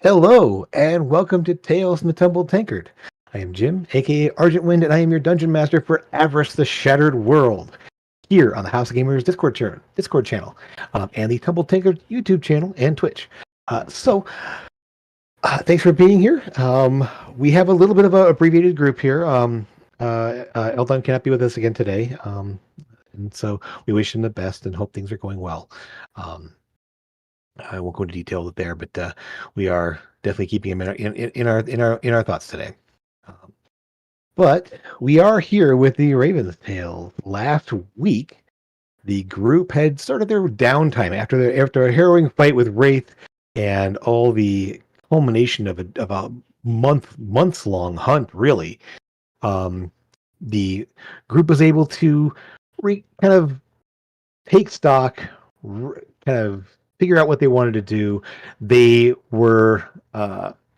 Hello, and welcome to Tales from the Tumbled Tankard. I am Jim, aka Argent Wind, and I am your dungeon master for Avress the Shattered World, here on the House of Gamers Discord channel, and the Tumbled Tankard YouTube channel and Twitch. Thanks for being here. We have a little bit of an abbreviated group here. Eldon cannot be with us again today, and so we wish him the best and hope things are going well. I won't go into detail there, but we are definitely keeping him in our thoughts today. But we are here with the Raven's Tale. Last week, the group had started their downtime after a harrowing fight with Wraith and all the culmination of a months long hunt. Really, the group was able to kind of take stock, kind of figure out what they wanted to do. They were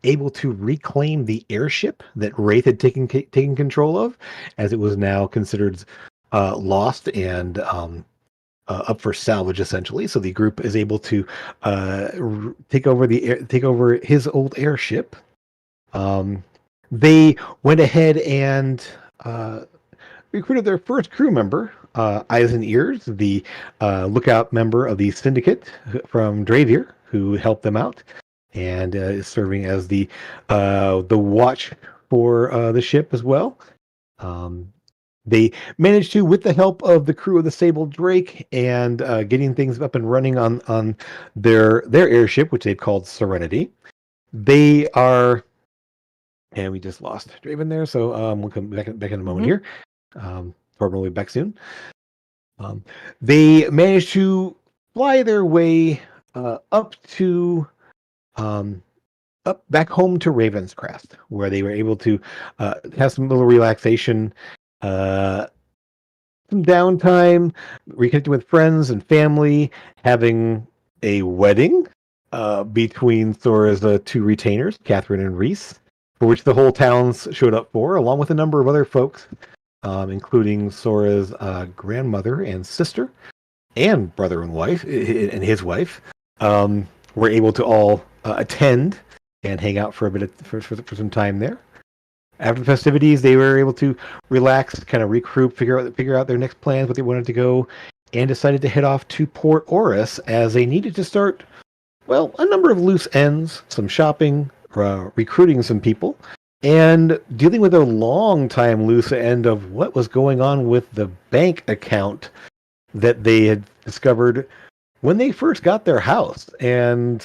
able to reclaim the airship that Wraith had taken control of, as it was now considered lost and up for salvage, essentially. So the group is able to take over his old airship. They went ahead and recruited their first crew member, Eyes and Ears, the lookout member of the syndicate from Dravier, who helped them out and is serving as the watch for the ship as well. They managed to, with the help of the crew of the Sable Drake and getting things up and running on their airship, which they've called Serenity. They are, and we just lost Draven there, so we'll come back in a moment here. Torben will be back soon. They managed to fly their way up back home to Ravenscrest, where they were able to have some little relaxation, some downtime, reconnecting with friends and family, having a wedding between Thora's two retainers, Catherine and Reese, for which the whole town showed up for, along with a number of other folks, including Sora's grandmother and sister, and brother and wife, and his wife, were able to all attend and hang out for a bit for some time there. After the festivities, they were able to relax, kind of regroup, figure out their next plans, what they wanted to go, and decided to head off to Port Oris as they needed to start, well, a number of loose ends, some shopping, recruiting some people, and dealing with a long time loose end of what was going on with the bank account that they had discovered when they first got their house. And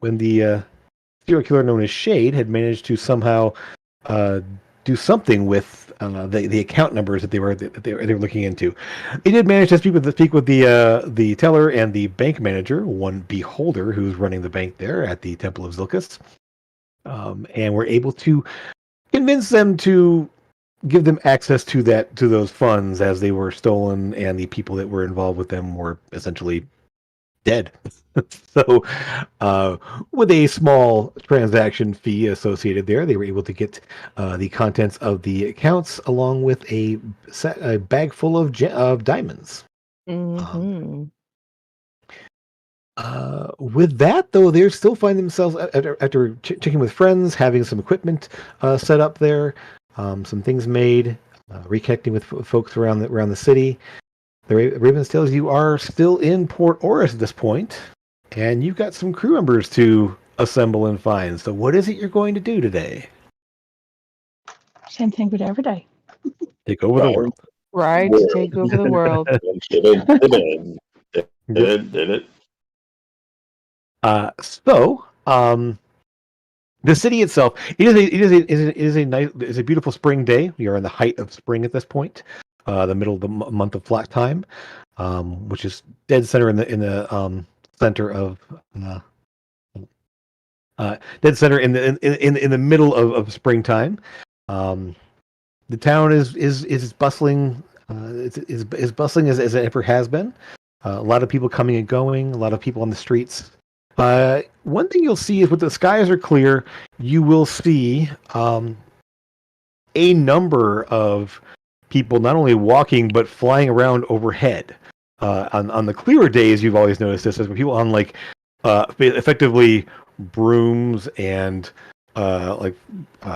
when the serial killer known as Shade had managed to somehow do something with the account numbers that they were looking into. They did manage to speak with the teller and the bank manager, one Beholder, who's running the bank there at the Temple of Zilkus, and were able to convince them to give them access to those funds, as they were stolen and the people that were involved with them were essentially dead. So with a small transaction fee associated there, they were able to get the contents of the accounts along with a bag full of diamonds. With that, though, they still find themselves, after checking with friends, having some equipment set up there, some things made, reconnecting with folks around the city. The Ravens tells you are still in Port Oris at this point, and you've got some crew members to assemble and find. So what is it you're going to do today? Same thing we do every day. Take over the world. Right, take over the world. Did it. The city itself, it is a beautiful spring day. We are in the height of spring at this point, the middle of the month of flat time, which is dead center in the center of dead center in the middle of springtime. The town is bustling. Is bustling as it ever has been. A lot of people coming and going. A lot of people on the streets. One thing you'll see is when the skies are clear, you will see a number of people not only walking but flying around overhead. On the clearer days, you've always noticed this, as people on effectively brooms and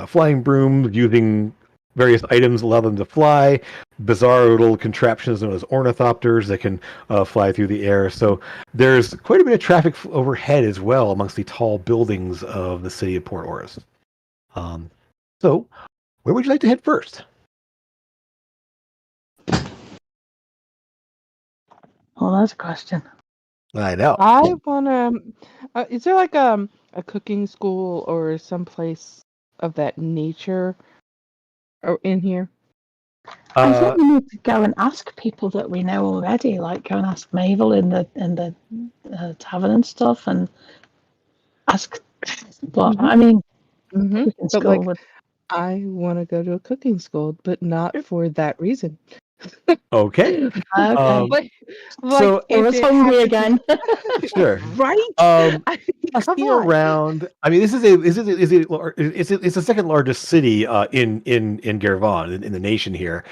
flying brooms using various items allow them to fly. Bizarre little contraptions known as ornithopters that can fly through the air. So there's quite a bit of traffic overhead as well amongst the tall buildings of the city of Port Oris. So where would you like to head first? Well, that's a question. I know. I wanna. Is there like a cooking school or some place of that nature, or in here? I think we need to go and ask people that we know already, like go and ask Mabel in the tavern and stuff, and ask. But I mean, cooking But school like, would. I want to go to a cooking school, but not for that reason. Okay. Okay. But So I was hungry again. sure. Right? Come Come on. around. I mean, it's the second largest city in Gervon in the nation here,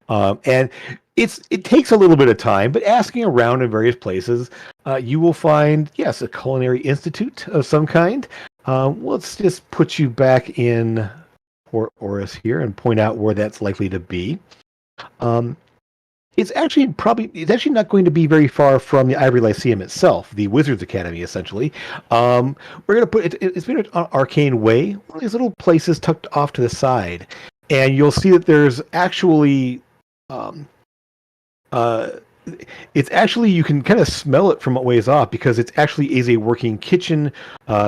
and it takes a little bit of time. But asking around in various places, you will find a culinary institute of some kind. Let's just put you back in Port Oris here and point out where that's likely to be. It's actually not going to be very far from the Ivory Lyceum itself, the Wizards Academy, essentially. We're going to put it's been on Arcane Way, one of these little places tucked off to the side, and you'll see that there's actually, it's actually you can kind of smell it from a ways off because it's actually is a working kitchen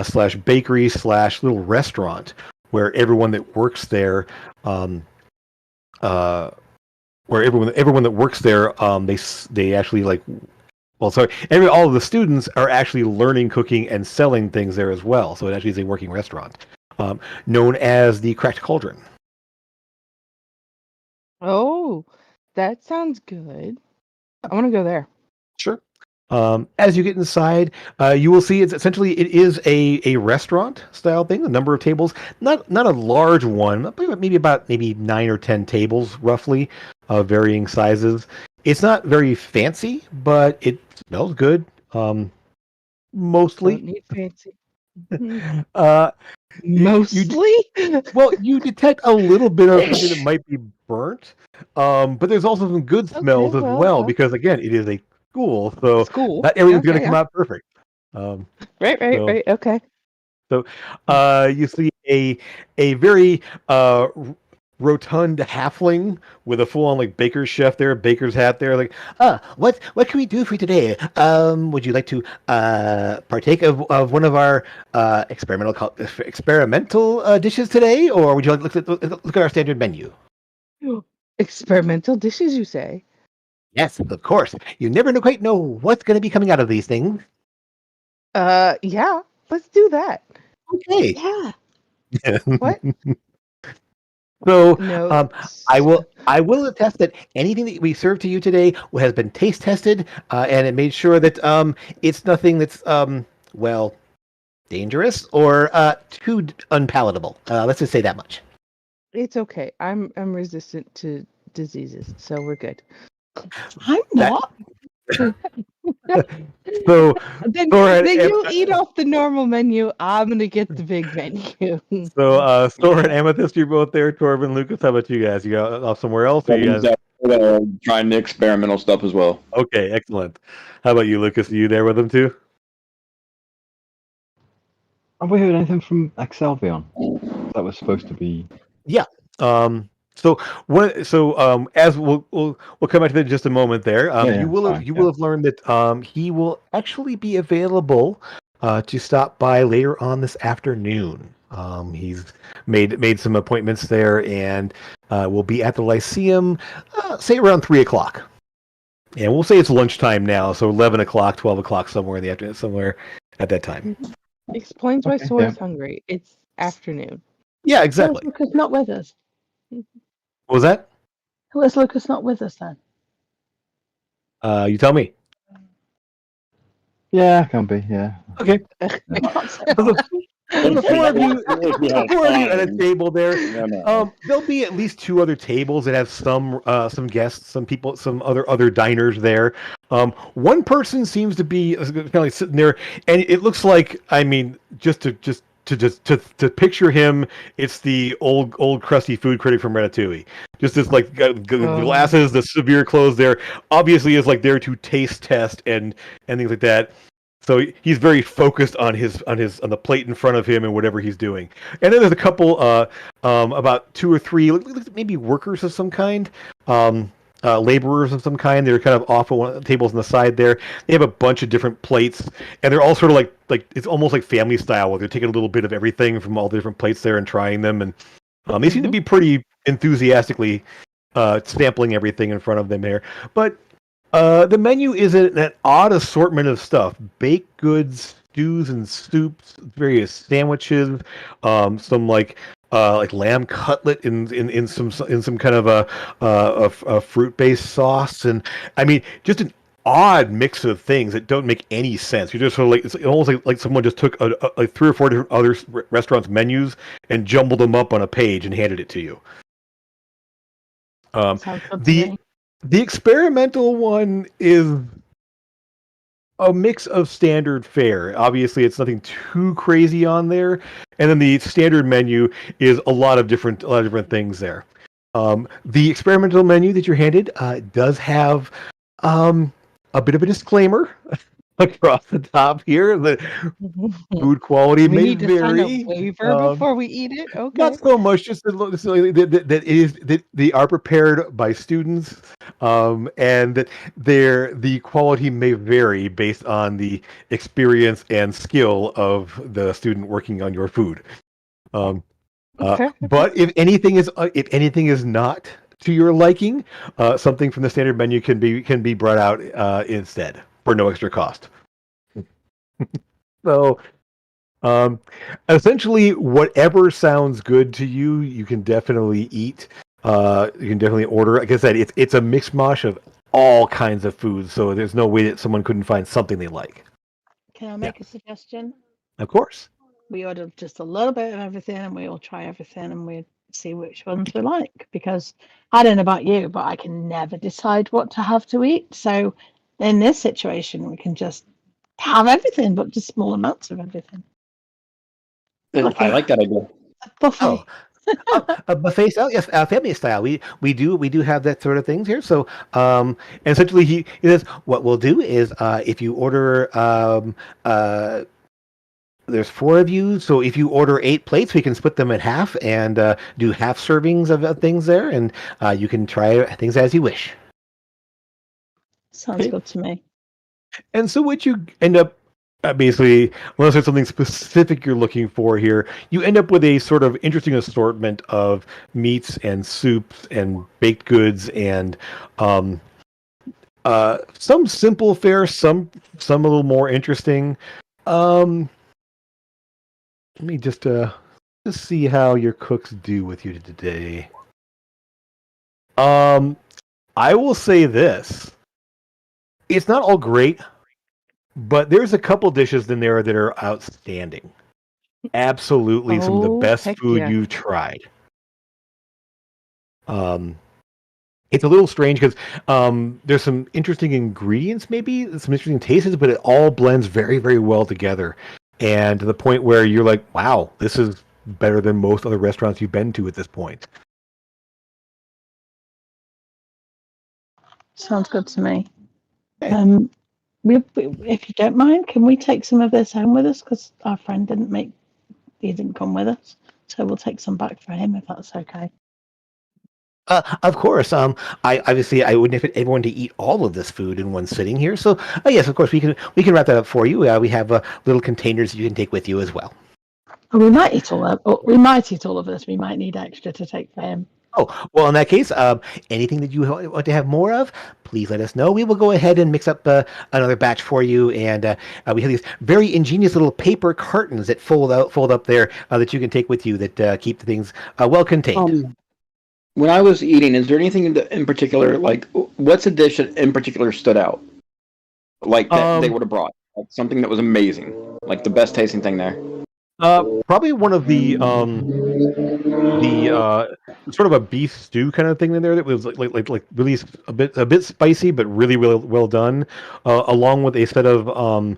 slash bakery slash little restaurant where everyone that works there. Where everyone that works there, they actually all of the students are actually learning cooking and selling things there as well. So it actually is a working restaurant, known as the Cracked Cauldron. Oh, that sounds good. I want to go there. Sure. As you get inside, you will see it is a restaurant style thing. A number of tables, not a large one, maybe 9 or 10 tables roughly, of varying sizes. It's not very fancy, but it smells good. Mostly. Don't need fancy. Mhm. You Mostly. you detect a little bit of something that might be burnt, but there's also some good smells as well because again, it is a school, so School. not everything's going to Okay, come yeah. out perfect. Um, Right. so Okay. you see a very rotund halfling with a full on baker's chef there, baker's hat there. What can we do for you today? Would you like to partake of one of our experimental dishes today, or would you like to look at our standard menu? Experimental dishes, you say? Yes, of course. You never quite know what's going to be coming out of these things. Yeah. Let's do that. Okay. Yeah. What? So No. I will attest that anything that we serve to you today has been taste tested, and it made sure that it's nothing that's dangerous or too unpalatable. Let's just say that much. It's okay. I'm resistant to diseases, so we're good. I'm not. So Then you eat off the normal menu. I'm gonna get the big menu. Sora and Amethyst, you're both there. Torben, Lucas, how about you guys? You got off somewhere else, or you guys? Trying the experimental stuff as well. Okay, excellent. How about you, Lucas? Are you there with them too? Have we heard anything from Excelvion? That was supposed to be. Yeah. As we'll come back to that in just a moment. There, you will have learned that he will actually be available to stop by later on this afternoon. He's made some appointments there, and will be at the Lyceum, say around 3:00. And we'll say it's lunchtime now, so 11:00, 12:00, somewhere in the afternoon, somewhere at that time. Explains why Sora's hungry. It's afternoon. Yeah, exactly. Why is Lucas not with us? What was that? Who is Lucas not with us then? You tell me. Yeah, can be. Yeah. Okay. the four of you, We the had four of you at a fun. table there. No. There'll be at least two other tables that have some guests, some people, some other diners there. One person seems to be kind of like sitting there, and it looks like, I mean, to picture him, it's the old crusty food critic from Ratatouille. Just this like glasses, the severe clothes there. Obviously, is like there to taste test and things like that. So he's very focused on the plate in front of him and whatever he's doing. And then there's a couple, about two or three, maybe workers of some kind, laborers of some kind. They're kind of off of one of the tables on the side there. They have a bunch of different plates, and they're all sort of like it's almost like family style, where they're taking a little bit of everything from all the different plates there and trying them. And they seem to be pretty enthusiastically sampling everything in front of them here. But the menu is an odd assortment of stuff: baked goods, stews and soups, various sandwiches, some like lamb cutlet in some kind of a fruit-based sauce, and I mean just an odd mix of things that don't make any sense. You're just sort of like, it's almost like someone just took like three or four different other restaurants' menus and jumbled them up on a page and handed it to you. Sounds good to The me. the experimental one is a mix of standard fare. Obviously, it's nothing too crazy on there, and then the standard menu is a lot of different things there. The experimental menu that you're handed does have a bit of a disclaimer across the top here. The food quality We may need to sign a vary. waiver before we eat it. Okay. Not so much, just that they are prepared by students, and that the quality may vary based on the experience and skill of the student working on your food. Okay. But if anything is not to your liking, something from the standard menu can be brought out instead for no extra cost. So. Essentially, whatever sounds good to you, you can definitely eat. You can definitely order. Like I said, it's a mishmash of all kinds of foods, so there's no way that someone couldn't find something they like. Can I make a suggestion? Of course. We order just a little bit of everything and we all try everything and we see which ones we like, because I don't know about you, but I can never decide what to have to eat. So in this situation, we can just have everything, but just small amounts of everything. I like that idea. Buffet. A buffet style, yes, family style. We do have that sort of things here. So, and essentially, he says what we'll do is if you order there's four of you, so if you order 8 plates, we can split them in half and do half servings of things there, and you can try things as you wish. Sounds good to me. And so what you end up basically, unless there's something specific you're looking for here, you end up with a sort of interesting assortment of meats and soups and baked goods and some simple fare, some a little more interesting. Let me just see how your cooks do with you today. I will say this. It's not all great, but there's a couple dishes in there that are outstanding. Absolutely some of the best heck food yeah. you've tried. It's a little strange because there's some interesting ingredients, maybe some interesting tastes, but it all blends very, very well together. And to the point where you're like, wow, this is better than most other restaurants you've been to at this point. Sounds good to me. Okay. If you don't mind, can we take some of this home with us? Because our friend didn't come with us. So we'll take some back for him if that's okay. Of course. I wouldn't expect everyone to eat all of this food in one sitting here. So, yes, of course, we can wrap that up for you. We have little containers you can take with you as well. Oh, we might eat all of this. We might need extra to take for him. Oh, well, in that case, anything that you want to have more of, please let us know. We will go ahead and mix up another batch for you. And we have these very ingenious little paper cartons that fold up there that you can take with you that keep the things well contained. When I was eating, is there anything in particular, like, what's a dish that in particular stood out? Like, that they would have brought? Like, something that was amazing. Like, the best tasting thing there. Probably one of the sort of a beef stew kind of thing in there that was like really a bit spicy, but really well done, along with a set of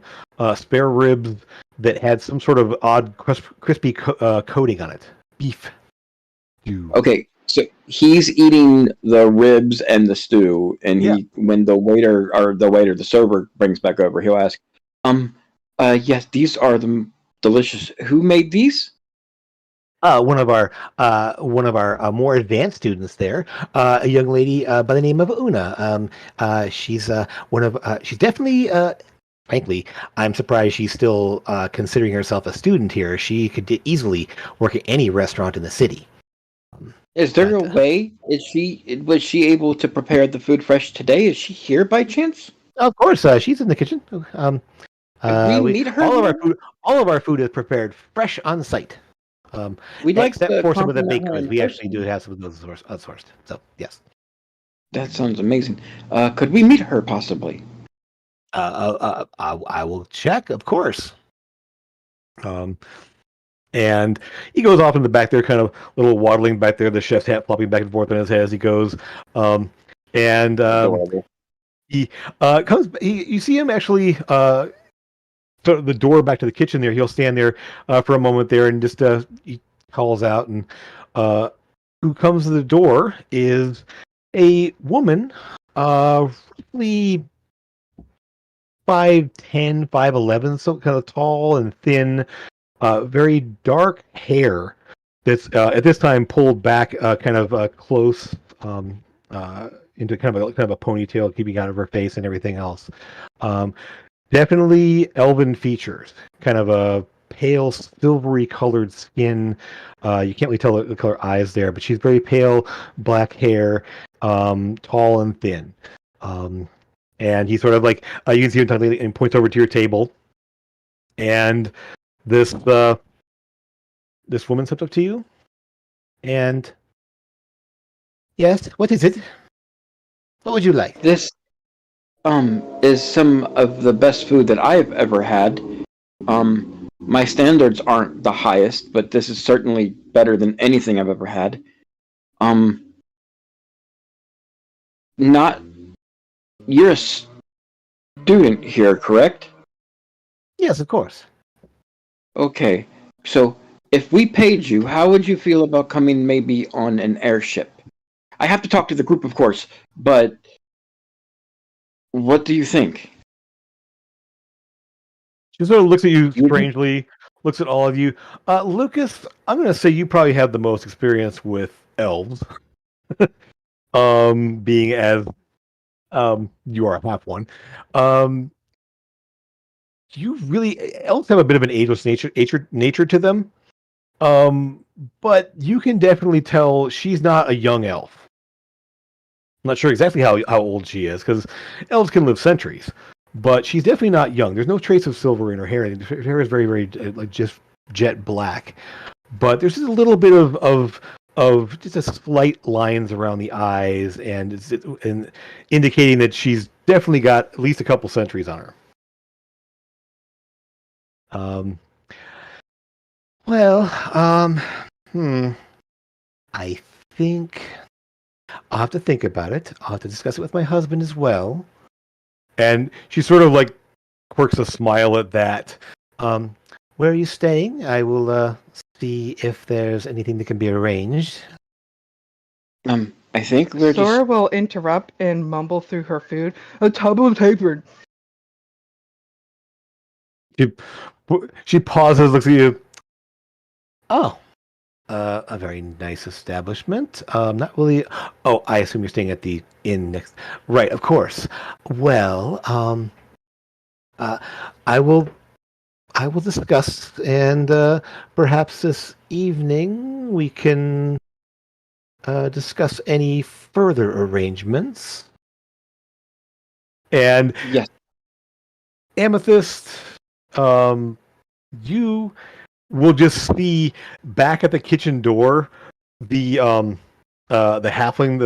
spare ribs that had some sort of odd crispy coating on it. Beef stew. Okay, so he's eating the ribs and the stew, and when the server brings back over, he'll ask, yes, these are the delicious. Who made these? One of our more advanced students there, a young lady by the name of Una. She's she's definitely. Frankly, I'm surprised she's still considering herself a student here. She could easily work at any restaurant in the city. Is there a way? Was she able to prepare the food fresh today? Is she here by chance? Of course, she's in the kitchen. Can we meet her? All of our food is prepared fresh on site. We'd like except to for some of the compliment baked her goods. in We actually person. do have some of those outsourced. So yes. That sounds amazing. Could we meet her possibly? I will check, of course. And he goes off in the back there, kind of little waddling back there, the chef's hat flopping back and forth on his head as he goes. He comes. You see him actually. So the door back to the kitchen there. He'll stand there for a moment there, and just he calls out, and who comes to the door is a woman, roughly 5'10", 5'11", so kind of tall and thin, very dark hair that's at this time pulled back, kind of close into kind of a ponytail, keeping out of her face and everything else. Definitely elven features, kind of a pale, silvery colored skin. You can't really tell the color eyes there, but she's very pale, black hair, tall and thin. And he sort of like you can see him talking and points over to your table. And this woman steps up to you, and yes, what is it? What would you like? This is some of the best food that I've ever had. My standards aren't the highest, but this is certainly better than anything I've ever had. Not You're a student here, correct? Yes, of course. Okay, so if we paid you, how would you feel about coming maybe on an airship? I have to talk to the group, of course, but what do you think? She sort of looks at you strangely, looks at all of you. Lucas, I'm going to say you probably have the most experience with elves. Being as you are a half one. You really elves have a bit of an ageless nature to them. But you can definitely tell she's not a young elf. I'm not sure exactly how old she is, because elves can live centuries. But she's definitely not young. There's no trace of silver in her hair. Her hair is very, very like just jet black. But there's just a little bit of just a slight lines around the eyes, and indicating that she's definitely got at least a couple centuries on her. I think I'll have to think about it. I'll have to discuss it with my husband as well. And she sort of like quirks a smile at that. Where are you staying? I will see if there's anything that can be arranged. I think we're Sora just... will interrupt and mumble through her food. A tub of paper. She pauses, looks at you. Oh, a very nice establishment. Not really. Oh, I assume you're staying at the inn next. Right, of course. Well, I will discuss, and perhaps this evening we can discuss any further arrangements. And yes, Amethyst, you will just see back at the kitchen door the halfling.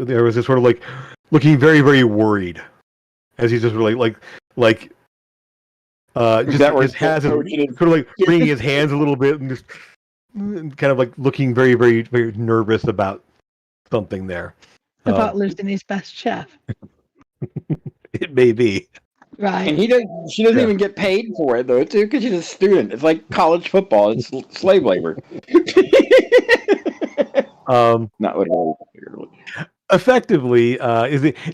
There was this sort of like looking very, very worried as he's just really like Just has his, sort of like wringing his hands a little bit and just kind of like looking very, very, very nervous about something there. About losing his best chef. It may be. Right. And she doesn't even get paid for it though, too, because she's a student. It's like college football. It's slave labor. Not literally. Effectively,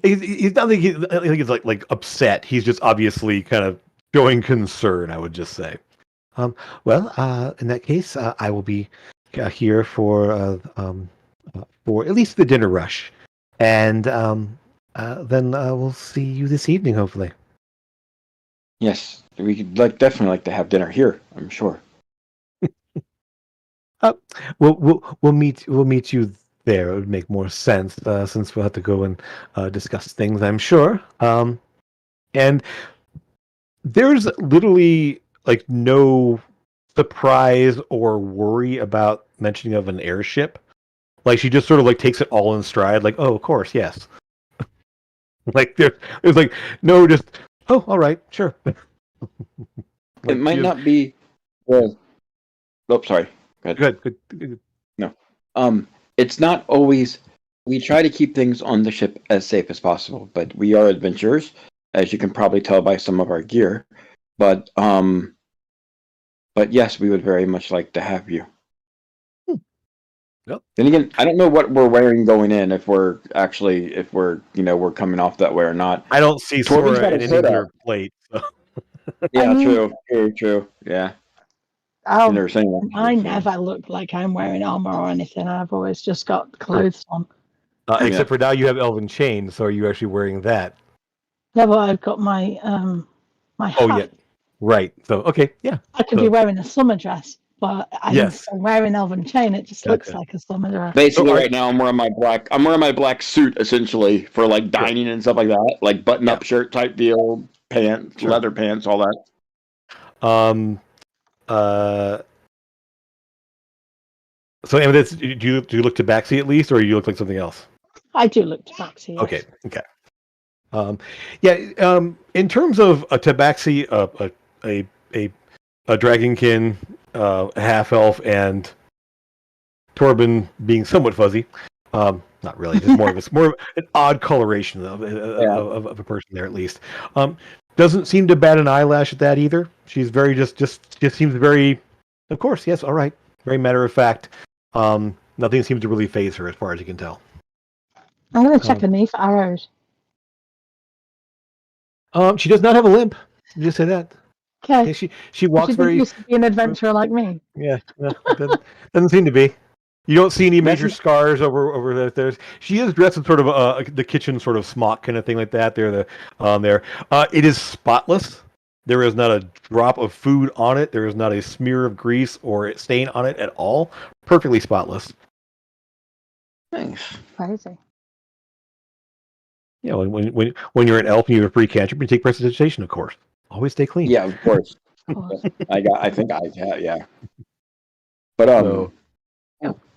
he's not like he's like upset. He's just obviously kind of showing concern, I would just say. Well, in that case, I will be here for at least the dinner rush, and then we'll see you this evening, hopefully. Yes, we could definitely like to have dinner here. I'm sure. We'll meet you there. It would make more sense since we'll have to go and discuss things, I'm sure. And there's literally like no surprise or worry about mentioning of an airship. Like she just sort of like takes it all in stride. Like, oh, of course, yes. Like there's like no, just all right, sure. Like, it might not be. Well, oh, sorry. Good. No. It's not always. We try to keep things on the ship as safe as possible, but we are adventurers, as you can probably tell by some of our gear. But yes, we would very much like to have you. Yep. Then again, I don't know what we're wearing going in. If we're we're coming off that way or not. I don't see Torben's Sora got in his any hood of up. your plate. So. Yeah, I mean, true. Yeah. I Never seen one. never look like I'm wearing armor or anything. I've always just got clothes on. Except for now you have Elven Chain, so are you actually wearing that? No, but I've got my my hat. Oh, yeah. Right. So, okay, yeah. I could be wearing a summer dress, but I'm Yes. wearing Elven Chain. It just looks Gotcha. like a summer dress. Basically, So right now I'm wearing my black suit essentially for like dining and stuff like that, like button-up shirt type deal, pants, leather pants, all that. So, Amethyst, do you look tabaxi at least, or you look like something else? I do look tabaxi. Yes. Okay. In terms of a tabaxi, a dragonkin, a half elf, and Torben being somewhat fuzzy. Not really, just more of an odd coloration of a person there at least. Doesn't seem to bat an eyelash at that either. She's very just seems very, of course, yes, all right, very matter of fact. Nothing seems to really faze her as far as you can tell. I'm going to check her knee for arrows. She does not have a limp. You just say that. Okay. Yeah, she walks very. Used to be an adventurer like me. Yeah, doesn't seem to be. You don't see any major scars over there. She is dressed in sort of the kitchen sort of smock kind of thing like that. There. It is spotless. There is not a drop of food on it. There is not a smear of grease or stain on it at all. Perfectly spotless. Thanks. Crazy. Yeah, when you're an elf and you have a free cantrip, you take prestidigitation, of course. Always stay clean. Yeah, of course. Yeah. But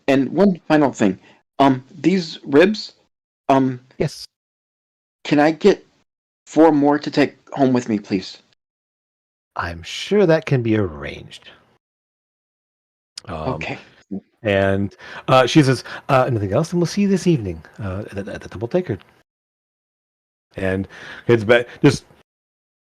and one final thing. These ribs, yes. Can I get 4 more to take home with me, please? I'm sure that can be arranged. Okay. And she says, nothing else, and we'll see you this evening at the Double Taker. And heads back, just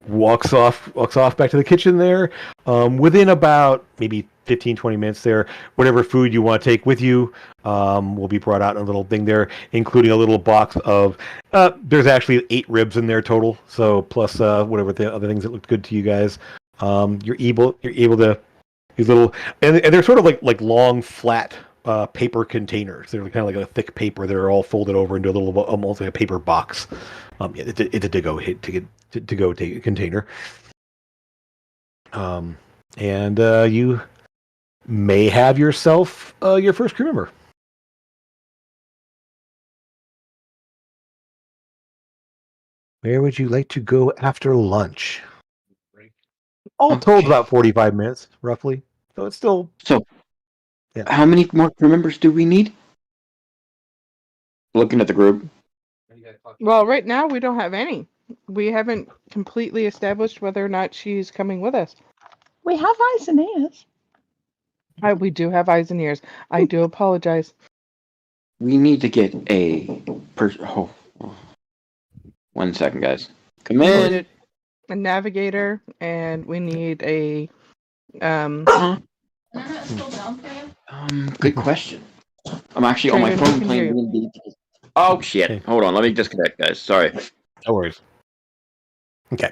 walks off back to the kitchen there. Within about maybe 15-20 minutes there, whatever food you want to take with you will be brought out in a little thing there, including a little box of there's actually 8 ribs in there total, so plus whatever the other things that looked good to you guys. You're able to these little, and they're sort of like long flat paper containers. They're kind of like a thick paper. They're all folded over into a little, almost like a paper box. It's a to-go container. And you may have yourself your first crew member. Where would you like to go after lunch? All told, about 45 minutes, roughly. So it's still... So, how many more crew members do we need? Looking at the group. Well, right now we don't have any. We haven't completely established whether or not she's coming with us. We have eyes and ears. We do have eyes and ears. I do apologize. We need to get a oh. 1 second, guys. Come We in. need a navigator, and we need a Good question. I'm actually on my Draven, we phone can playing hear you. D&D. Oh shit! Okay. Hold on, let me disconnect, guys. Sorry. No worries. Okay.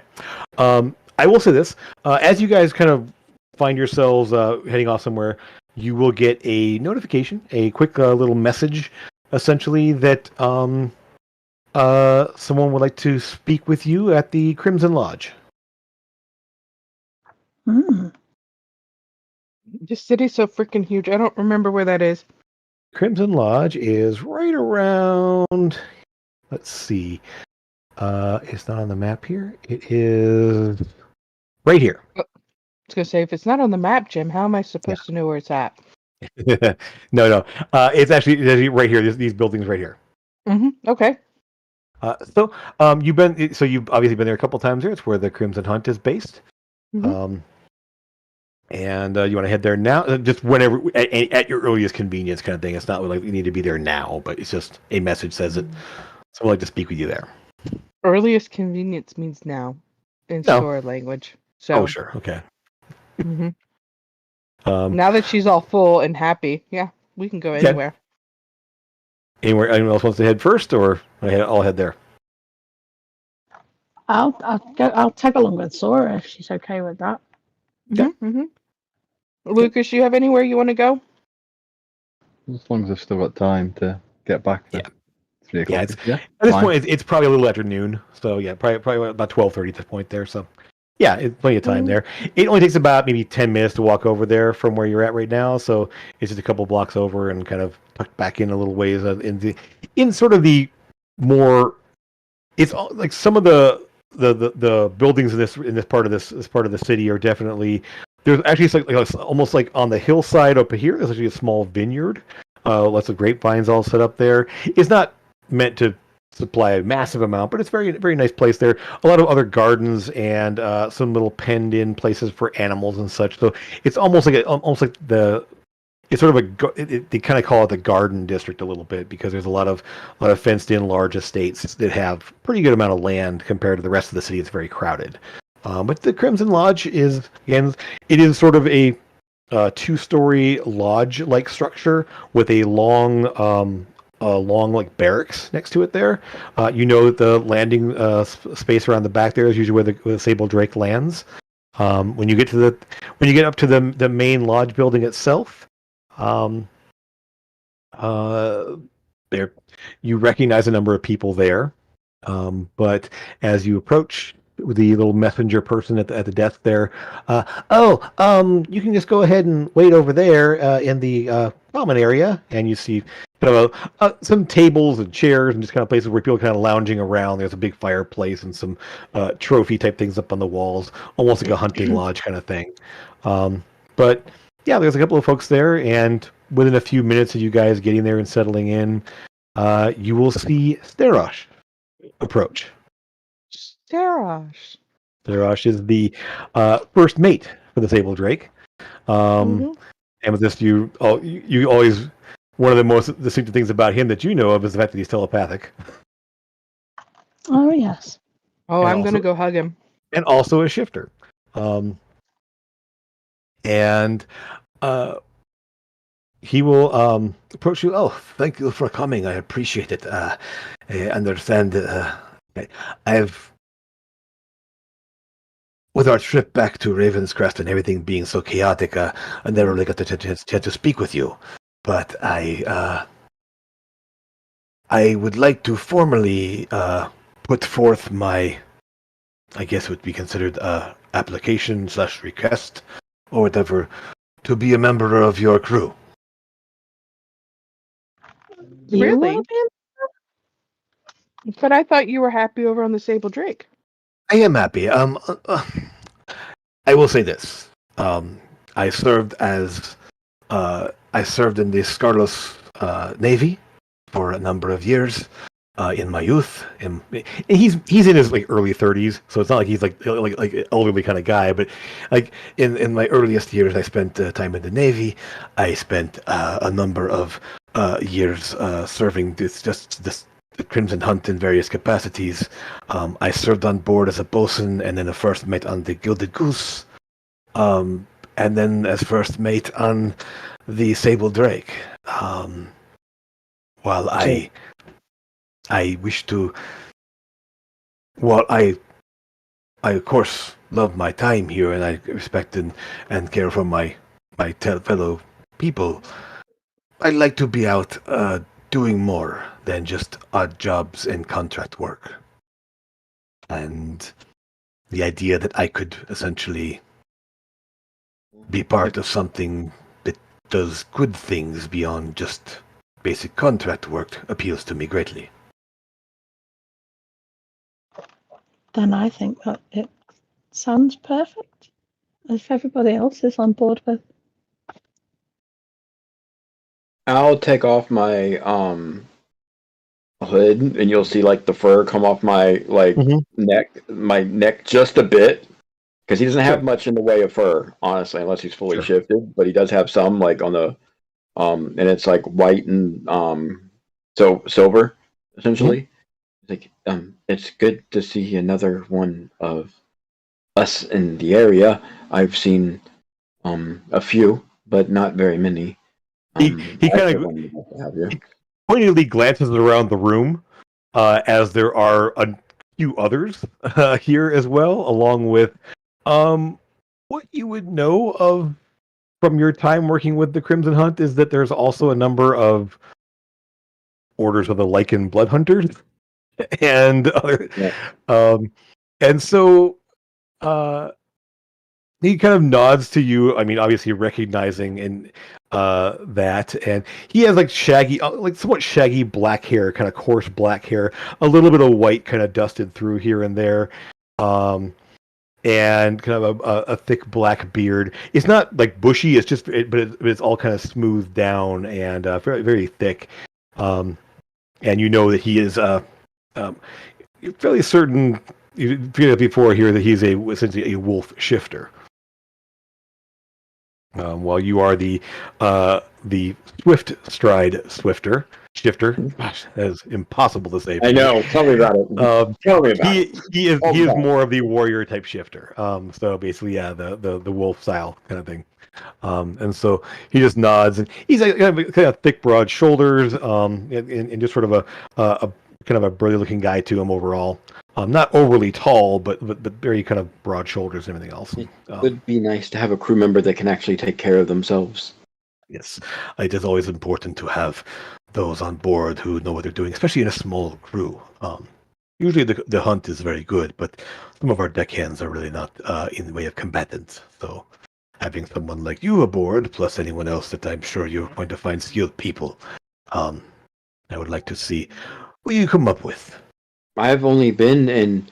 I will say this. As you guys kind of find yourselves heading off somewhere, you will get a notification, a quick little message, essentially, that someone would like to speak with you at the Crimson Lodge. Hmm. This city's so freaking huge. I don't remember where that is. Crimson Lodge is right around. Let's see. It's not on the map here. It is right here. I was gonna say, if it's not on the map, Jim, how am I supposed to know where it's at? No. It's actually right here. These buildings right here. Okay. You've obviously been there a couple times here. It's where the Crimson Hunt is based. Mhm. And you want to head there now, just whenever at your earliest convenience, kind of thing. It's not like you need to be there now, but it's just a message says it. So I'd like to speak with you there. Earliest convenience means now, in No. store language. So. Oh, sure, okay. Mhm. Um, Now that she's all full and happy, yeah, we can go Okay. anywhere. anyone else wants to head first, or I'll head there? I'll tag along with Sora if she's okay with that. Yeah. Lucas, you have anywhere you want to go? As long as I've still got time to get back to 3 o'clock. At this fine. point, it's probably a little after noon. So yeah, probably about 12:30 at this point there. So yeah, it's plenty of time there. It only takes about maybe 10 minutes to walk over there from where you're at right now. So it's just a couple blocks over and kind of tucked back in a little ways in sort of the more. It's like some of the buildings in this part of the city are definitely. There's actually like almost like on the hillside up here. There's actually a small vineyard. Lots of grapevines all set up there. It's not meant to supply a massive amount, but it's very very nice place there. A lot of other gardens and some little penned in places for animals and such. So it's almost like it's sort of they kind of call it the garden district a little bit because there's a lot of fenced in large estates that have pretty good amount of land compared to the rest of the city. It's very crowded. But the Crimson Lodge is sort of a 2-story lodge-like structure with a long like barracks next to it. There, that the landing space around the back there is usually where the Sable Drake lands. When you get up to the main lodge building itself, there you recognize a number of people there. But as you approach the little messenger person at the desk there, you can just go ahead and wait over there in the common area, and you see kind of some tables and chairs and just kind of places where people are kind of lounging around. There's a big fireplace and some trophy type things up on the walls, almost like a hunting lodge kind of thing. But yeah, there's a couple of folks there, and within a few minutes of you guys getting there and settling in, you will see Sterosh approach. Sterosh. Sterosh is the first mate for the Sable Drake. And with this, you always, one of the most distinctive things about him that you know of is the fact that he's telepathic. Oh yes. Oh, And I'm also- gonna go hug him. And also a shifter. He will approach you. Oh, thank you for coming. I appreciate it. I understand. With our trip back to Ravenscrest and everything being so chaotic, I never really got the chance to speak with you. But I would like to formally put forth my, I guess it would be considered application / request or whatever, to be a member of your crew. Do you Really? wanna be But I thought you were happy over on the Sable Drake. I am happy. I will say this. I served in the Scarlet Navy for a number of years. in my youth, and he's in his like early 30s, so it's not like he's like elderly kind of guy. But like in my earliest years, I spent time in the Navy. I spent a number of years serving this the Crimson Hunt in various capacities. I served on board as a bosun, and then a first mate on the Gilded Goose, and then as first mate on the Sable Drake. While I wish to. Well, I of course love my time here, and I respect and care for my fellow people. I'd like to be out doing more than just odd jobs and contract work. And the idea that I could essentially be part of something that does good things beyond just basic contract work appeals to me greatly. Then I think that it sounds perfect. If everybody else is on board with. I'll take off my hood, and you'll see like the fur come off my neck just a bit, because he doesn't have much in the way of fur, honestly, unless he's fully shifted. But he does have some, like on the and it's like white and so silver, essentially. Like it's good to see another one of us in the area. I've seen a few, but not very many. He kind of pointedly glances around the room as there are a few others here as well, along with what you would know of from your time working with the Crimson Hunt is that there's also a number of orders of the Lycan Blood Hunters and other, and so he kind of nods to you. I mean, obviously recognizing and that, and he has like shaggy, like somewhat shaggy black hair, kind of coarse black hair, a little bit of white kind of dusted through here and there, and kind of a thick black beard. It's not like bushy; it's just, but it's all kind of smoothed down and very very thick. And you know that he is fairly certain. You figured out before here that he's essentially a wolf shifter. While you are the swift stride shifter. Gosh, that is impossible to say. I know. Tell me about it. Tell me about it. He is more of the warrior type shifter. So basically, yeah, the wolf style kind of thing. And so he just nods, and he's kind of thick, broad shoulders, and just sort of a kind of a burly looking guy to him overall. Not overly tall, but very kind of broad shoulders and everything else. It would be nice to have a crew member that can actually take care of themselves. Yes, it is always important to have those on board who know what they're doing, especially in a small crew. Usually the hunt is very good, but some of our deckhands are really not in the way of combatants. So having someone like you aboard, plus anyone else that I'm sure you're going to find skilled people, I would like to see what you come up with. I've only been in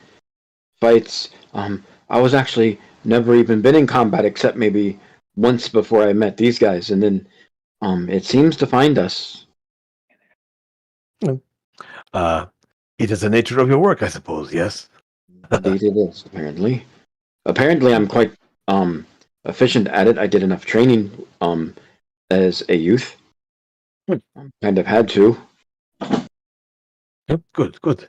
fights. I was actually never even been in combat except maybe once before I met these guys, and then it seems to find us. It is the nature of your work, I suppose. Yes. Indeed, it is. Apparently, I'm quite efficient at it. I did enough training as a youth. Kind of had to. Yep, good.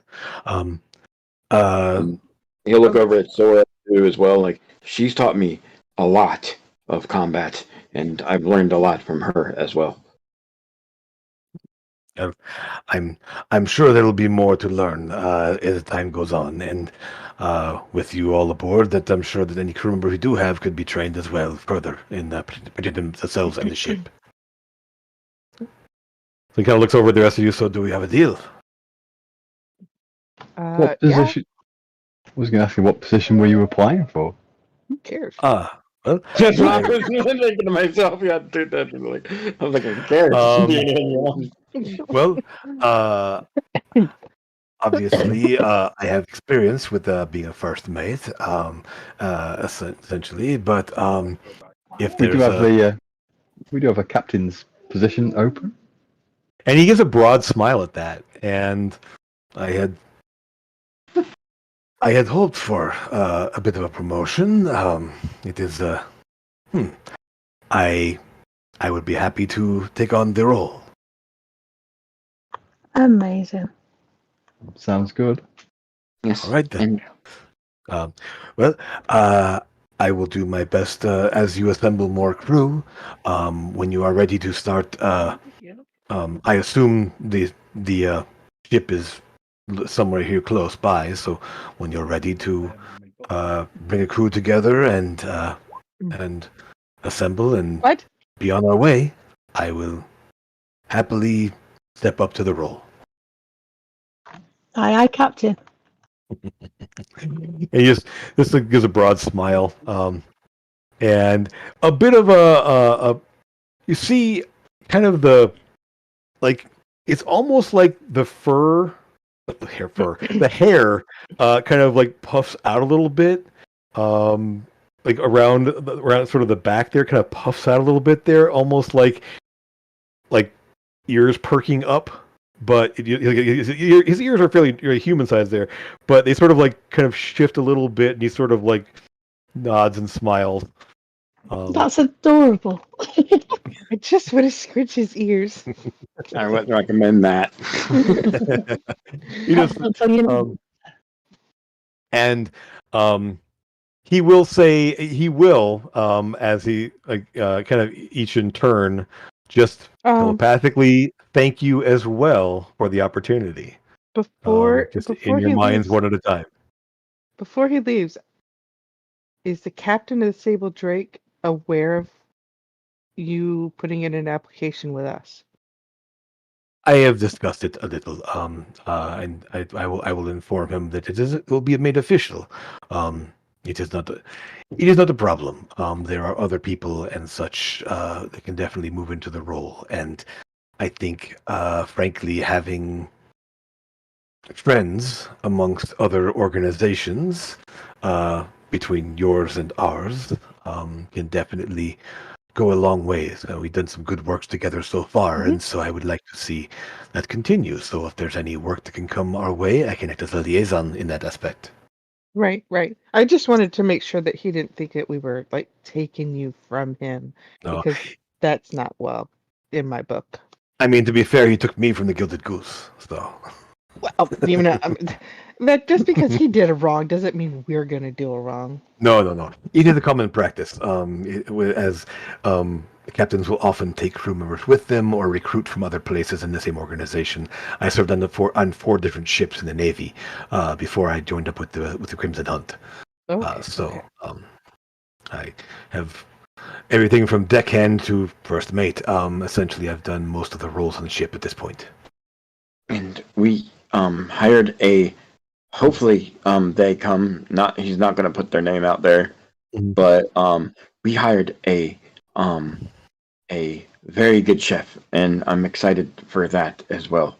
He'll look over at Sora too as well. Like, she's taught me a lot of combat, and I've learned a lot from her as well. I'm sure there'll be more to learn as time goes on, and with you all aboard, that I'm sure that any crew member we do have could be trained as well further in protecting themselves and the ship. So he kind of looks over at the rest of you. So, do we have a deal? What position? I was going to ask you, what position were you applying for? Who cares? Well, That's what I was thinking to myself. Yeah, dude, I was like, who cares? Well, obviously, I have experience with being a first mate, essentially. But if there's we do have a captain's position open. And he gives a broad smile at that, and I had hoped for a bit of a promotion. It is I would be happy to take on the role. Amazing. Sounds good. Yes. All right then. Well, I will do my best as you assemble more crew. When you are ready to start, I assume the ship is somewhere here close by. So when you're ready to bring a crew together and assemble and What? be on our way, I will happily step up to the role. Aye, aye, Captain. He just gives a broad smile, and a bit of a you see kind of it's almost like the hair kind of like puffs out a little bit, like around sort of the back there, kind of puffs out a little bit there, almost like ears perking up. But his ears are fairly human sized there, but they sort of like kind of shift a little bit, and he sort of like nods and smiles. That's adorable. I just want to scratch his ears. I wouldn't recommend that. He just So, you know, and he will say as he kind of each in turn just telepathically thank you as well for the opportunity. Before in your he minds leaves, one at a time. before he leaves, is the captain of the Sable Drake aware of you putting in an application with us? I have discussed it a little, and I will inform him that it will be made official. It is not a problem. There are other people and such that can definitely move into the role, and I think, frankly, having friends amongst other organizations between yours and ours can definitely go a long ways. We've done some good works together so far, and so I would like to see that continue. So if there's any work that can come our way, I can act as a liaison in that aspect. Right. I just wanted to make sure that he didn't think that we were like taking you from him, No, because that's not well in my book. I mean, to be fair, he took me from the Gilded Goose, so. Well, even that just because he did a wrong doesn't mean we're gonna do a wrong. No. It is a common practice. As captains will often take crew members with them or recruit from other places in the same organization. I served on four different ships in the Navy before I joined up with the Crimson Hunt. Okay. I have everything from deckhand to first mate. Essentially, I've done most of the roles on the ship at this point. And we hired a. Hopefully, they come. He's not going to put their name out there, but we hired a very good chef, and I'm excited for that as well.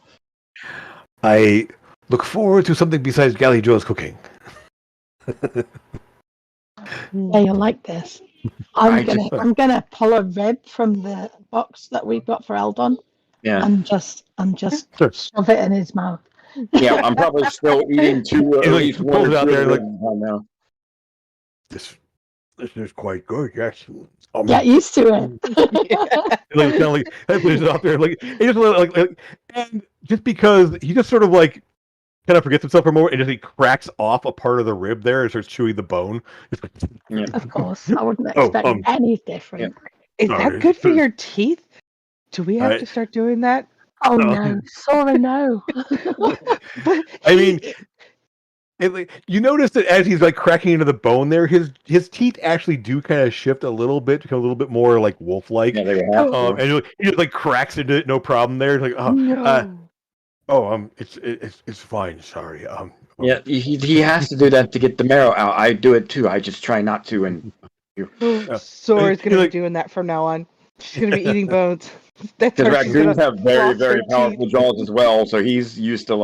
I look forward to something besides Galley Joe's cooking. yeah, you'll like this. I'm gonna pull a rib from the box that we've got for Eldon. Yeah. And just Sure. shove it in his mouth. Yeah, I'm probably still eating two. At least one pulls or it out two there, of like, them right now. This is quite good, yes. Get used to it. Like, kind of like, I put it out there, like, he just like, and just because he just sort of like kind of forgets himself for a moment, and just he cracks off a part of the rib there and starts chewing the bone. It's like, Yeah. Of course, I wouldn't expect any different. Is that good for your teeth? Do we have to start doing that? Oh no, sorry, no. But I mean, you notice that as he's like cracking into the bone there, his teeth actually do kind of shift a little bit, become a little bit more like wolf-like. Yeah, they would have to. And he just like cracks into it, no problem there. It's like, it's fine. Sorry. Yeah, he has to do that to get the marrow out. I do it too. I just try not to. And Sora's gonna be doing that from now on. She's gonna be eating bones. That's because how she's raccoons gonna have very, floss very her powerful teeth. jaws as well, so he's used to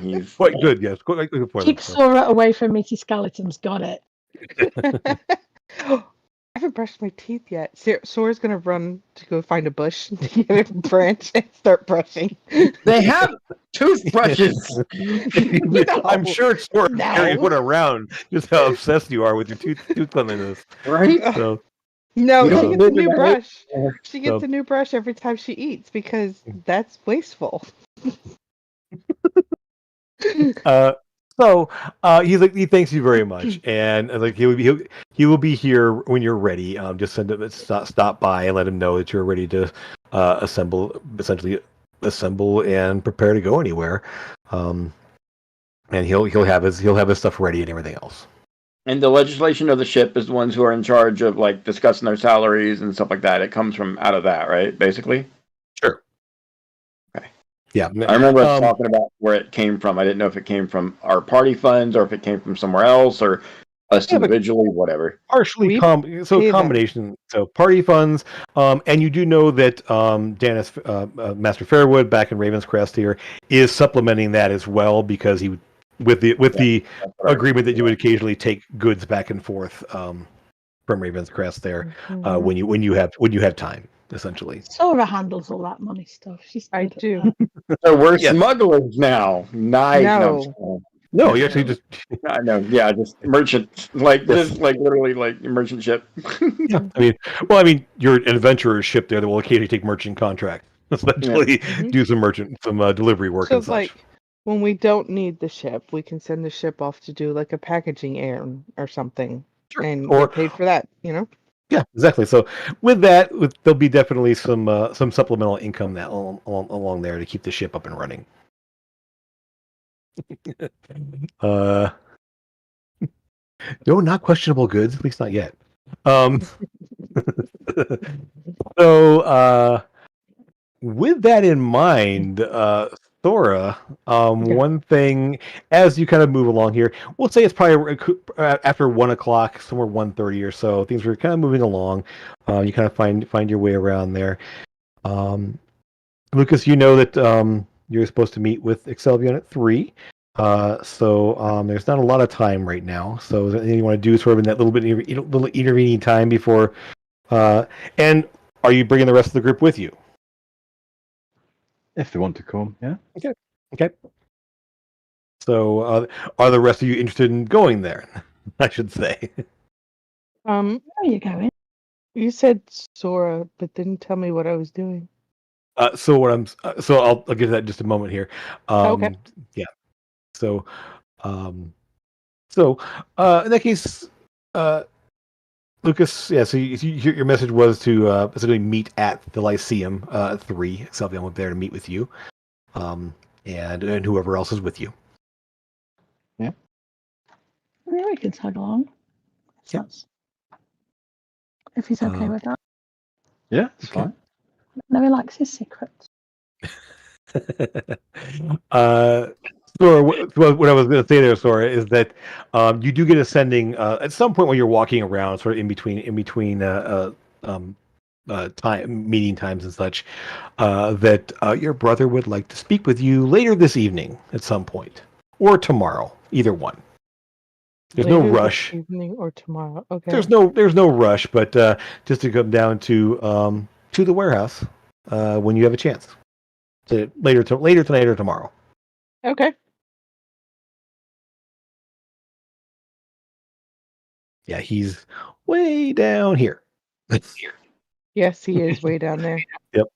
he's quite good. Yes, quite good point. Keep Sora away from meaty skeletons. Got it. I haven't brushed my teeth yet. Sora's gonna run to go find a bush to get a branch and start brushing. They have toothbrushes. I'm sure it's sort of carry No. one around. Just how obsessed you are with your tooth cleanliness. Right? So No, You she don't gets a live in new a brush. house. She gets a new brush every time she eats because that's wasteful. He thanks you very much, and like he will be here when you're ready. Just stop by and let him know that you're ready to essentially assemble and prepare to go anywhere. And he'll have his stuff ready and everything else. And the legislation of the ship is the ones who are in charge of like discussing their salaries and stuff like that. It comes from out of that, right? Basically. Sure. Okay. Yeah. I remember us talking about where it came from. I didn't know if it came from our party funds or if it came from somewhere else or us individually, whatever. We Partially, so pay them. combination. So party funds, and you do know that Dennis Master Fairwood back in Ravenscrest here is supplementing that as well because he with the That's what I agreement that you remember. would occasionally take goods back and forth from Ravenscrest there Mhm. when you have time essentially. Sora handles all that money stuff. She's I good at do. that. So we're Yes. smugglers now. Nice. No, I'm just No. kidding. No, you actually just I know. Yeah, just merchant, like Yes. just like literally like merchant ship. yeah. I mean, you're an adventurer's ship there that will occasionally take merchant contract, essentially Mhm. do some delivery work So and such. like when we don't need the ship, we can send the ship off to do like a packaging errand or something, Sure. and Or get paid for that. yeah, exactly. So with that, there'll be definitely some supplemental income that along there to keep the ship up and running. uh, no, not questionable goods, at least not yet. Um, so with that in mind, Thora, Yeah. one thing as you kind of move along here, we'll say it's probably after 1 o'clock, somewhere 1:30 or so. Things were kind of moving along. You kind of find your way around there. Lucas, you know that you're supposed to meet with Excelvion at 3. So there's not a lot of time right now. So is there anything you want to do sort of in that little intervening time before? And are you bringing the rest of the group with you? If they want to come, yeah. Okay. So are the rest of you interested in going there? I should say. Where are you going? You said Sora, but didn't tell me what I was doing. So I'll get to that in just a moment here. Okay. Yeah. So um, in that case, Lucas, yeah. So your message was to basically meet at the Lyceum at 3. Excelvion went there to meet with you, and whoever else is with you. Yeah, we can tag along. Yeah. If he's okay with that. Yeah, it's Okay. fine. No, he likes his secrets. Sora, what I was going to say there, Sora, is that you do get a sending at some point when you're walking around, sort of in between time meeting times and such, that your brother would like to speak with you later this evening at some point, or tomorrow, either one. There's no Later this rush. evening or tomorrow. Okay. There's no rush, but just to come down to the warehouse when you have a chance. So later tonight or tomorrow. Okay. Yeah, he's way down here. Yes, he is way down there. Yep.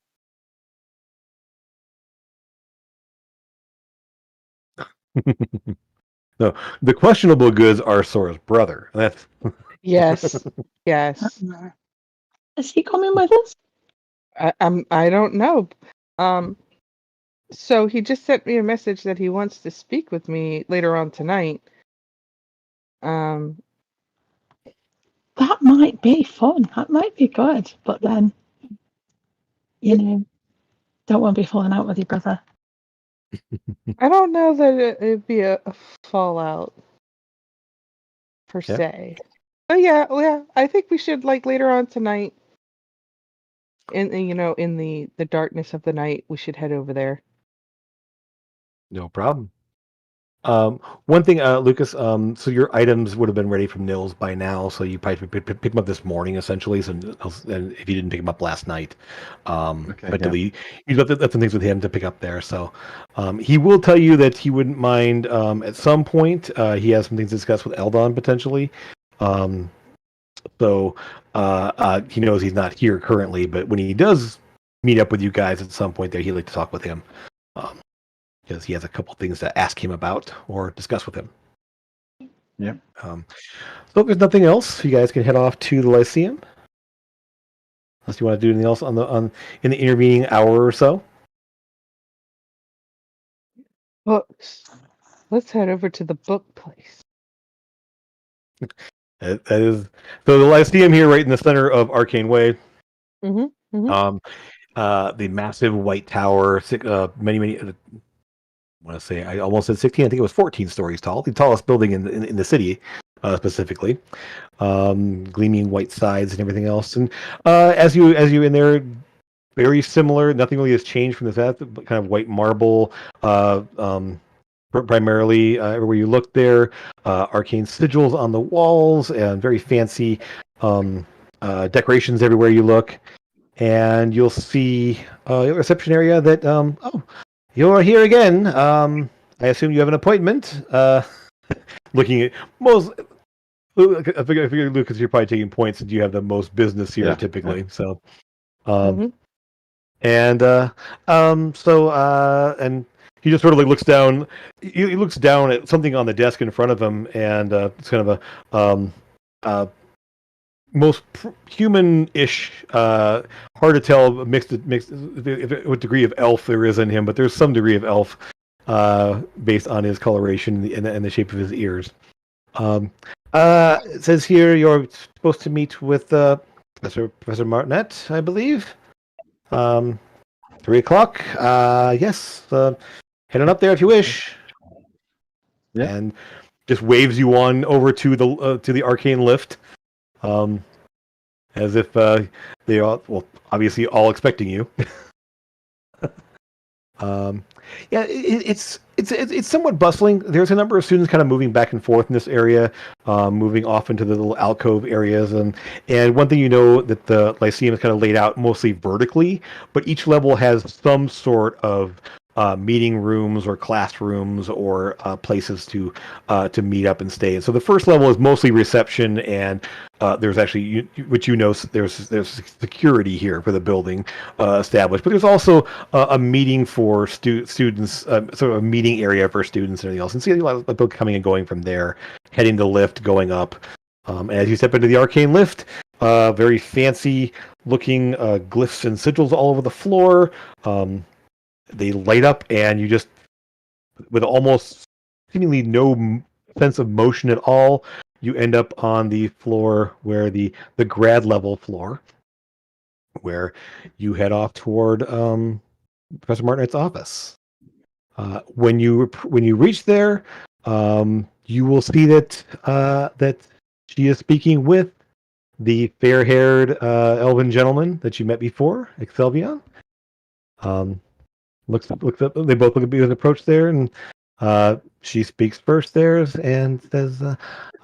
No, the questionable goods are Sora's brother. That's Yes. Yes. Is he coming with us? I don't know. So he just sent me a message that he wants to speak with me later on tonight. That might be fun. That might be good. But then, don't want to be falling out with your brother. I don't know that it'd be a fallout per Yeah. se. But yeah, I think we should like later on tonight. In the darkness of the night, we should head over there. no problem. One thing, Lucas. So your items would have been ready from Nils by now. So you probably pick them up this morning, essentially. So, and if you didn't pick them up last night, Okay, but yeah. you left some things with him to pick up there. So, he will tell you that he wouldn't mind. At some point, he has some things to discuss with Eldon potentially. Um, so, he knows he's not here currently, but when he does meet up with you guys at some point, there he'd like to talk with him. Um, because he has a couple things to ask him about or discuss with him. Yeah. So if there's nothing else, you guys can head off to the Lyceum. Unless you want to do anything else in the intervening hour or so. Books. Let's head over to the book place. That is so the Lyceum here, right in the center of Arcane Way. Mm-hmm. The massive white tower, many. I want to say I almost said 16. I think it was 14 stories tall. The tallest building in the city, specifically. Gleaming white sides and everything else. And as you in there, very similar. Nothing really has changed from the kind of white marble. Primarily, everywhere you look there, arcane sigils on the walls and very fancy decorations everywhere you look. And you'll see a reception area that you're here again. I assume you have an appointment. Looking at most. I figure, Lucas, you're probably taking points, and you have the most business here typically. Yeah. So, and he just sort of like looks down. He looks down at something on the desk in front of him, and it's kind of a most human-ish, hard to tell, mixed what degree of elf there is in him, but there's some degree of elf based on his coloration and the shape of his ears. It says here you're supposed to meet with Professor Martinet, I believe. 3:00. Yes. Head on up there if you wish. Yeah. And just waves you on over to the arcane lift, as if they are obviously all expecting you. Yeah, it's somewhat bustling. There's a number of students kind of moving back and forth in this area, moving off into the little alcove areas, and one thing you know that the Lyceum is kind of laid out mostly vertically, but each level has some sort of meeting rooms or classrooms or places to meet up and stay. And so the first level is mostly reception, and there's actually there's security here for the building established, but there's also a meeting for students, sort of a meeting area for students and everything else. And see a lot of people coming and going from there, heading the lift, going up. And as you step into the arcane lift, very fancy looking glyphs and sigils all over the floor. They light up, and you just, with almost seemingly no sense of motion at all, you end up on the floor where the grad level floor, where you head off toward Professor Martinet's office. When you reach there, you will see that she is speaking with the fair-haired elven gentleman that you met before, Excelvion. Looks up. They both look at you and approach there, and she speaks first there and says,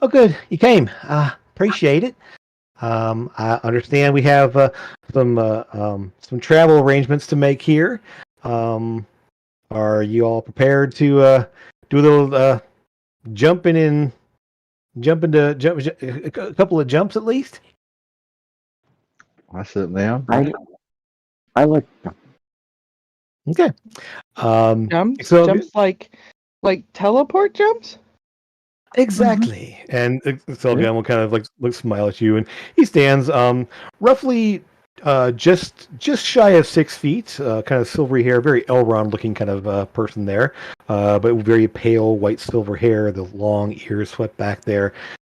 "Oh, good, you came. Appreciate it. I understand we have some travel arrangements to make here. Are you all prepared to do a little jump a couple of jumps at least?" I certainly am. I like. Okay. Jumps? So Jumps like teleport jumps? exactly. And Selgan will kind of look smile at you, and he stands roughly just shy of 6 feet, kind of silvery hair, very Elrond looking kind of person there, but very pale white silver hair, the long ears swept back there,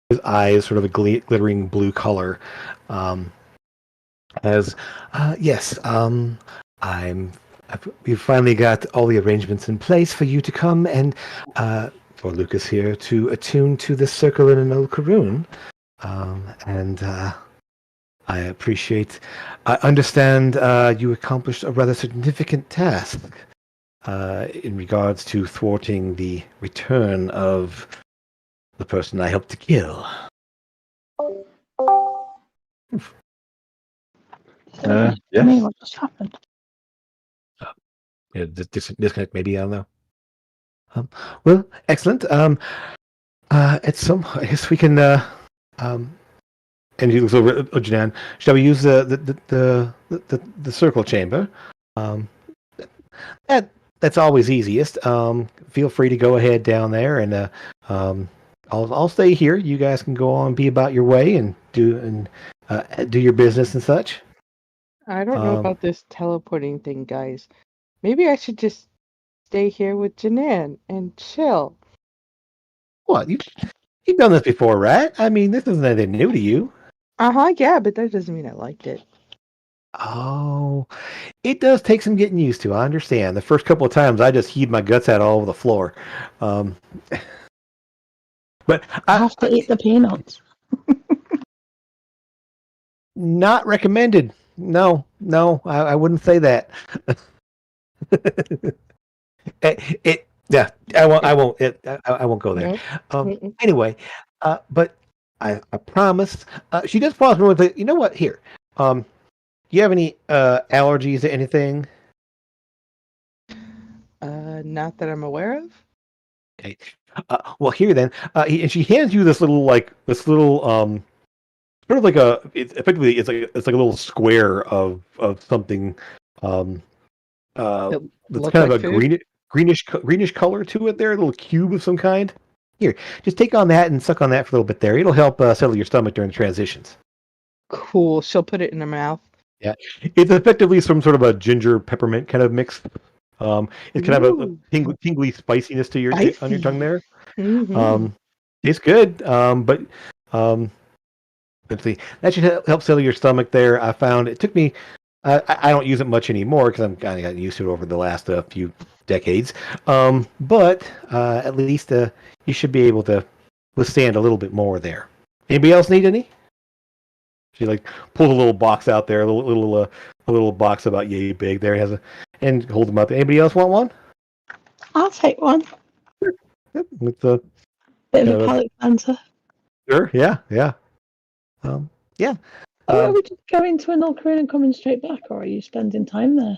his eyes sort of a glittering blue color. We've finally got all the arrangements in place for you to come and for Lucas here to attune to the circle in an old Karoon. And I understand you accomplished a rather significant task. in regards to thwarting the return of the person I hope to kill. I mean, Yes. what just happened? Yeah, disconnect maybe, I don't know. Well, excellent. At some, I guess we can. And he looks over at Janan. Shall we use the circle chamber? Um, that's always easiest. Feel free to go ahead down there, and I'll stay here. You guys can go on, be about your way, and do your business and such. I don't know about this teleporting thing, guys. Maybe I should just stay here with Janan and chill. What you've done this before, right? I mean, this isn't anything new to you. Yeah, but that doesn't mean I liked it. Oh, it does take some getting used to. I understand. The first couple of times, I just heaved my guts out all over the floor. But I have to eat the peanuts. Not recommended. No, I wouldn't say that. Yeah, I won't go there. Nope. Anyway, but I promised. She just paused and went, you know what? Here, do you have any allergies to anything? Not that I'm aware of. Okay. Well, here then, and she hands you this little sort of like effectively it's like a little square of something It that's look kind like of a food? greenish color to it there, a little cube of some kind. Here, just take on that and suck on that for a little bit there. It'll help settle your stomach during the transitions. Cool. She'll put it in her mouth. Yeah, it's effectively some sort of a ginger peppermint kind of mix. It's kind of a Ooh, tingly spiciness to on your tongue spicy. there. Mm-hmm. Tastes good, but let's see. That should help settle your stomach there. I found it took me. I don't use it much anymore because I'm kind of gotten used to it over the last few decades. But at least you should be able to withstand a little bit more there. Anybody else need any? She like pulls a little box out there, a little box about yay big. There it has and hold them up. Anybody else want one? I'll take one. Yep, with the Bit kind of a of palate cleanser. sure, yeah. Yeah. Are we just going to Anulkarin and coming straight back, or are you spending time there?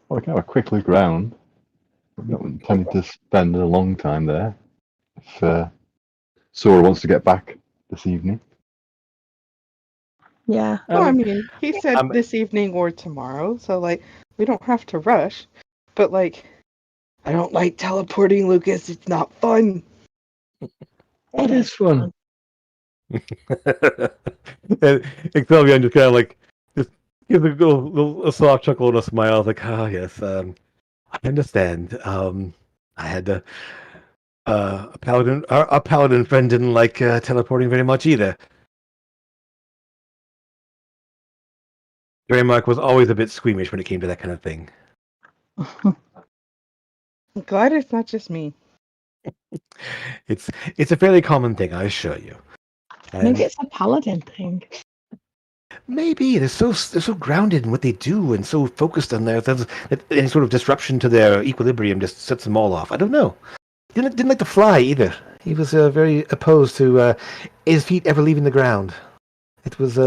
Well, we can have a quick look around. We don't intend to spend a long time there. If Sora wants to get back this evening. Yeah. Well, I mean, he said I'm- this evening or tomorrow, so like we don't have to rush. But like, I don't like teleporting, Lucas. It's not fun. It is fun. And Excelvion just kind of like just gives a soft chuckle and a smile. Like, oh yes, I understand. I had a paladin friend didn't like teleporting very much either. Greymark was always a bit squeamish when it came to that kind of thing. I'm glad it's not just me. It's a fairly common thing, I assure you. Maybe it's a paladin thing. Maybe they're so grounded in what they do and so focused on that any sort of disruption to their equilibrium just sets them all off. I don't know. Didn't like to fly either. He was very opposed to his feet ever leaving the ground. It was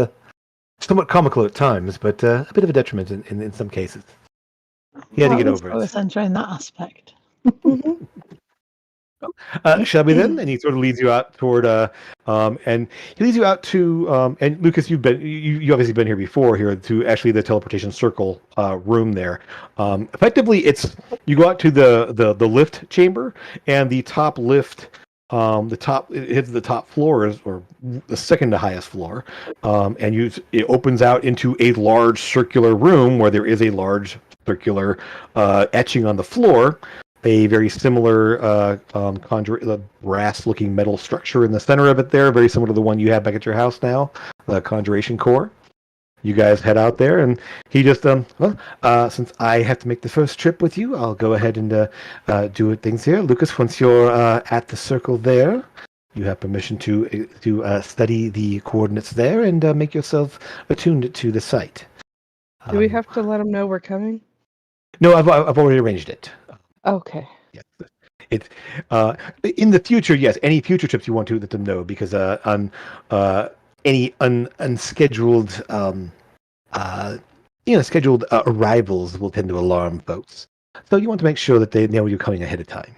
somewhat comical at times, but a bit of a detriment in some cases. He had to get over I was it. enjoying that aspect. Shall we then? And he sort of leads you out toward and he leads you out to and Lucas, you obviously been here before here to actually the teleportation circle room there. Effectively, it's you go out to the lift chamber and the top lift. It hits the top floor or the second to highest floor, and it opens out into a large circular room where there is a large circular etching on the floor. A very similar brass-looking metal structure in the center of it there, very similar to the one you have back at your house now, the conjuration core. You guys head out there, and he just, since I have to make the first trip with you, I'll go ahead and do things here. Lucas, once you're at the circle there, you have permission to study the coordinates there and make yourself attuned to the site. Do we have to let him know we're coming? No, I've already arranged it. Okay. Yes. It's in the future. Yes, any future trips you want to let them know because on any unscheduled scheduled arrivals will tend to alarm folks. So you want to make sure that they know you're coming ahead of time.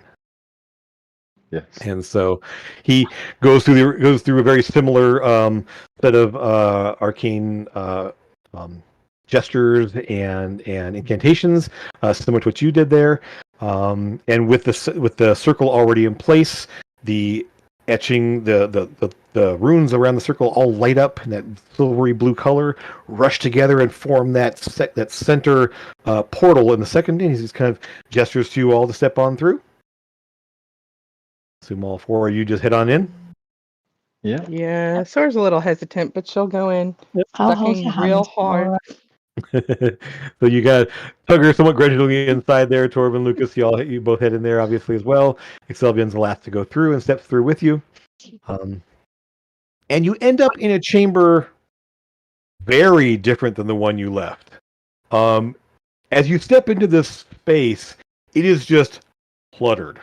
Yes. And so he goes through a very similar set of arcane gestures and incantations, similar to what you did there. And with the circle already in place, the etching the runes around the circle all light up in that silvery blue color, rush together and form that center portal in the second. And he just kind of gestures to you all to step on through. Assume all four of you just head on in. Yeah. Yeah, Sora's a little hesitant, but she'll go in I'll hold your sucking hand. real hard. Laura. So you got Tugger somewhat grudgingly inside there. Torvin, Lucas, you both head in there obviously as well. Excelvion's the last to go through and steps through with you. And you end up in a chamber very different than the one you left. As you step into this space, it is just cluttered.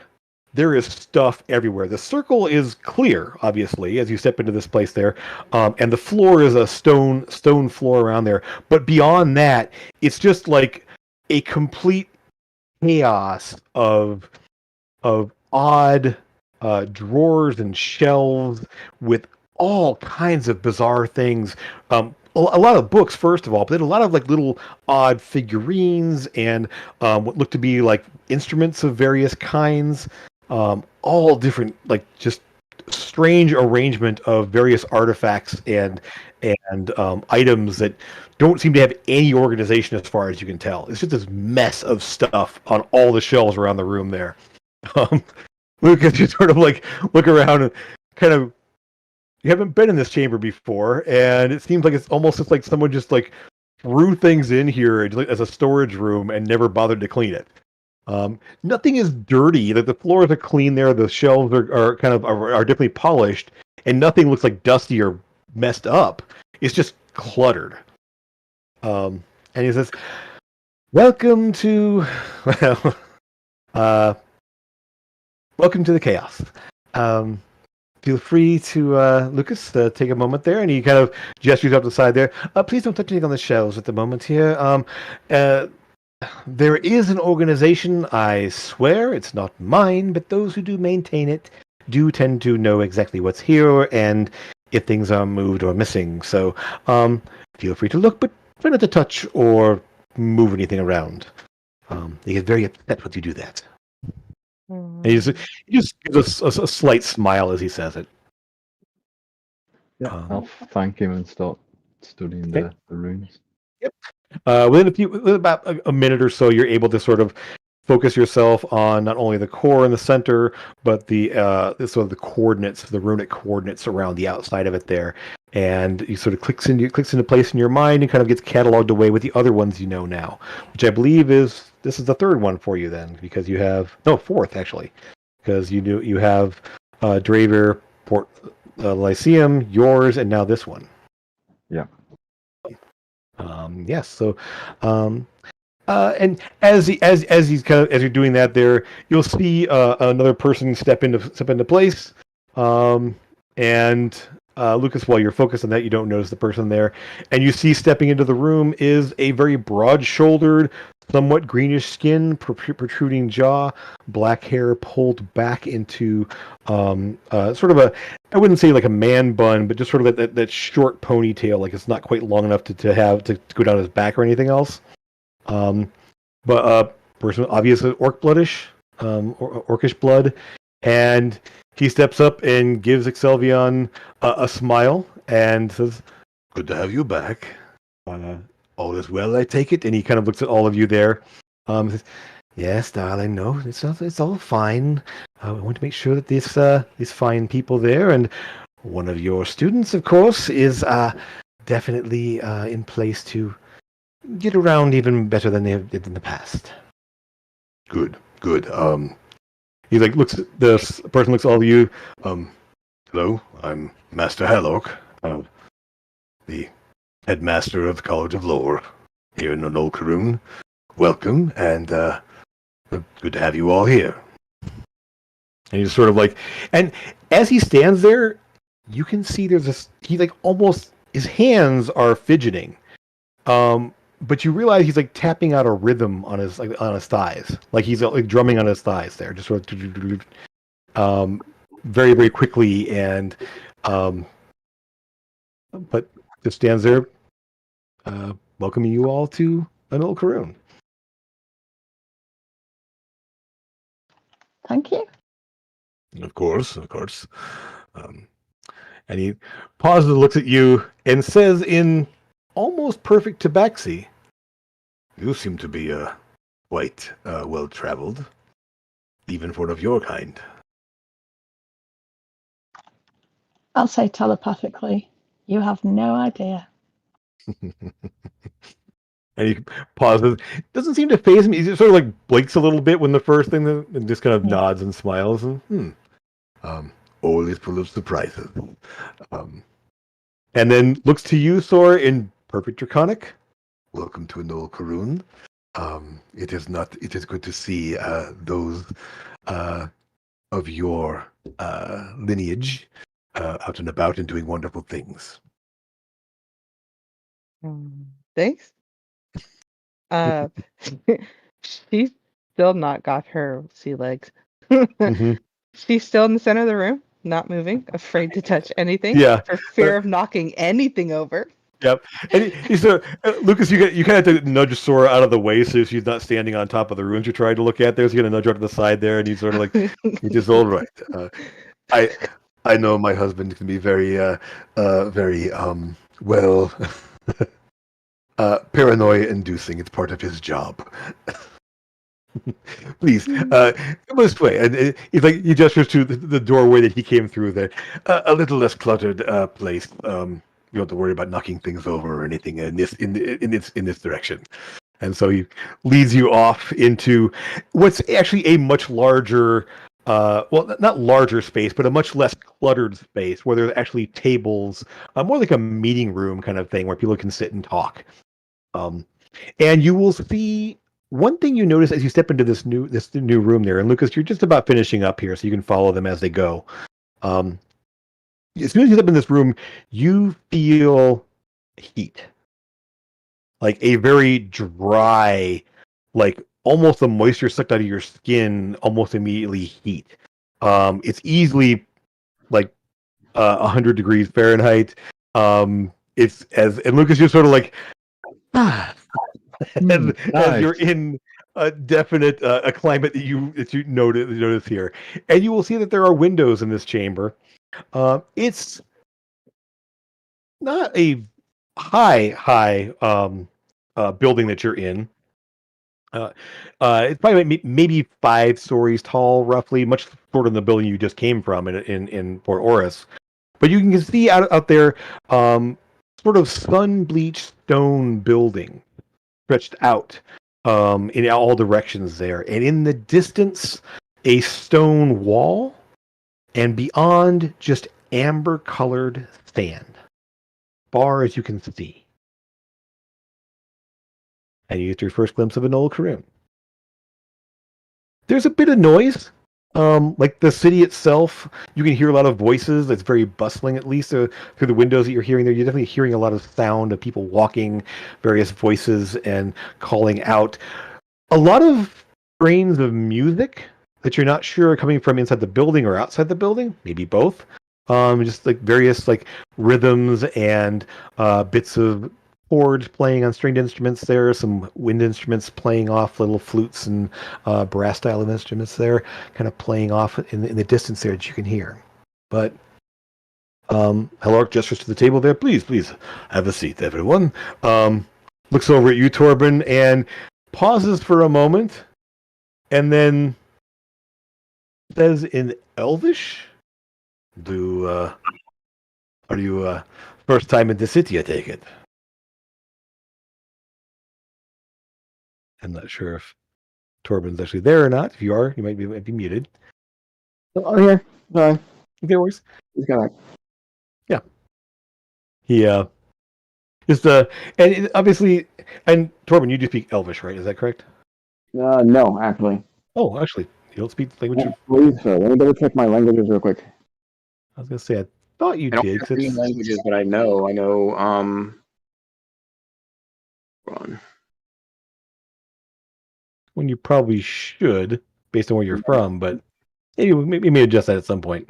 There is stuff everywhere. The circle is clear, obviously, as you step into this place there, and the floor is a stone floor around there. But beyond that, it's just like a complete chaos of odd drawers and shelves with all kinds of bizarre things. A lot of books, first of all, but then a lot of like little odd figurines and what look to be like instruments of various kinds. All different, like just strange arrangement of various artifacts and items that don't seem to have any organization as far as you can tell. It's just this mess of stuff on all the shelves around the room there. Lucas, you sort of like look around and kind of, you haven't been in this chamber before, and it seems like it's almost just like someone just like threw things in here as a storage room and never bothered to clean it. Nothing is dirty. Like the floors are clean there. The shelves are kind of are definitely polished, and nothing looks like dusty or messed up. It's just cluttered. And he says, "Welcome to welcome to the chaos. Feel free to Lucas take a moment there," and he kind of gestures up the side there. Please don't touch anything on the shelves at the moment here. There is an organization, I swear it's not mine, but those who do maintain it do tend to know exactly what's here and if things are moved or missing. So feel free to look, but try not to touch or move anything around. They get very upset when you do that. And he just gives a slight smile as he says it. Yeah, I'll thank him and start studying the runes. Yep. Within about a minute or so, you're able to sort of focus yourself on not only the core in the center, but the sort of the coordinates, the runic coordinates around the outside of it there. And he sort of clicks into place in your mind and kind of gets cataloged away with the other ones you know now, which I believe this is the third one for you then, because you have fourth actually, because you have Draver, Port Lyceum, yours, and now this one. Yeah. Yes. So, and as you're doing that, there you'll see another person step into place. And Lucas, while you're focused on that, you don't notice the person there, and you see stepping into the room is a very broad-shouldered, somewhat greenish skin, protruding jaw, black hair pulled back into sort of I wouldn't say like a man bun, but just sort of that short ponytail, like it's not quite long enough to go down his back or anything else. But person obviously orc bloodish, orcish blood, and he steps up and gives Excelvion a smile and says, "Good to have you back. All is well, I take it." And he kind of looks at all of you there. Says, "Yes, darling. No, it's all fine. I want to make sure that these fine people there, and one of your students, of course, is definitely in place to get around even better than they did in the past." Good. He looks at this person, looks at all of you. Hello, I'm Master Hallock, the headmaster of the College of Lore here in Nol Karoon. welcome, and good to have you all here. And he's sort of like, and as he stands there, you can see there's this. He like almost his hands are fidgeting, but you realize he's like tapping out a rhythm on his thighs, like he's like drumming on his thighs there, just sort of, very very quickly, and but just stands there, welcoming you all to Anil Karun. Thank you. Of course, of course. Um, and he pauses, looks at you, and says in almost perfect tabaxi, "You seem to be quite well-traveled, even for one of your kind." I'll say telepathically, you have no idea. And he pauses. Doesn't seem to faze him. He just sort of like blinks a little bit when the first thing, and just kind of nods and smiles. And always full of surprises. And then looks to you, Thor, in perfect Draconic. Welcome to Anil Karun. It is good to see those of your lineage out and about and doing wonderful things. Thanks. She's still not got her sea legs. Mm-hmm. She's still in the center of the room, not moving, afraid to touch anything, Yeah. for fear of knocking anything over. Yep. And he's Lucas, you kind of have to nudge Sora out of the way so she's not standing on top of the ruins you're trying to look at there. So you're going to nudge her to the side there, and he's sort of like, it is all right. I know my husband can be very well paranoia inducing. It's part of his job. Please, this way. And he gestures to the doorway that he came through there. A little less cluttered place. You don't have to worry about knocking things over or anything in this direction. And so he leads you off into what's actually a much larger, well, not larger space, but a much less cluttered space where there's actually tables, more like a meeting room kind of thing where people can sit and talk. And you will see one thing you notice as you step into this new room there. And Lucas, you're just about finishing up here, so you can follow them as they go. As soon as you step in this room, you feel heat. Like a very dry, like almost the moisture sucked out of your skin, almost immediately heat. It's easily like 100 degrees Fahrenheit. It's and Lucas, you're sort of like, as you're in a definite a climate that you notice here, and you will see that there are windows in this chamber. It's not a high building that you're in. It's probably maybe 5 stories tall, roughly, much shorter than the building you just came from in Port Oris. But you can see out there, sort of sun-bleached stone building stretched out in all directions there, and in the distance, a stone wall, and beyond, just amber-colored sand, far as you can see. And you get your first glimpse of Enola Karun. There's a bit of noise. Like the city itself, you can hear a lot of voices. It's very bustling, at least through the windows that you're hearing there. You're definitely hearing a lot of sound of people walking, various voices, and calling out. A lot of strains of music that you're not sure are coming from inside the building or outside the building, maybe both. Just like various like rhythms and bits of chords playing on stringed instruments there, some wind instruments playing off little flutes and brass style of instruments there, kind of playing off in the distance there that you can hear. But Hellark gestures to the table there. Please have a seat, everyone. Looks over at you, Torben, and pauses for a moment, and then says in Elvish, are you first time in the city, I take it? I'm not sure if Torben's actually there or not. If you are, you might be muted. Oh, yeah. Sorry. Okay, works. He's got Yeah. He Just obviously, and Torben, you do speak Elvish, right? Is that correct? No, actually. Oh, actually, you don't speak the language I of. believe so. Let me double check my languages real quick. I was gonna say I thought you I don't did. have 'Cause any it's languages that I know. Hold on. when you probably should, based on where you're from, but maybe may adjust that at some point.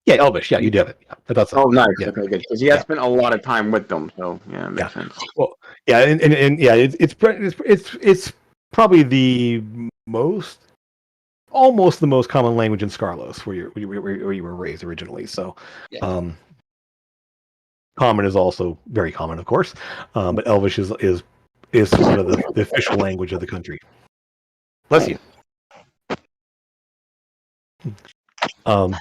Yeah, Elvish. Yeah, you do have it. Yeah, I thought so. Oh, nice. Yeah, Okay, good. Because he has yeah, spent a lot of time with them, so yeah, it yeah. makes sense. Well, yeah, and yeah, it's probably the most, almost the most common language in Scarlos, where you were raised originally. So, Yeah. Common is also very common, of course, but Elvish is one of the official language of the country. Bless you. Um,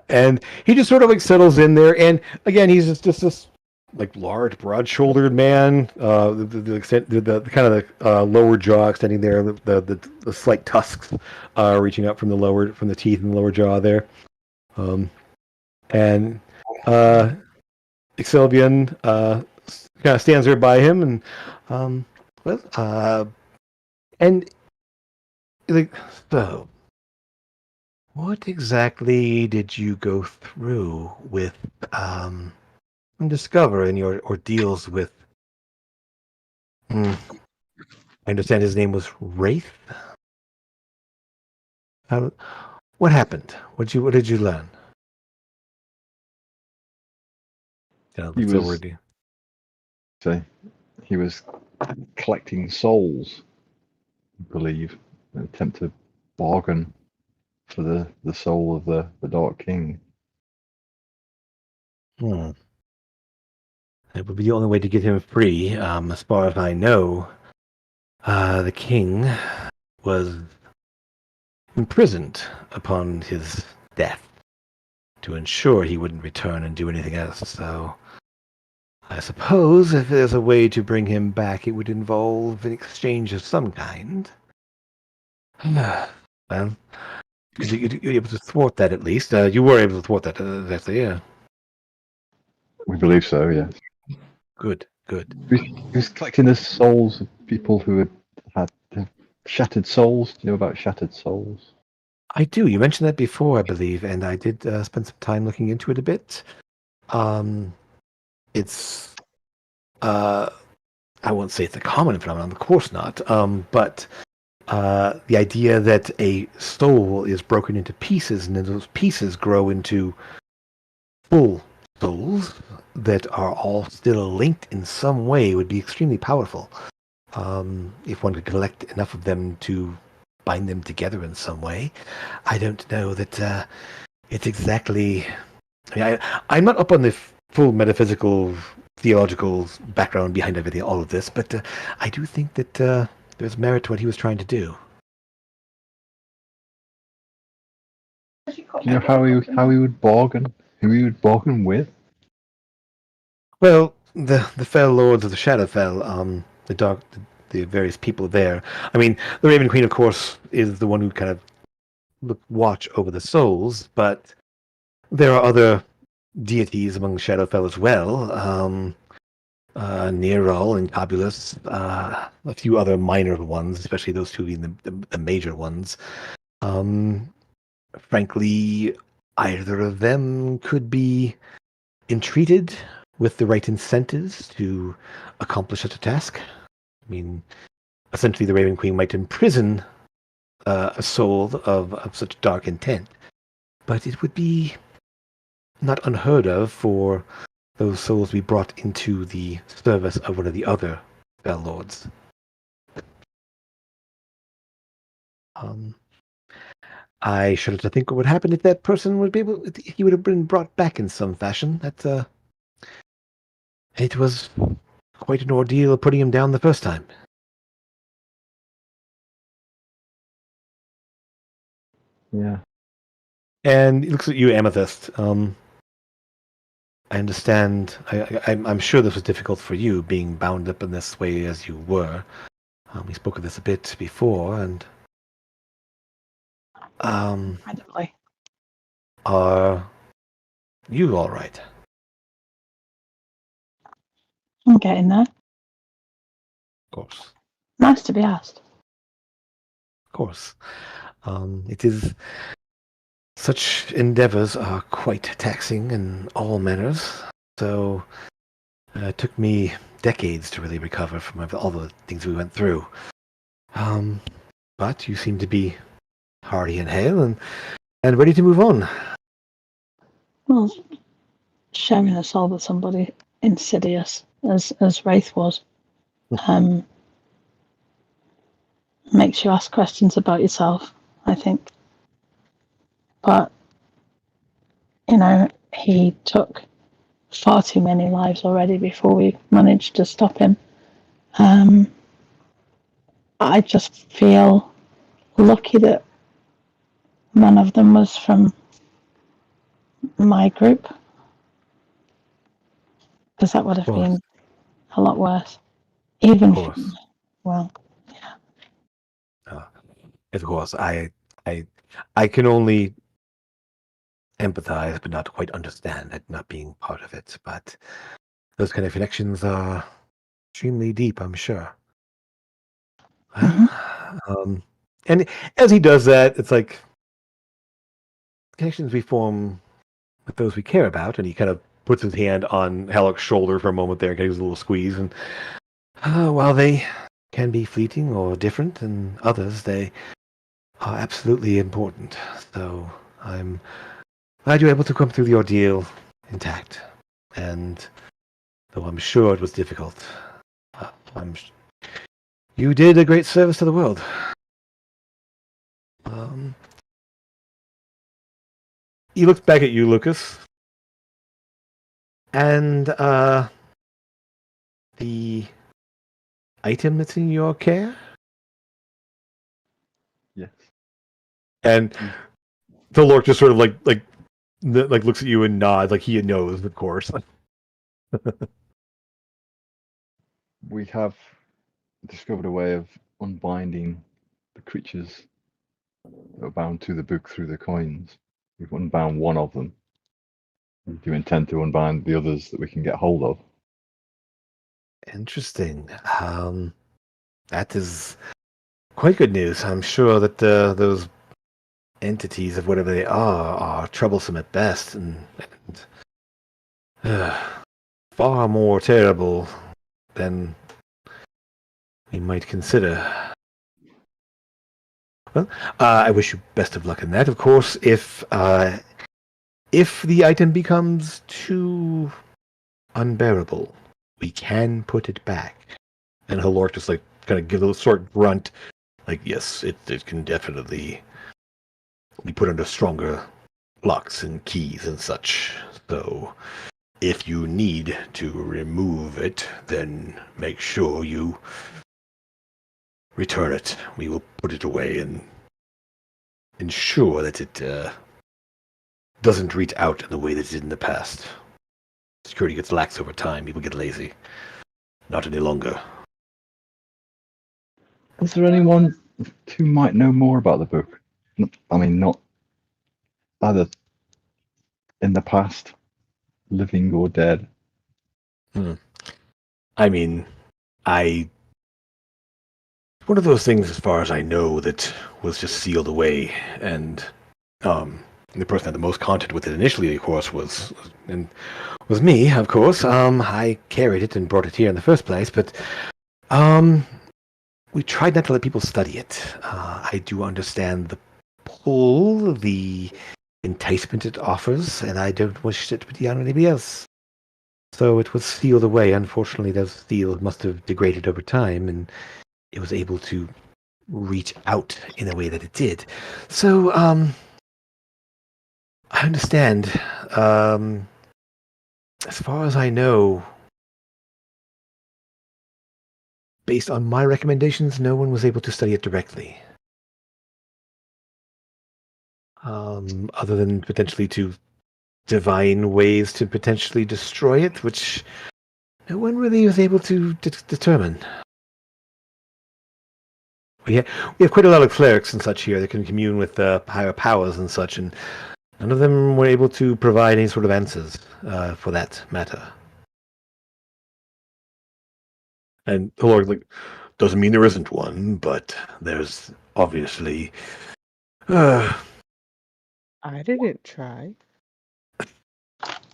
and he just sort of like settles in there, and again, he's just this like large, broad-shouldered man. The kind of the lower jaw extending there, the slight tusks reaching up from the teeth in the lower jaw there, and Exilvian kind of stands there by him, and well, and like so. What exactly did you go through with and discover in your ordeals with? I understand his name was Wraith. How, what happened? What did you learn? Yeah, He that's the was word. say he was collecting souls, I believe, an attempt to bargain for the soul of the Dark King. Hmm. It would be the only way to get him free. As far as I know, the king was imprisoned upon his death to ensure he wouldn't return and do anything else. So I suppose if there's a way to bring him back, it would involve an exchange of some kind. Well, you're able to thwart that at least. You were able to thwart that. That's yeah. We believe so, yes. Good, good. He was collecting the souls of people who had shattered souls. Do you know about shattered souls? I do. You mentioned that before, I believe, and I did spend some time looking into it a bit. It's I won't say it's a common phenomenon, of course not. But the idea that a soul is broken into pieces, and then those pieces grow into full souls that are all still linked in some way would be extremely powerful. If one could collect enough of them to bind them together in some way. I don't know that it's exactly. I mean, I'm not up on the full metaphysical, theological background behind everything, all of this, but I do think that there's merit to what he was trying to do. Do you know how he would bargain? Who he would bargain with? Well, the fell lords of the Shadowfell, the various people there. I mean, the Raven Queen, of course, is the one who kind of watch over the souls, but there are other deities among Shadowfell as well. Nerol and Tabulus, a few other minor ones, especially those two being the major ones. Frankly, either of them could be entreated with the right incentives to accomplish such a task. I mean, essentially, the Raven Queen might imprison a soul of such dark intent, but it would be not unheard of for those souls to be brought into the service of one of the other Fell Lords. Um, I shudder to think what would happen if that person would be able, if he would have been brought back in some fashion. It was quite an ordeal putting him down the first time. Yeah. And he looks at you, Amethyst. I understand. I'm sure this was difficult for you, being bound up in this way as you were. We spoke of this a bit before, and Incredibly. are You all right? I'm getting there. Of course. Nice to be asked. Of course. It is such endeavors are quite taxing in all manners. So it took me decades to really recover from all the things we went through. But you seem to be hearty and hale and ready to move on. Well, sharing a soul with somebody insidious, as Wraith was, makes you ask questions about yourself, I think. But, he took far too many lives already before we managed to stop him. I just feel lucky that none of them was from my group, because that would have been a lot worse. Even, Of course. Well, Of course, I can only empathize, but not quite understand it, not being part of it. But those kind of connections are extremely deep, I'm sure. And as he does that, it's like connections we form with those we care about, and he kind of puts his hand on Halleck's shoulder for a moment there, gives a little squeeze, and while they can be fleeting or different than others, they are absolutely important. So I'm glad you were able to come through the ordeal intact. And though I'm sure it was difficult, you did a great service to the world. He looks back at you, Lucas, and the item that's in your care. Yes. And Tholork just sort of like looks at you and nods, like he knows, of course. We have discovered a way of unbinding the creatures that are bound to the book through the coins. We've unbound one of them. We do intend to unbind the others that we can get hold of. Interesting. That is quite good news. I'm sure that those entities of whatever they are troublesome at best and far more terrible than we might consider. Well, I wish you best of luck in that. Of course, if the item becomes too unbearable, we can put it back. And Halork just like kind of gives a little short grunt, like yes, it can definitely be put under stronger locks and keys and such. So if you need to remove it, then make sure you return it. We will put it away and ensure that it doesn't reach out in the way that it did in the past. Security gets lax over time. People get lazy. Not any longer. Is there anyone who might know more about the book? I mean, not either in the past, living or dead. I mean, one of those things, as far as I know, that was just sealed away, and the person that had the most contact with it initially, of course, was me, of course. I carried it and brought it here in the first place, but we tried not to let people study it. I do understand the pull, the enticement it offers, and I don't wish it to be on anybody else. So it was sealed away. Unfortunately, those seals must have degraded over time, and it was able to reach out in a way that it did. So, I understand. As far as I know, based on my recommendations, no one was able to study it directly. Other than potentially to divine ways to potentially destroy it, which no one really was able to determine. We have quite a lot of clerics and such here that can commune with higher powers and such, and None of them were able to provide any sort of answers for that matter. And the Lord like, doesn't mean there isn't one, but there's obviously. I didn't try.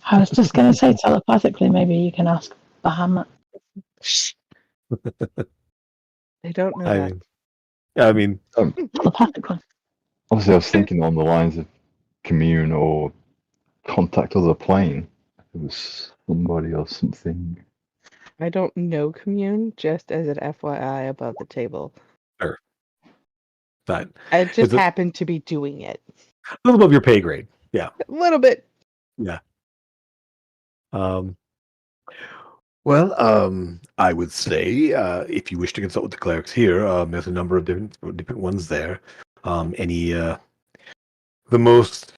I was just going to say telepathically, maybe you can ask Bahamut. They don't know I that. mean, I mean, Telepathically. Obviously, I was thinking on the lines of commune or contact other plane. It was somebody or something. I don't know commune, just as an FYI above the table. sure. But I just it's a happened to be doing it. little above your pay grade. Yeah. A little bit. Yeah. Well, I would say if you wish to consult with the clerics here, there's a number of different ones there. Any the most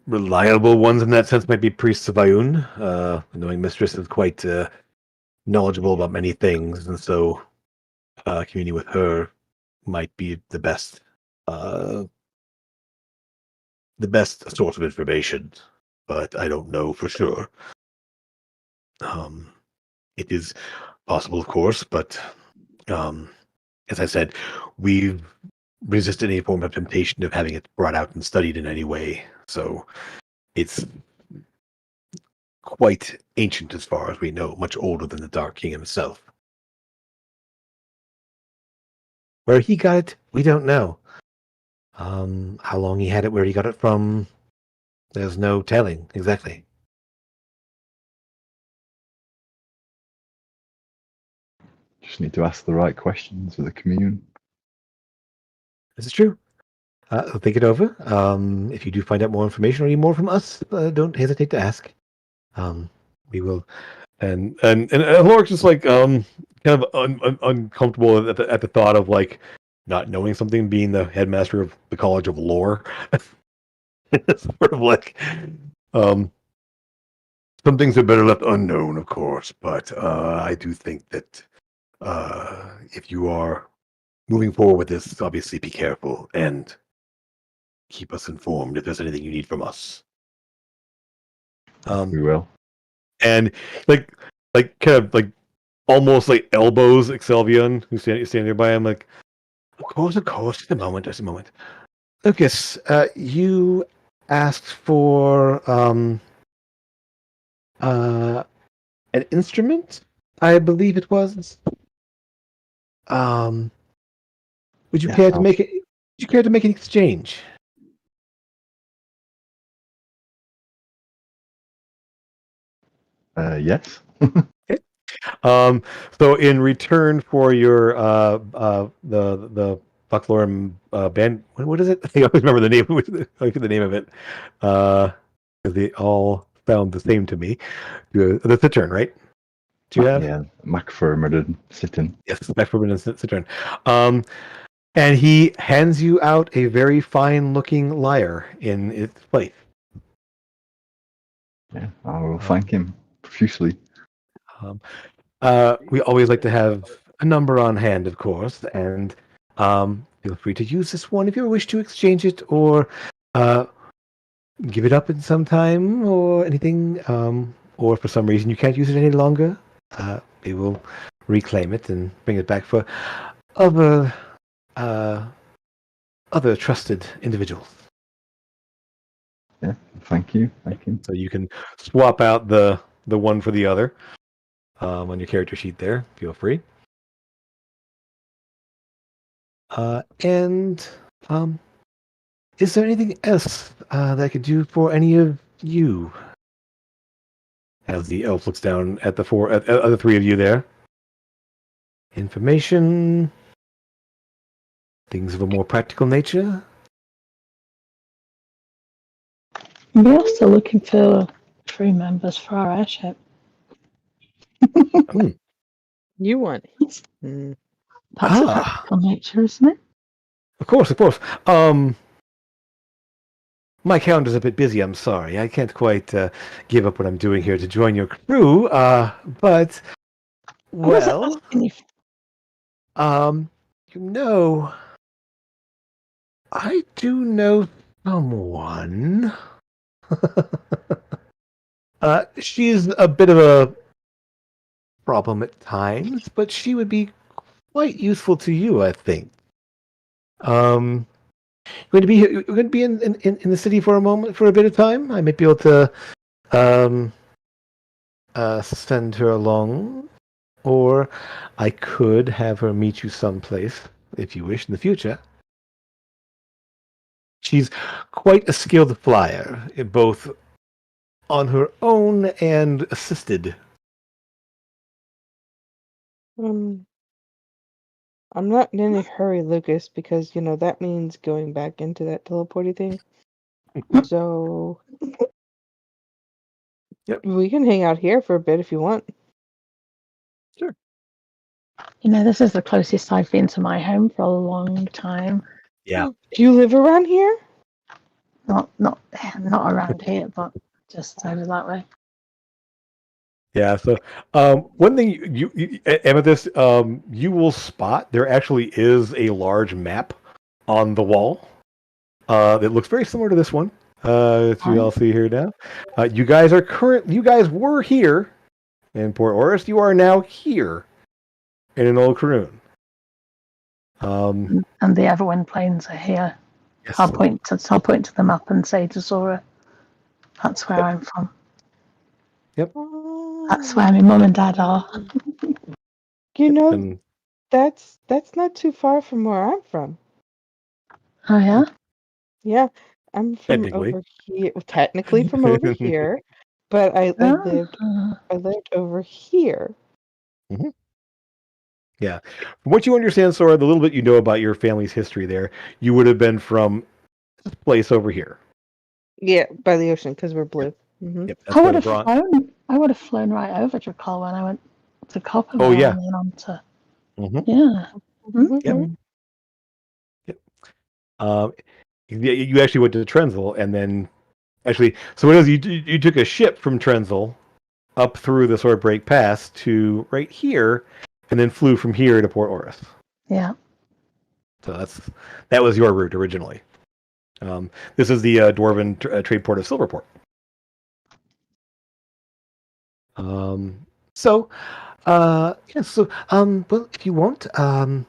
reliable ones in that sense might be Priest of Ayun. Knowing Mistress is quite knowledgeable about many things, and so communing with her might be the best source of information. But I don't know for sure. It is possible, of course, but as I said, we've resisted any form of temptation of having it brought out and studied in any way. So it's quite ancient as far as we know, much older than the Dark King himself. Where he got it, we don't know. How long he had it, where he got it from, there's no telling exactly. Just need to ask the right questions of the commune. This is true. Think it over. If you do find out more information or need more from us, don't hesitate to ask. We will. And Lorik's just like kind of uncomfortable at the thought of like not knowing something, being the headmaster of the College of Lore. It's sort of like some things are better left unknown, of course. But I do think that if you are moving forward with this, obviously be careful and keep us informed if there's anything you need from us. We will. And like kind of like almost like elbows Excelvion, who's standing nearby. I'm like, of course, just a moment. Lucas, you asked for an instrument, I believe it was. Would you Yes, care to make it? Would you care to make an exchange? Yes. So in return for your the Bucklorum band, what is it? I always remember the name. I forget the name of it. Because they all sound the same to me. The Cittern, right? Do you have? Yeah, Macphermid sitting. Yes, Macphermid and Cittern. And he hands you out a very fine-looking lyre in its place. Yeah, I will thank him profusely. We always like to have a number on hand, of course, and feel free to use this one if you wish to exchange it or give it up in some time or anything. Or for some reason you can't use it any longer, we will reclaim it and bring it back for other trusted individuals. Yeah, thank you. So you can swap out the one for the other on your character sheet there. Feel free. And is there anything else that I could do for any of you? As the elf looks down at the other three of you there. Information, things of a more practical nature. We're also looking for crew members for our airship. You want it. That's a practical nature, isn't it? Of course. My calendar's a bit busy, I'm sorry. I can't quite give up what I'm doing here to join your crew, but, well, I do know someone. She's a bit of a problem at times, but she would be quite useful to you, I think. You're going to be in the city for a bit of time. I might be able to um, send her along, or I could have her meet you someplace if you wish in the future. She's quite a skilled flyer, both on her own and assisted. Um, I'm not in any hurry, Lucas, because that means going back into that teleporty thing. So Yep. we can hang out here for a bit if you want. Sure. This is the closest I've been to my home for a long time. Yeah. Do you live around here? Not around here, but just over that way. Yeah. So, one thing Amethyst, you will spot there actually is a large map on the wall. That looks very similar to this one. That you all see here now. You guys were here in Port Oris. You are now here in Old Caroon. And the Everwind plains are here. Yes. I'll point to the map and say to Zora, that's where I'm from. Yep. That's where my mum and dad are. And That's not too far from where I'm from. Oh yeah? Yeah, I'm from Technically. over here. Well, technically from over here, but I lived over here. Mm-hmm. Yeah. From what you understand, Sora, the little bit you know about your family's history there, you would have been from this place over here. Yeah, by the ocean because we're blue. Mm-hmm. Yep. I would have flown right over Drakul when I went to Coppermine. Oh, yeah. And then on to Mm-hmm. yeah. Mm-hmm. Yep. You actually went to Trenzel, and then actually, so what it is, you took a ship from Trenzel up through the Swordbreak Pass to right here, and then flew from here to Port Oris. Yeah. So that was your route originally. This is the Dwarven trade port of Silverport. Well, if you want, I'm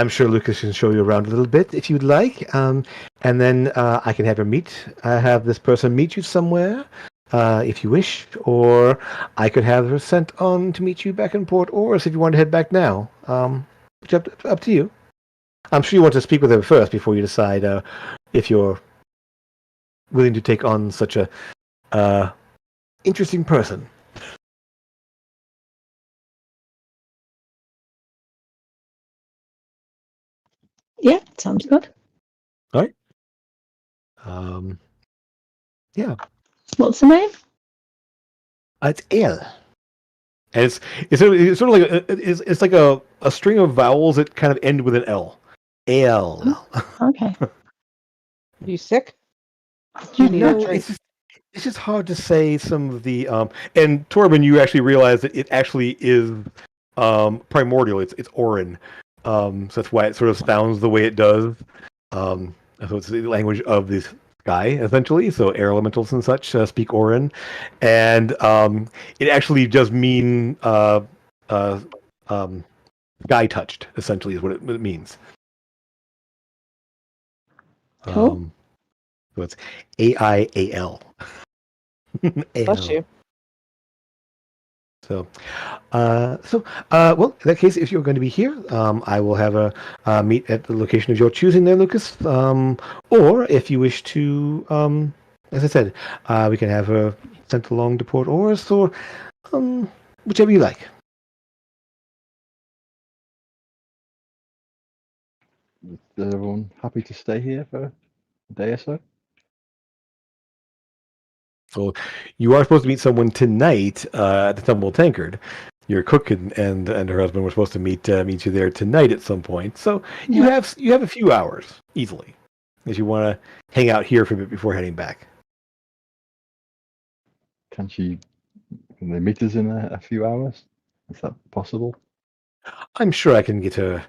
sure Lucas can show you around a little bit if you'd like. And then I can have this person meet you somewhere, if you wish, or I could have her sent on to meet you back in Port Oris if you want to head back now. Which up to you. I'm sure you want to speak with her first before you decide if you're willing to take on such a interesting person. Yeah, sounds good. All right. Yeah. What's the name? It's L. And it's sort of like it's like a string of vowels that kind of end with an L. L. Okay. You sick? Do you need a drink? It's just hard to say some of the and Torben, you actually realize that it actually is primordial. It's Orin. So that's why it sort of sounds the way it does. So it's the language of this sky, essentially. So air elementals and such speak Orin, and it actually does mean sky touched. Essentially, is what it means. Cool. So it's AIAL. Bless you. So, well, in that case, if you're going to be here, I will have a meet at the location of your choosing there, Lucas. Or if you wish to, as I said, we can have her sent along to Port Oris, or whichever you like. Is everyone happy to stay here for a day or so? So, you are supposed to meet someone tonight at the Tumble Tankard. Your cook and her husband were supposed to meet you there tonight at some point. So you have a few hours easily, if you want to hang out here for a bit before heading back. Can they meet us in a few hours? Is that possible? I'm sure I can get her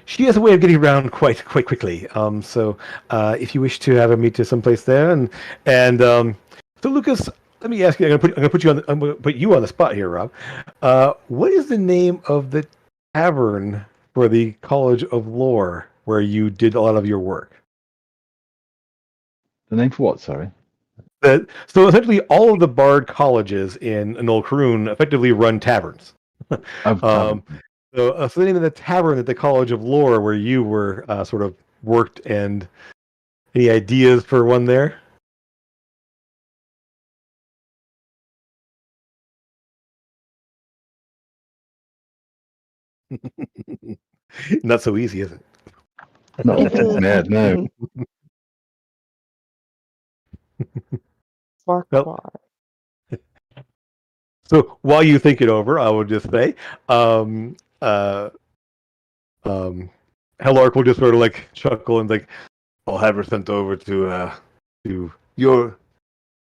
she has a way of getting around quite quickly. So if you wish to have her meet to someplace there, and so Lucas, let me ask you. I'm gonna put you on. I'm gonna put you on the spot here, Rob. What is the name of the tavern for the College of Lore where you did a lot of your work? The name for what? Sorry. So essentially, all of the Bard colleges in Anul Karun effectively run taverns. Oh, So the name of the tavern at the College of Lore where you were sort of worked, and any ideas for one there? Not so easy, is it? not If off the head, no. Well, Farquhar. so while you think it over, I will just say, um, uh, Hellark will just sort of like chuckle and like, I'll have her sent over to your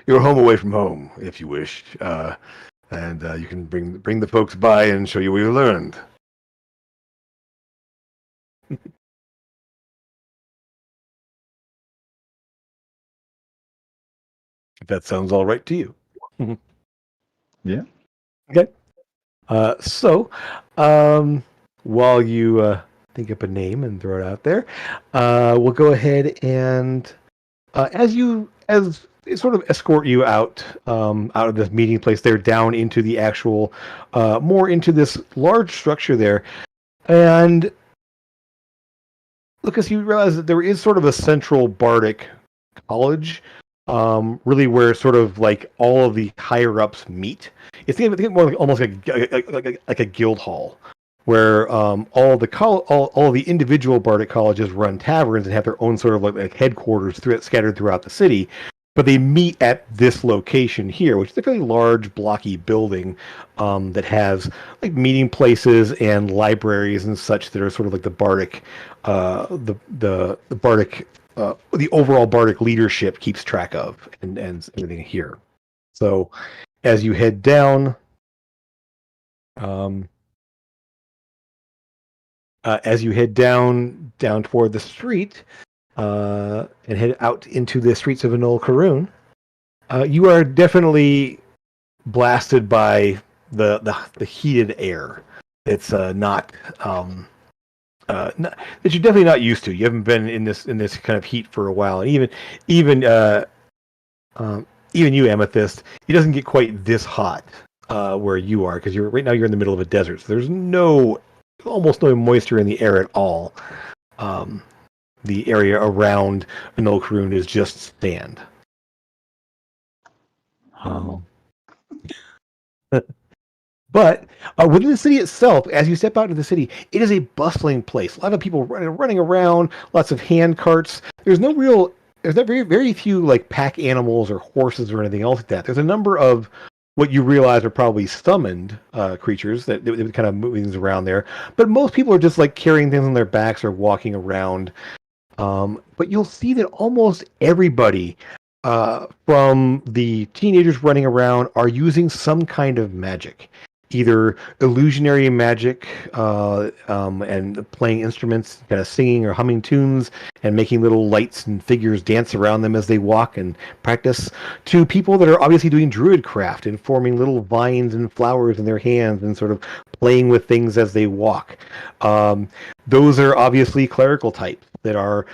home away from home, if you wish, and you can bring the folks by and show you what you learned. If that sounds all right to you. Yeah. Okay. So, while you think up a name and throw it out there, we'll go ahead and as they sort of escort you out out of this meeting place there, down into the actual more into this large structure there, and Lucas, you realize that there is sort of a central bardic college, really where sort of like all of the higher ups meet. Think of more like almost like a guild hall, where all of the individual bardic colleges run taverns and have their own sort of like headquarters scattered throughout the city. But they meet at this location here, which is a fairly large, blocky building that has like meeting places and libraries and such that are sort of like the bardic, the bardic the overall bardic leadership keeps track of, and everything here. So as you head down, um, down toward the street, and head out into the streets of Anul Karun, you are definitely blasted by the heated air. It's not, that you're definitely not used to. You haven't been in this kind of heat for a while, and even even you, Amethyst, it doesn't get quite this hot where you are, because you're in the middle of a desert. So there's almost no moisture in the air at all. The area around Anul Karun is just sand. Oh. But within the city itself, as you step out into the city, it is a bustling place. A lot of people running around, lots of hand carts. There's not very few like pack animals or horses or anything else like that. There's a number of what you realize are probably summoned creatures that kind of moving things around there. But most people are just like carrying things on their backs or walking around. But you'll see that almost everybody, from the teenagers running around, are using some kind of magic. Either illusionary magic and playing instruments, kind of singing or humming tunes and making little lights and figures dance around them as they walk and practice, to people that are obviously doing druid craft and forming little vines and flowers in their hands and sort of playing with things as they walk. Those are obviously clerical types that are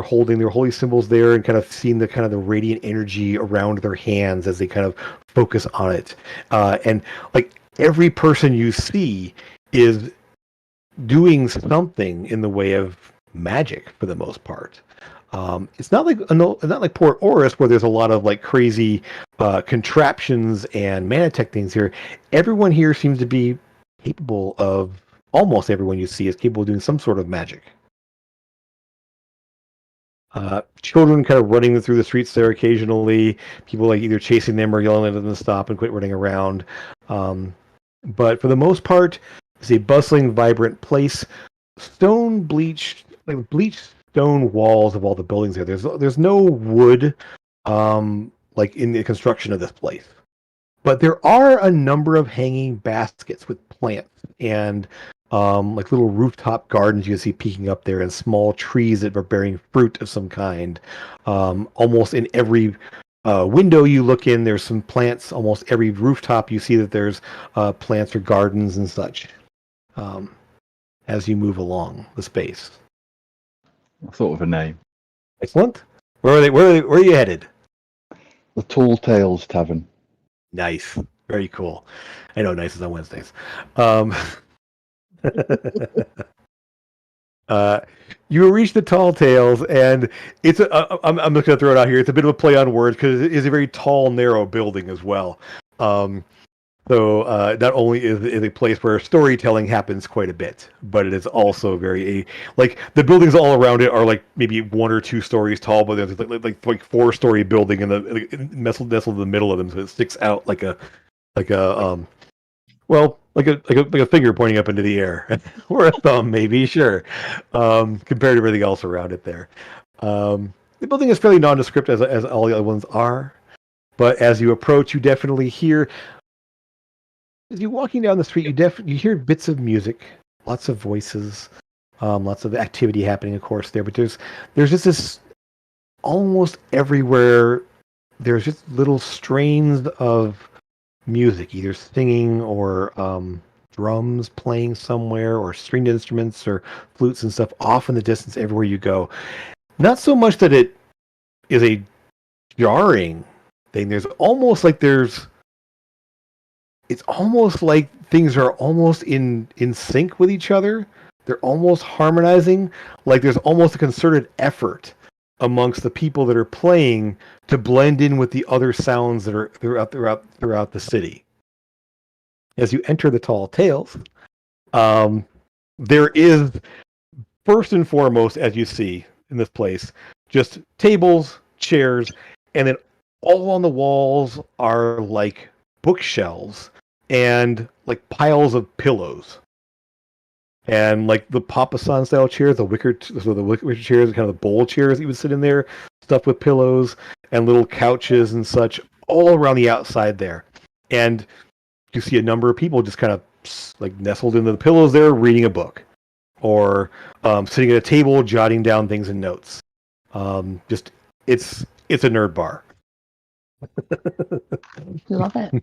holding their holy symbols there and kind of seeing the radiant energy around their hands as they kind of focus on it. And like every person you see is doing something in the way of magic for the most part. It's not like Port Oris, where there's a lot of like crazy contraptions and manatech things here. Everyone here seems to be capable of almost everyone you see is capable of doing some sort of magic. Children kind of running through the streets there occasionally. People like either chasing them or yelling at them to stop and quit running around. But for the most part, it's a bustling, vibrant place. Bleached stone walls of all the buildings there. There's no wood, like in the construction of this place. But there are a number of hanging baskets with plants and like little rooftop gardens you see peeking up there, and small trees that are bearing fruit of some kind. Almost in every window you look in, there's some plants. Almost every rooftop you see that there's plants or gardens and such. As you move along the space. I thought of a name. Excellent. Where are they? Where are you headed? The Tall Tales Tavern. Nice. Very cool. I know nice is on Wednesdays. Um, you reach the Tall Tales, and it's I'm just going to throw it out here. It's a bit of a play on words because it is a very tall, narrow building as well. So not only is a place where storytelling happens quite a bit, but it is also very like the buildings all around it are like maybe 1 or 2 stories tall, but there's like 4-story building in the nestled in the middle of them, so it sticks out like a like a finger pointing up into the air or a thumb, maybe, sure, compared to everything else around it there. The building is fairly nondescript as all the other ones are, but as you approach, you definitely hear. As you're walking down the street, you hear bits of music, lots of voices, lots of activity happening, of course, there. But there's just this almost everywhere. There's just little strains of music, either singing or drums playing somewhere, or stringed instruments or flutes and stuff off in the distance everywhere you go. Not so much that it is a jarring thing. It's almost like things are almost in sync with each other. They're almost harmonizing. Like there's almost a concerted effort amongst the people that are playing to blend in with the other sounds that are throughout the city. As you enter the Tall Tales, there is first and foremost, as you see in this place, just tables, chairs, and then all on the walls are like bookshelves and like piles of pillows, and like the Papasan style chairs, the wicker chairs, kind of the bowl chairs that you would sit in there, stuffed with pillows and little couches and such, all around the outside there. And you see a number of people just kind of like nestled into the pillows there, reading a book, or sitting at a table, jotting down things in notes. Just it's a nerd bar. Love it.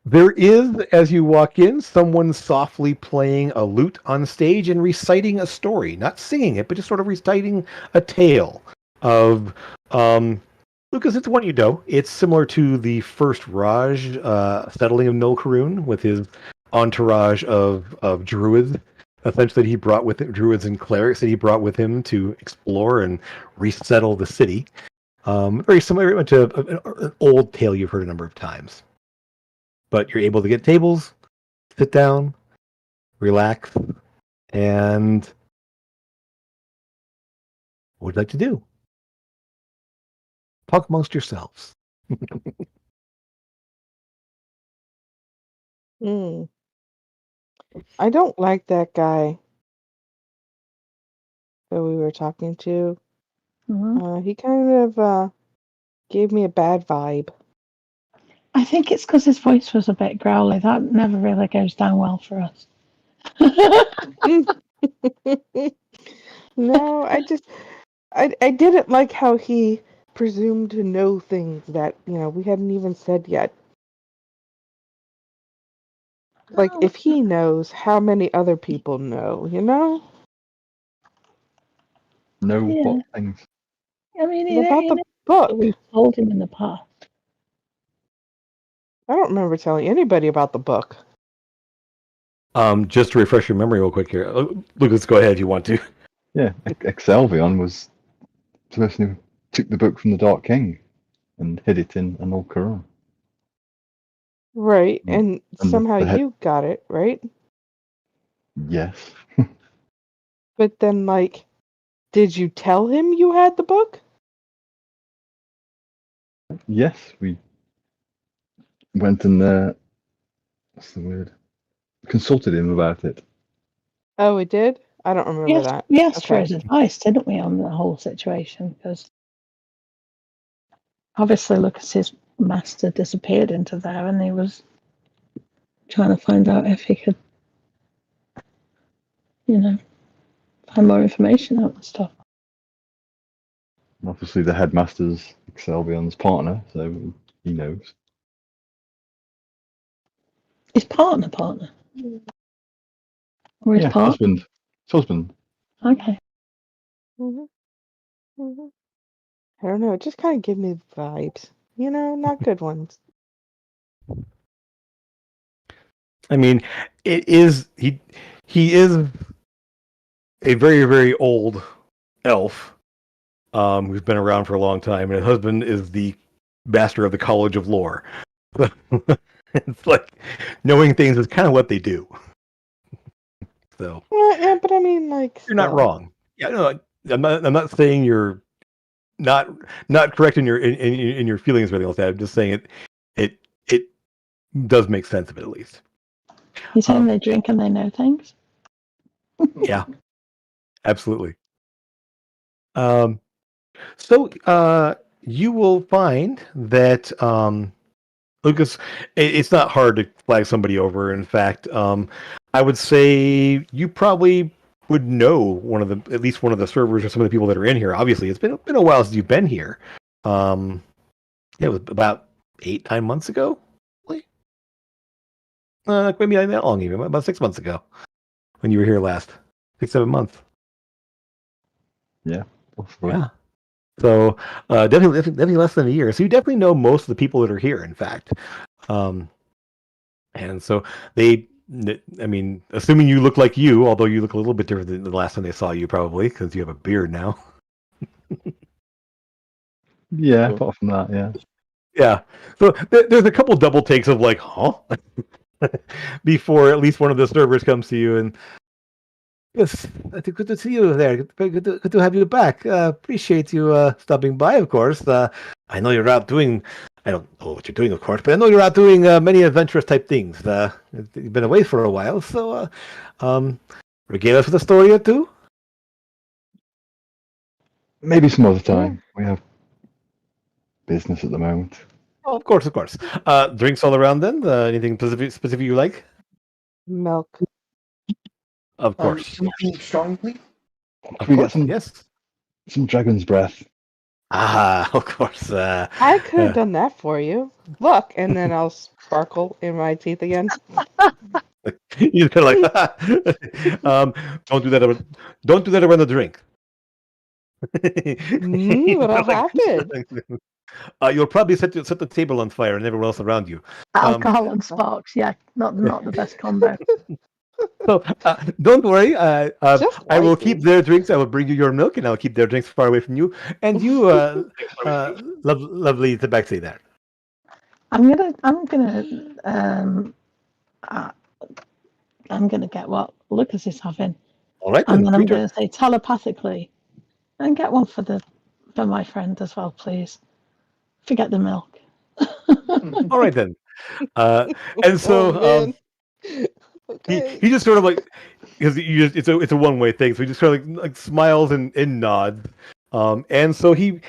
There is, as you walk in, someone softly playing a lute on stage and reciting a story. Not singing it, but just sort of reciting a tale of... Lucas, it's one you know. It's similar to the first Raj settling of Nol Karun with his entourage of druids. Essentially, he brought with him druids and clerics that he brought with him to explore and resettle the city. Very similar, very much an old tale you've heard a number of times. But you're able to get tables, sit down, relax, and what would you like to do? Talk amongst yourselves. I don't like that guy that we were talking to. Mhm. He kind of gave me a bad vibe. I think it's because his voice was a bit growly. That never really goes down well for us. No, I didn't like how he presumed to know things that, we hadn't even said yet. Like, Oh, if he knows, how many other people know, you know? No yeah. what things. I mean, About the that book. we've told him in the past. I don't remember telling anybody about the book. Just to refresh your memory real quick here. Lucas, go ahead if you want to. Yeah, Excelvion was the person who took the book from the Dark King and hid it in an old Quran. Right, Mm. and And somehow the head- you got it, right? Yes. But then, like, did you tell him you had the book? Yes, we went and what's the word? Consulted him about it. Oh, it did? I don't remember Yes, that. we asked for Okay. his advice, didn't we, on the whole situation? Because obviously Lucas's master disappeared into there, and he was trying to find out if he could find more information out and stuff. Obviously, the headmaster's Excelbion's partner, so he knows. His partner? Or his partner? Husband. His husband. Okay. Mhm. Mhm. I don't know. It just kind of gives me vibes. Not good ones. I mean, it is he is a very, very old elf who's been around for a long time, and his husband is the master of the College of Lore. It's like knowing things is kind of what they do. So Yeah, but I mean, like, you're not still. wrong. Yeah, no, I'm not saying you're not correct in in your feelings or anything like that. I'm just saying it does make sense of it at least. You're saying they drink and they know things? Yeah, absolutely. So you will find that Lucas, it's not hard to flag somebody over. In fact, I would say you probably would know at least one of the servers or some of the people that are in here. Obviously, it's been a while since you've been here. It was about 8-9 months ago. Maybe not that long, even about 6 months ago when you were here last. 6-7 months. Yeah, possibly. Yeah. So definitely less than a year. So you definitely know most of the people that are here. In fact, and so assuming you look like you, although you look a little bit different than the last time they saw you, probably because you have a beard now. Yeah, apart from that, yeah. Yeah. So there's a couple double takes of like, huh? Before at least one of the servers comes to you and, yes, good to see you there. Good to have you back. Appreciate you stopping by, of course. I know you're out doing, I don't know what you're doing, of course, but I know you're out doing many adventurous type things. You've been away for a while, so regale us with a story or two. Maybe some other time. We have business at the moment. Oh, of course. Drinks all around then? Anything specific you like? Milk. Of course. Something strong, please. Of Can we course, get yes. some dragon's breath? Ah, of course. I could have done that for you. Look, and then I'll sparkle in my teeth again. You're kind of like, don't do that. Don't do that around the drink. What'll happen? You'll probably set the table on fire and everyone else around you. Alcohol and sparks, yeah, not the best combo. So don't worry. I will keep lightning. their drinks. I will bring you your milk, and I'll keep their drinks far away from you. And you, lovely tabaxi there. I'm gonna get what Lucas is having, All right, and then. then I'm gonna say telepathically, and get one for my friend as well, please. Forget the milk. All right then. And so Okay. he just sort of like, because it's a one way thing, so he just sort of like smiles and nods. And so he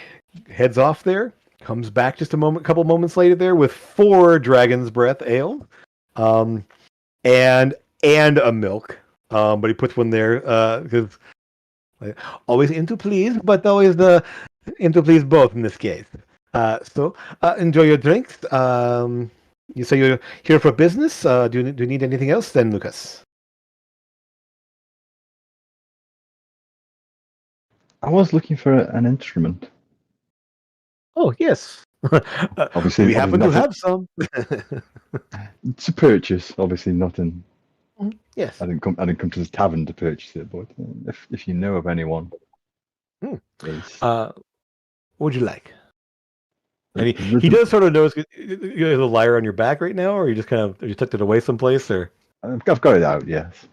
heads off there, comes back just a couple moments later there with 4 Dragon's Breath ale, and a milk. But he puts one there because always into please, but always into please both in this case. So enjoy your drinks. You say you're here for business. Do you need anything else then, Lucas? I was looking for an instrument. Oh, yes. Obviously, we happen to have some. To purchase, obviously not in. Yes. I didn't come to the tavern to purchase it, but if you know of anyone, please. What would you like? And he does sort of notice you have a lyre on your back right now, or you just you tucked it away someplace, or I've got it out. Yes.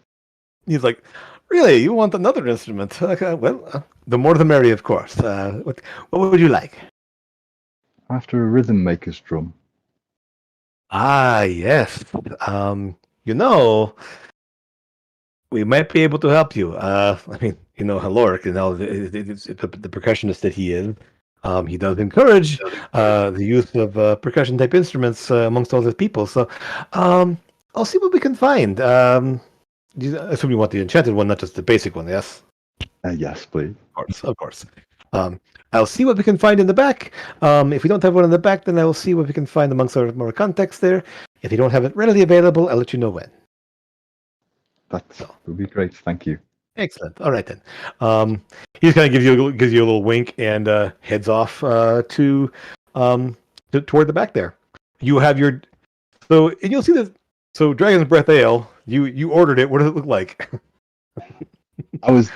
he's like, really, you want another instrument? Well, the more the merrier, of course. What would you like? After a rhythm maker's drum. Ah, yes. We might be able to help you. I mean, Haloric, the percussionist that he is. He does encourage the use of percussion type instruments amongst all his people. So I'll see what we can find. I assume you want the enchanted one, not just the basic one. Yes. Yes, please. Of course. I'll see what we can find in the back. If we don't have one in the back, then I will see what we can find amongst our more context there. If you don't have it readily available, I'll let you know when. That would be great. Thank you. Excellent. All right then. He just kind of gives you a little wink and heads off to toward the back there. You have your and you'll see this. So Dragon's Breath Ale. You ordered it. What does it look like? I was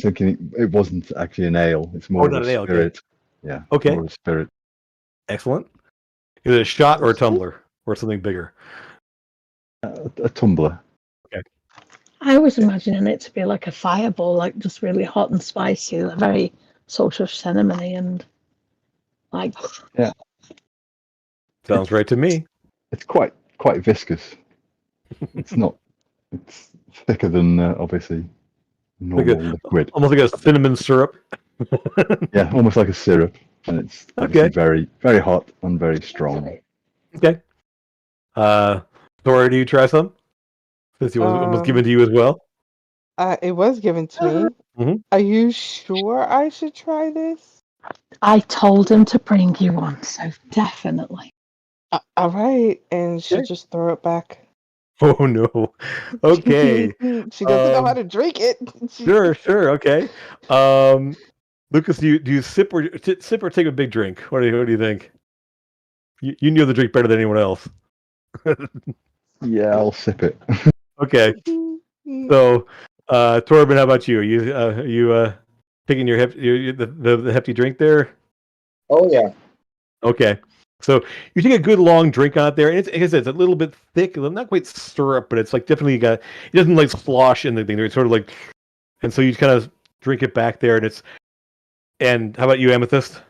thinking it wasn't actually an ale. It's more of a ale, spirit. Okay. Yeah. Okay. More of a spirit. Excellent. Is it a shot or a tumbler or something bigger? A tumbler. Okay. I was imagining it to be like a fireball, like just really hot and spicy, like very sort of cinnamony and like. Yeah. Sounds right to me. It's quite viscous. It's not. It's thicker than obviously normal liquid. Almost like a cinnamon syrup. Yeah, almost like a syrup, and it's obviously very, very hot and very strong. Okay. Thora, do you try some? Since it was given to you as well. It was given to me. Mm-hmm. Are you sure I should try this? I told him to bring you one, so definitely. All right, and she'll just throw it back. Oh no. Okay. She doesn't know how to drink it. Sure. Okay. Lucas, do you sip or take a big drink? What do you think? You know the drink better than anyone else. Yeah, I'll sip it. Okay. So, Torben, how about you? Are you picking your the hefty drink there? Oh yeah. Okay. So you take a good long drink out there, and it's, like I said, it's a little bit thick, not quite syrup, but it's like definitely it doesn't like slosh in the thing. It's sort of like, and so you kind of drink it back there, and how about you, Amethyst?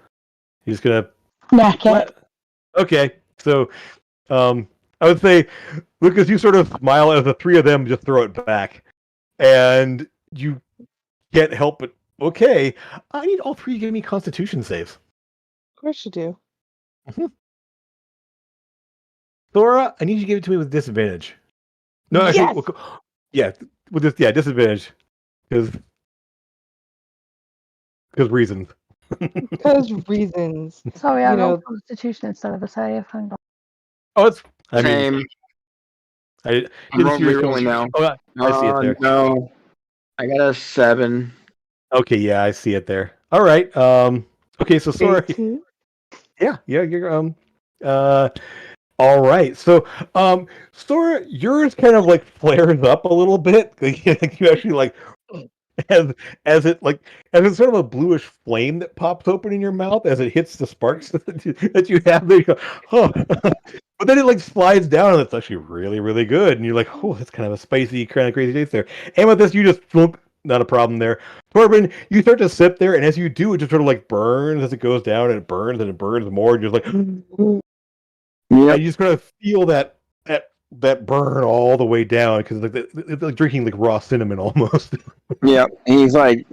You're just gonna Neck it. Okay. So, I would say, Lucas, you sort of smile as the three of them just throw it back, and you can't help but okay. I need all three to give me Constitution saves. Of course you do. Mm-hmm. Thora, I need you to give it to me with disadvantage. No, Yes! disadvantage. Because reasons. Because reasons. Sorry, I rolled Constitution instead of a save. Hang on. Oh, it's Same. I I'm didn't see your rerolling now. Oh, I see it there. No, I got a 7. Okay, yeah, I see it there. All right. Okay, so sorry. 18? Yeah, you're all right. So, Sora, yours kind of like flares up a little bit. Like you actually like as it's sort of a bluish flame that pops open in your mouth as it hits the sparks that you have there. You go, oh. But then it like slides down and it's actually really, really good. And you're like, oh, that's kind of a spicy, kind of crazy taste there. And with this, you just not a problem there. Torben, you start to sip there, and as you do, it just sort of like burns as it goes down, and it burns more, and you're just like, and you just kind of feel that burn all the way down because it's like drinking like raw cinnamon almost. Yeah, and he's like,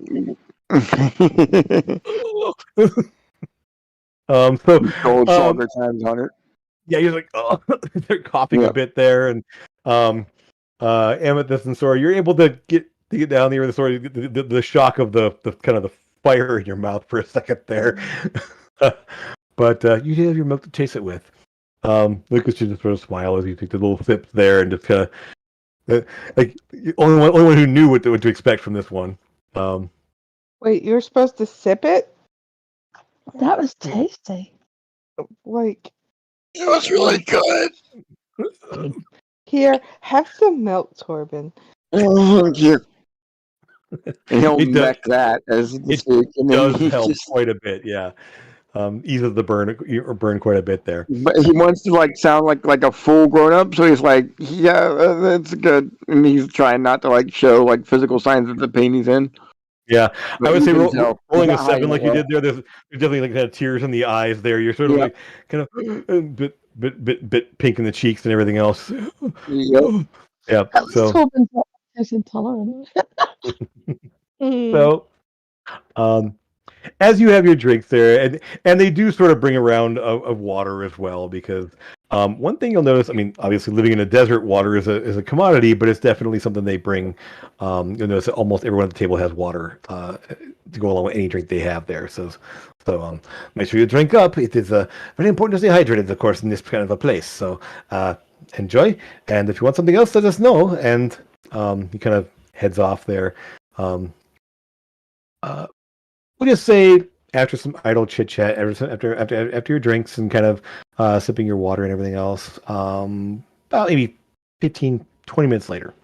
so gold sugar times 100. Yeah, he's like, oh, they're coughing a bit there, and Amethyst and Sora, you're able to get down there with the shock of the kind of the fire in your mouth for a second there, but you did have your milk to chase it with. Lucas should just sort of smile as you take the little sips there and just kind of like only one who knew what to expect from this one. Wait, you're supposed to sip it? That was tasty. Like, it was really good. Here, have some milk, Torben. Oh, here. And he'll neck that as the steak, and then does help quite a bit, yeah. Eases the burn quite a bit there. But he wants to like sound like a full grown up, so he's like, yeah, that's good, and he's trying not to like show like physical signs of the pain he's in. Yeah, but I would say rolling a 7 like you well. did there. There's definitely like kind of tears in the eyes there. You're sort of like kind of bit pink in the cheeks and everything else. Yep. Yeah. So Torben's intolerant. so, as you have your drinks there, and they do sort of bring a round of water as well, because one thing you'll notice, I mean, obviously living in a desert, water is a commodity, but it's definitely something they bring. You'll notice that almost everyone at the table has water to go along with any drink they have there. So make sure you drink up. It is very important to stay hydrated, of course, in this kind of a place. So enjoy, and if you want something else, let us know. And he kind of heads off there. Um, we'll just say after some idle chit chat, after your drinks and kind of sipping your water and everything else, about maybe 15, 20 minutes later,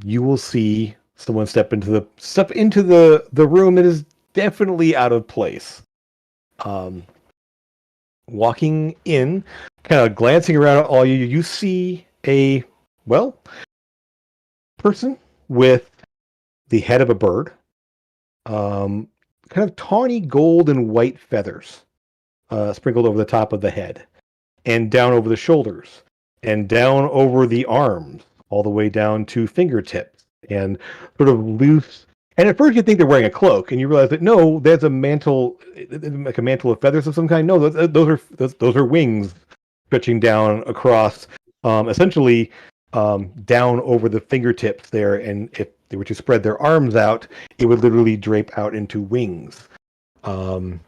you will see someone step into the room that is definitely out of place. Walking in, kind of glancing around at all you see a person with the head of a bird. Kind of tawny gold and white feathers sprinkled over the top of the head and down over the shoulders and down over the arms, all the way down to fingertips and sort of loose. And at first you think they're wearing a cloak, and you realize that no, there's a mantle, like a mantle of feathers of some kind. No, those are wings stretching down across, essentially down over the fingertips there. And if they were to spread their arms out, it would literally drape out into wings. They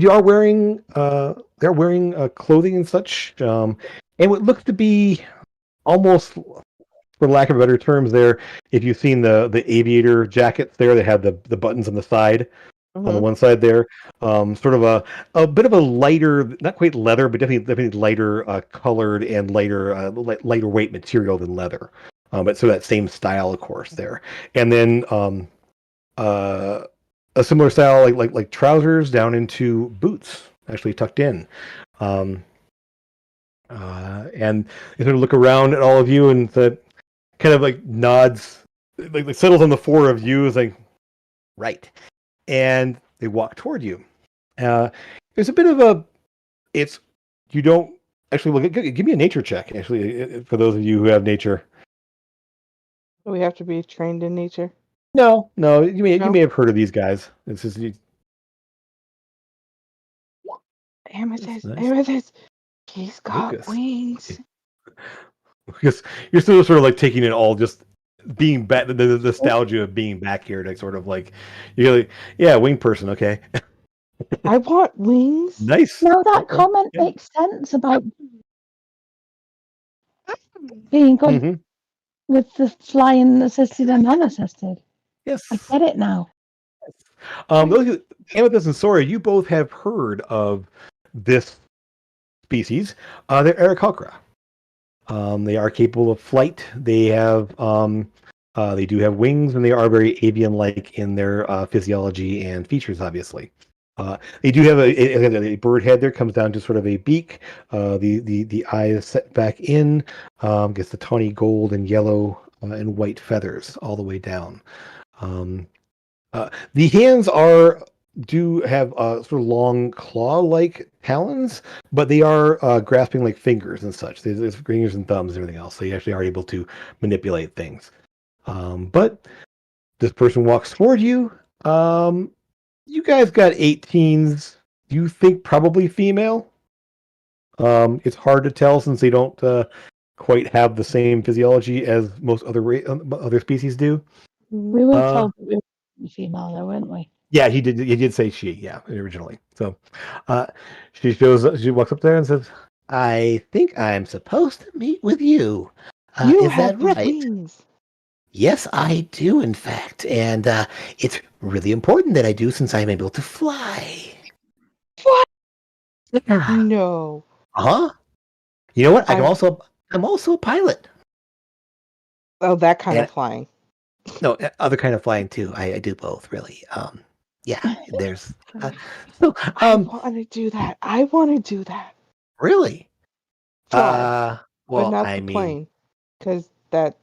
are wearing clothing and such, and what looks to be almost, for lack of better terms, there. If you've seen the aviator jackets there, they have the buttons on the side. On the one side there, sort of a bit of a lighter, not quite leather, but definitely lighter colored and lighter weight material than leather. But so that same style, of course, there. And then a similar style, like trousers down into boots, actually tucked in. And they sort of look around at all of you and kind of like nods, like settles on the four of you, is like, right. And they walk toward you. There's a bit of you don't actually, well, give me a nature check, actually, for those of you who have nature. Do we have to be trained in nature? No, you may have heard of these guys. It's just Amethyst, nice. Amethyst, he's got Lucas. wings. Because you're still sort of like taking it all, just being back, the nostalgia of being back here, to sort of like, you're like, yeah, wing person, okay. I want wings. Nice. Now that comment makes sense about being good Mm-hmm. with the flying assisted and unassisted. Yes. I get it now. Amethyst and Sora, you both have heard of this species. They're Aarakocra. They are capable of flight. They do have wings, and they are very avian-like in their physiology and features, obviously. They do have a bird head there, comes down to sort of a beak. The eyes set back in, gets the tawny gold and yellow and white feathers all the way down. The hands do have sort of long claw-like talons, but they are grasping like fingers and such. There's fingers and thumbs and everything else, so you actually are able to manipulate things. But this person walks toward you. You guys got 18s. You think probably female. It's hard to tell since they don't quite have the same physiology as most other species do. We were told that we were female, though, weren't we? Yeah, he did. He did say she. Yeah, originally. So, she walks up there and says, "I think I'm supposed to meet with you. You Is have that right?" wings. Yes, I do, in fact, and it's really important that I do since I'm able to fly. What? Yeah. No. Huh? You know what? I'm also a pilot. Oh, that kind of flying. No, other kind of flying too. I do both, really. Yeah. There's. So, I want to do that. I want to do that. really? Fly, Well, but not I the mean, plane, because the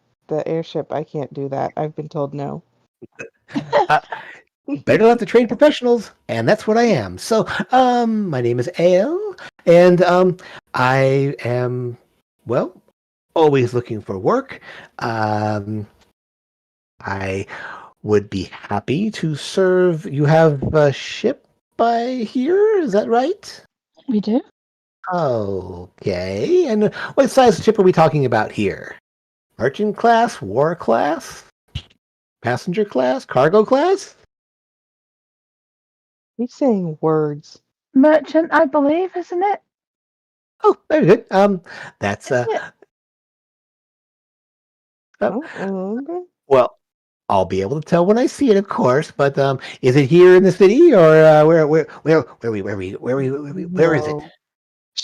airship. I can't do that. I've been told no. better not to train professionals, and that's what I am. So, my name is Ale, and I am, always looking for work. I would be happy to serve. You have a ship by here, is that right? We do. Okay. And what size ship are we talking about here? Merchant class, war class, passenger class, cargo class? He's saying words. Merchant, I believe, isn't it? Oh, very good. That's Is it? I don't remember. well, I'll be able to tell when I see it, of course. But is it here in the city, or where is it? No.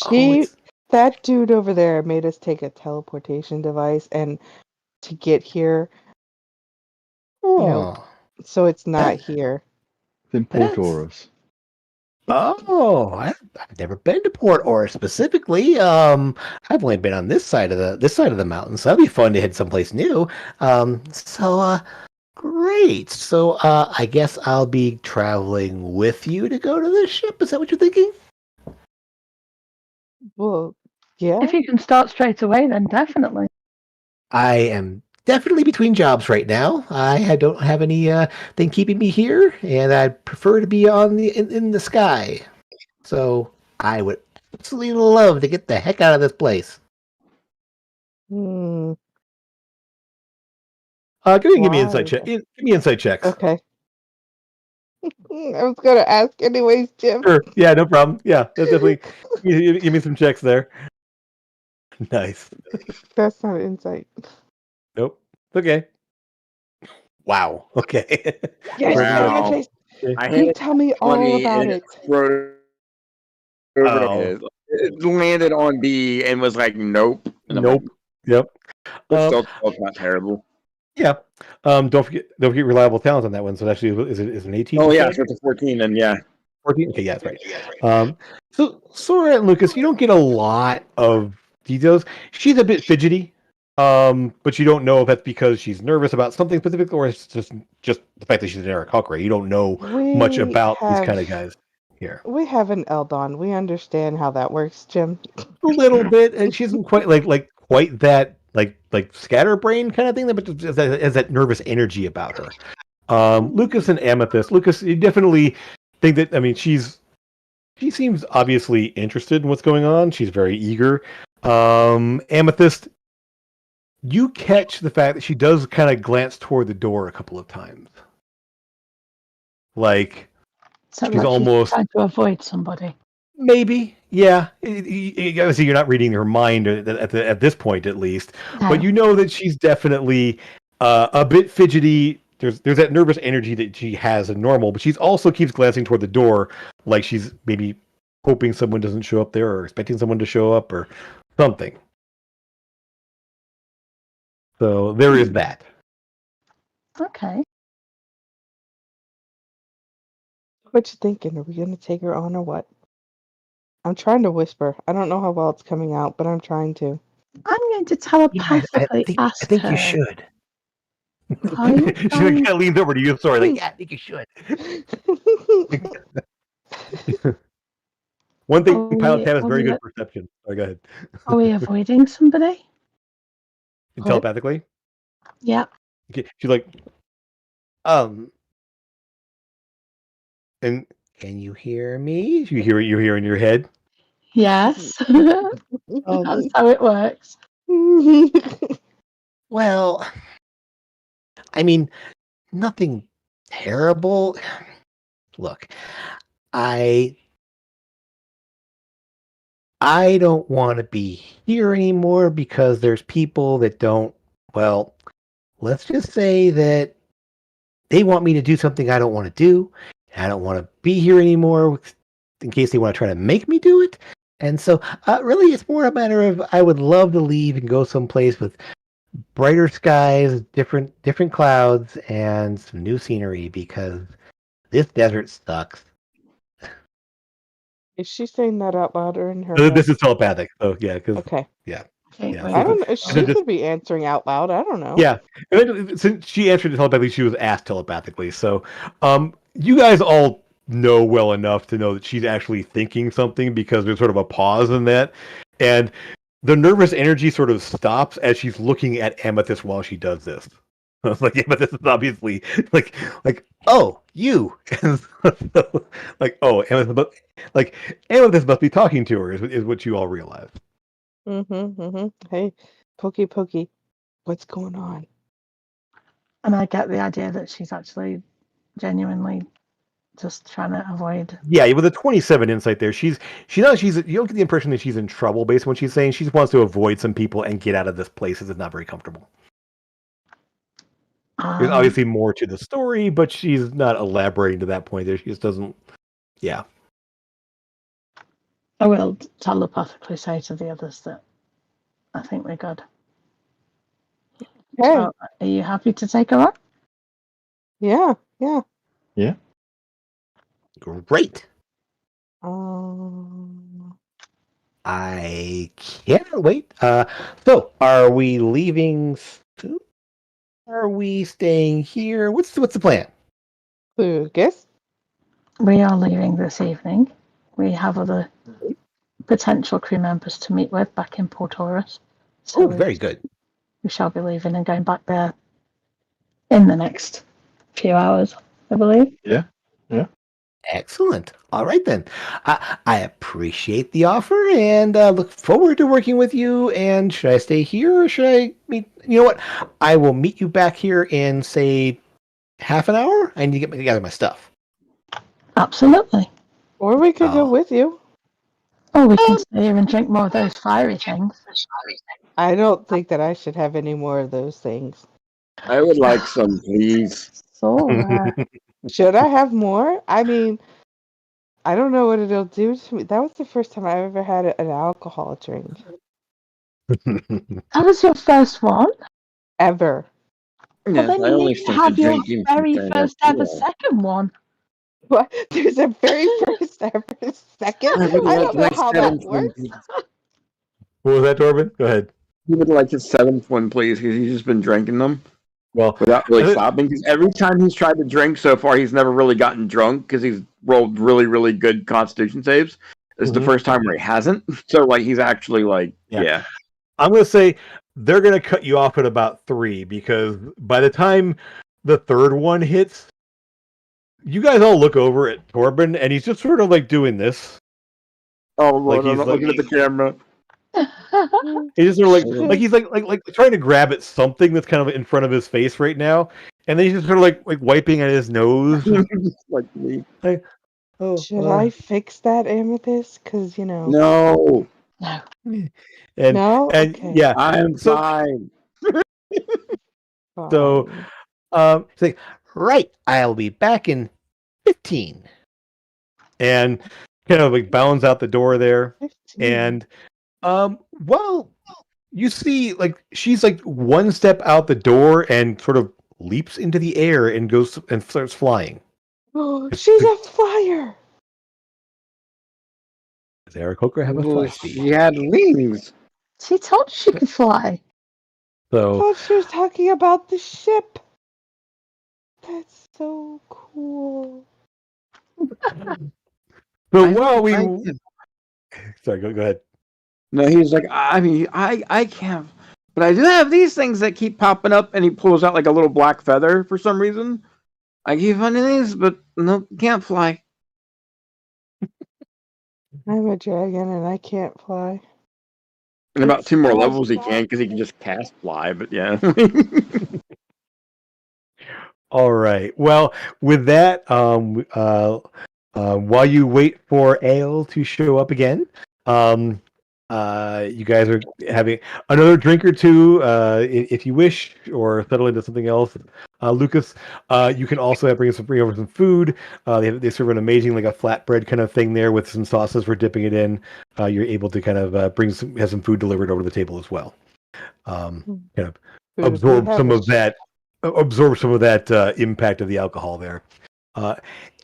Oh, it's That dude over there made us take a teleportation device and to get here, oh, so it's not that, here. It's in Port that's Oros. oh, I've never been to Port Oris specifically. I've only been on this side of the mountain, so that'd be fun to hit someplace new. Great. So I guess I'll be traveling with you to go to the ship. Is that what you're thinking? Well, yeah. If you can start straight away, then definitely. I am definitely between jobs right now. I don't have any thing keeping me here, and I'd prefer to be on in the sky. So I would absolutely love to get the heck out of this place. Hmm. Give me Why? insight check. Give me insight checks. Okay. I was gonna ask anyways, Jim. Sure. Yeah, no problem. Yeah, that's definitely. Give me some checks there. Nice. That's not insight. Nope. Okay. Wow. Okay. Yes, Wow. Chase. I You had tell me all 20 about and it. exploded over the Oh. head. It landed on B and was like, nope. And I'm like, Nope. Yep. this still not terrible. Yeah. Don't forget reliable talent on that one. So actually, is it an 18? Oh, you yeah, said? so it's a 14, and yeah. 14? Okay, yeah, that's right. So Sora and Lucas, you don't get a lot of details. She's a bit fidgety, but you don't know if that's because she's nervous about something specific or it's just the fact that she's an Eric Huckray. You don't know much about these kind of guys here. We have an Eldon. We understand how that works, Jim. A little bit, and she isn't quite quite that like scatterbrain kind of thing, but just has that nervous energy about her. Lucas and Amethyst. Lucas, you definitely think that. I mean, she seems obviously interested in what's going on. She's very eager. Amethyst, you catch the fact that she does kind of glance toward the door a couple of times, like So she's like almost trying to avoid somebody. maybe. Yeah, obviously you're not reading her mind at this point, at least. No. But you know that she's definitely a bit fidgety. There's that nervous energy that she has in normal, but she's also keeps glancing toward the door, like she's maybe hoping someone doesn't show up there or expecting someone to show up or something. So there is that. Okay. What you thinking? Are we gonna take her on or what? I'm trying to whisper. I don't know how well it's coming out, but I'm trying to. I'm going to telepathically ask I think her. you should. Are you She trying- kind of leans over to you, Sora, like, yeah, I think you should. One thing pilots have is very good perception. Sorry, go ahead. Are we avoiding somebody? Telepathically? Yeah. Okay. She's like, and can you hear me? You hear in your head? Yes. That's how it works. Well, I mean, nothing terrible. Look, I don't want to be here anymore because there's people that don't, well, let's just say that they want me to do something I don't want to do. I don't want to be here anymore in case they want to try to make me do it. And so really it's more a matter of I would love to leave and go someplace with brighter skies, different clouds, and some new scenery because this desert sucks. Is she saying that out loud or in her This head? is telepathic. So yeah, because Okay. yeah. Okay, Yeah, wait. I don't know. so She just- could be answering out loud. I don't know. Yeah, and then, since she answered it telepathically, she was asked telepathically. So, you guys all know well enough to know that she's actually thinking something because there's sort of a pause in that, and the nervous energy sort of stops as she's looking at Amethyst while she does this. Like, yeah, but this is obviously like oh, you. And so, like, oh, Amethyst must be talking to her is what you all realize. Hey, Pokey, what's going on? And I get the idea that she's actually genuinely just trying to avoid. Yeah, with a 27 insight there, she's you don't get the impression that she's in trouble based on what she's saying. She just wants to avoid some people and get out of this place as it's not very comfortable. There's obviously more to the story, but she's not elaborating to that point there. She just doesn't. Yeah. I will telepathically say to the others that I think we're good. Hey, So, are you happy to take her on? yeah. Great. Um, I can't wait. So are we leaving soon? Are we staying here? What's the plan? Lucas? We are leaving this evening. We have other potential crew members to meet with back in Port Taurus. So Oh, very good. we shall be leaving and going back there in the next few hours, I believe. Yeah. Excellent. All right then. I appreciate the offer and look forward to working with you. And should I stay here or should I meet? You know what? I will meet you back here in say half an hour. I need to get together my stuff. Absolutely. Or we could go Oh. with you. Oh, we can stay here and drink more of those fiery things. I don't think that I should have any more of those things. I would like some, please. So, Should I have more? I mean, I don't know what it'll do to me. That was the first time I ever had an alcohol drink. that was your first one? Ever. Well, Yes, then I you only need to started have your drinking very since I first got ever here. second one. What? There's a very first ever second? I would I like don't know my how that seventh one, works. please. What was that, Torben? Go ahead. He would like his seventh one, please, because he's just been drinking them Well, without really stopping. Because every time he's tried to drink so far, he's never really gotten drunk because he's rolled really, really good Constitution saves. It's the Mhm. first time where he hasn't. So, like, he's actually like, yeah. I'm going to say they're going to cut you off at about 3 because by the time the third one hits, you guys all look over at Torben and he's just sort of like doing this. Oh Lord, Like I'm not looking at the camera. He's just sort of like he's like trying to grab at something that's kind of in front of his face right now, and then he's just sort of like wiping at his nose. Like me. Oh, Should I fix that, Amethyst? Because, you know. No, No. and No? and Okay. yeah, I'm so fine. so Fine. it's like right, I'll be back in 15, and kind of like bounds out the door there, 15. and well, you see like she's like one step out the door and sort of leaps into the air and goes and starts flying. Oh, she's a flyer. Does Aarakocra have a fly She speed? had wings. She told you she could fly. I So thought she was talking about the ship. That's so cool. while we I can- sorry, go ahead. No, he's like, I mean, I can't. But I do have these things that keep popping up, and he pulls out like a little black feather for some reason. I keep finding these, but no, can't fly. I'm a dragon and I can't fly. In about It's 2 more all levels, he fly. can because he can just cast fly. But yeah. All right. Well, with that, while you wait for Ale to show up again, you guys are having another drink or two, if you wish, or settle into something else. Lucas, you can also bring over some food. They serve an amazing like a flatbread kind of thing there with some sauces for dipping it in. You're able to kind of have some food delivered over to the table as well. Kind of Food. absorb We have some a of that impact of the alcohol there.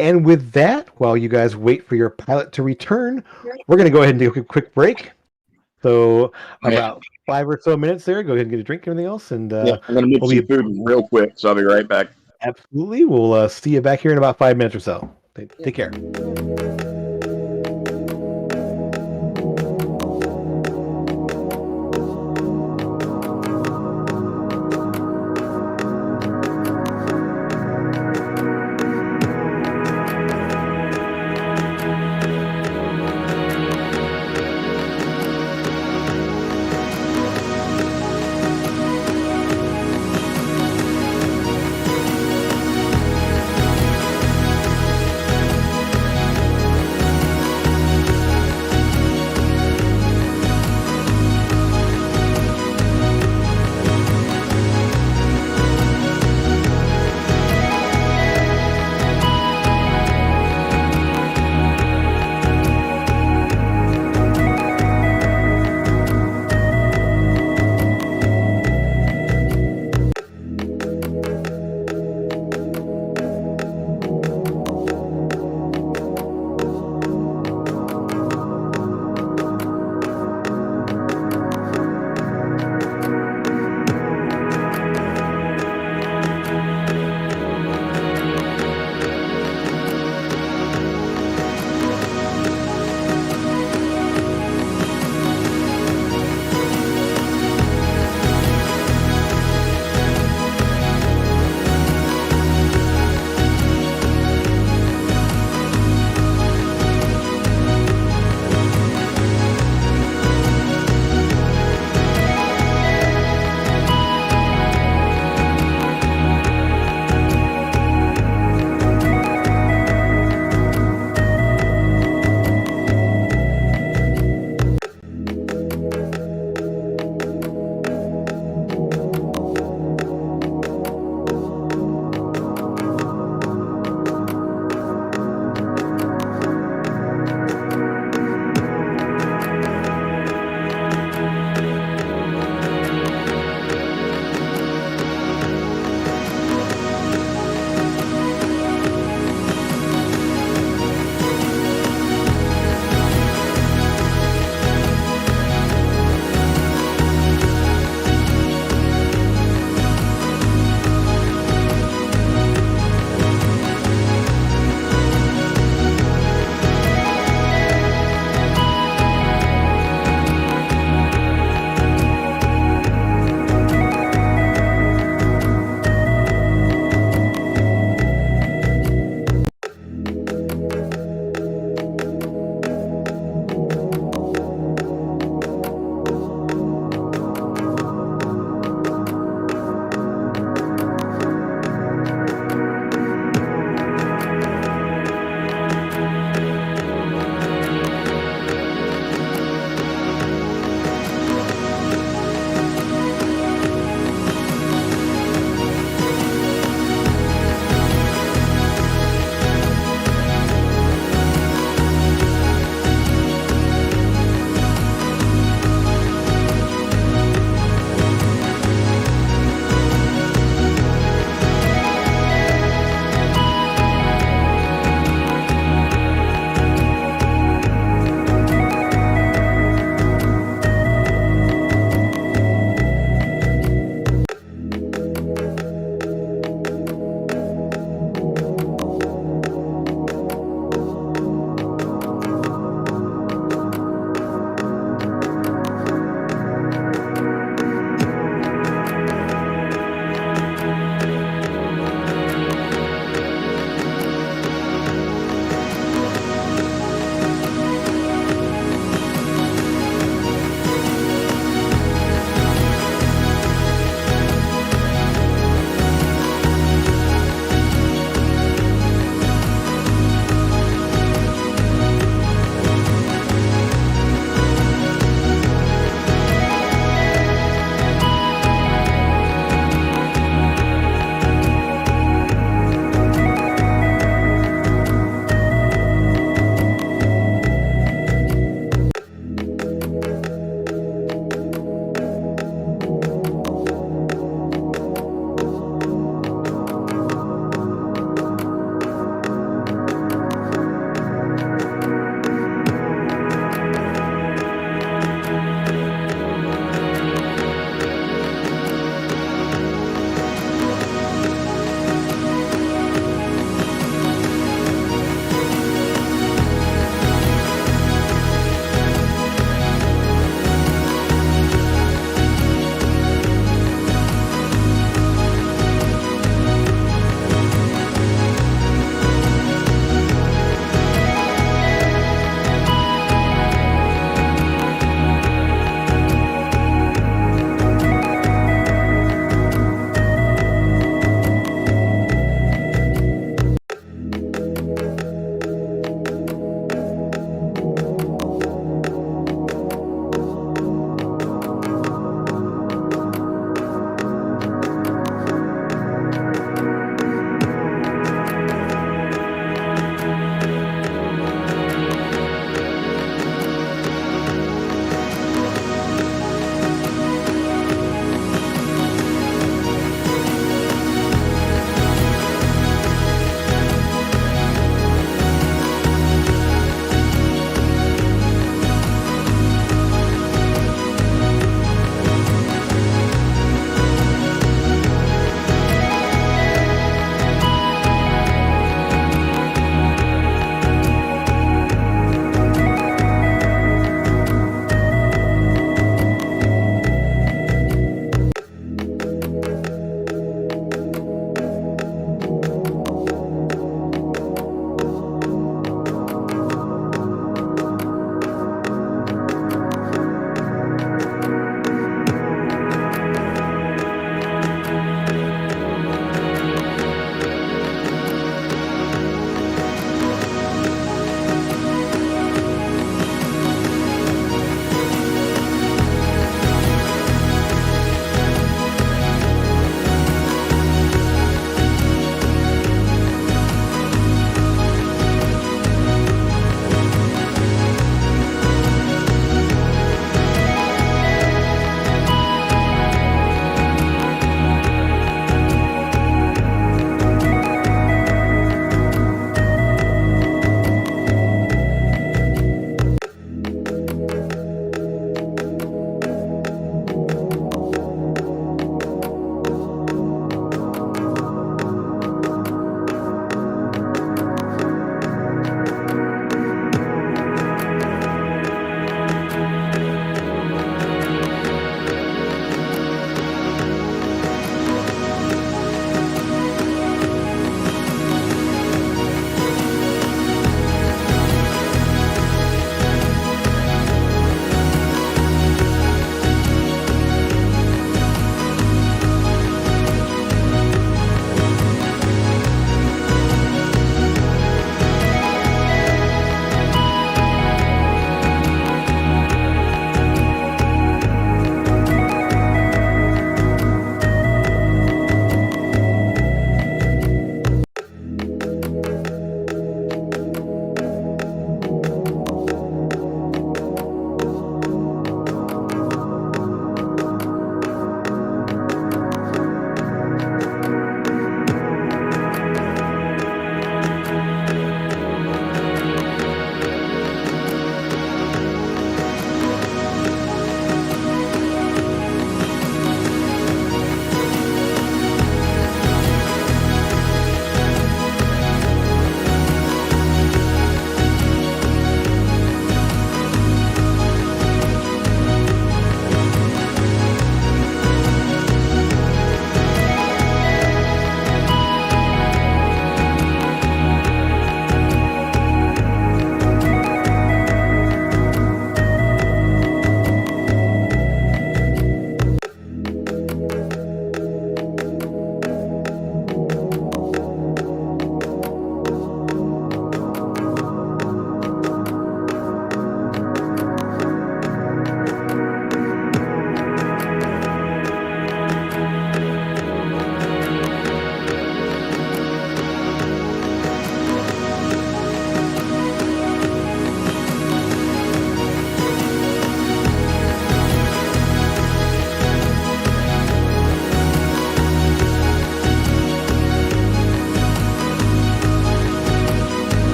And with that, while you guys wait for your pilot to return, we're going to go ahead and take a quick break. So about 5 or so minutes there. Go ahead and get a drink, everything else, and Yeah, I'm gonna make we'll some be food real quick, so I'll be right back. absolutely. We'll see you back here in about 5 minutes or so. Take care.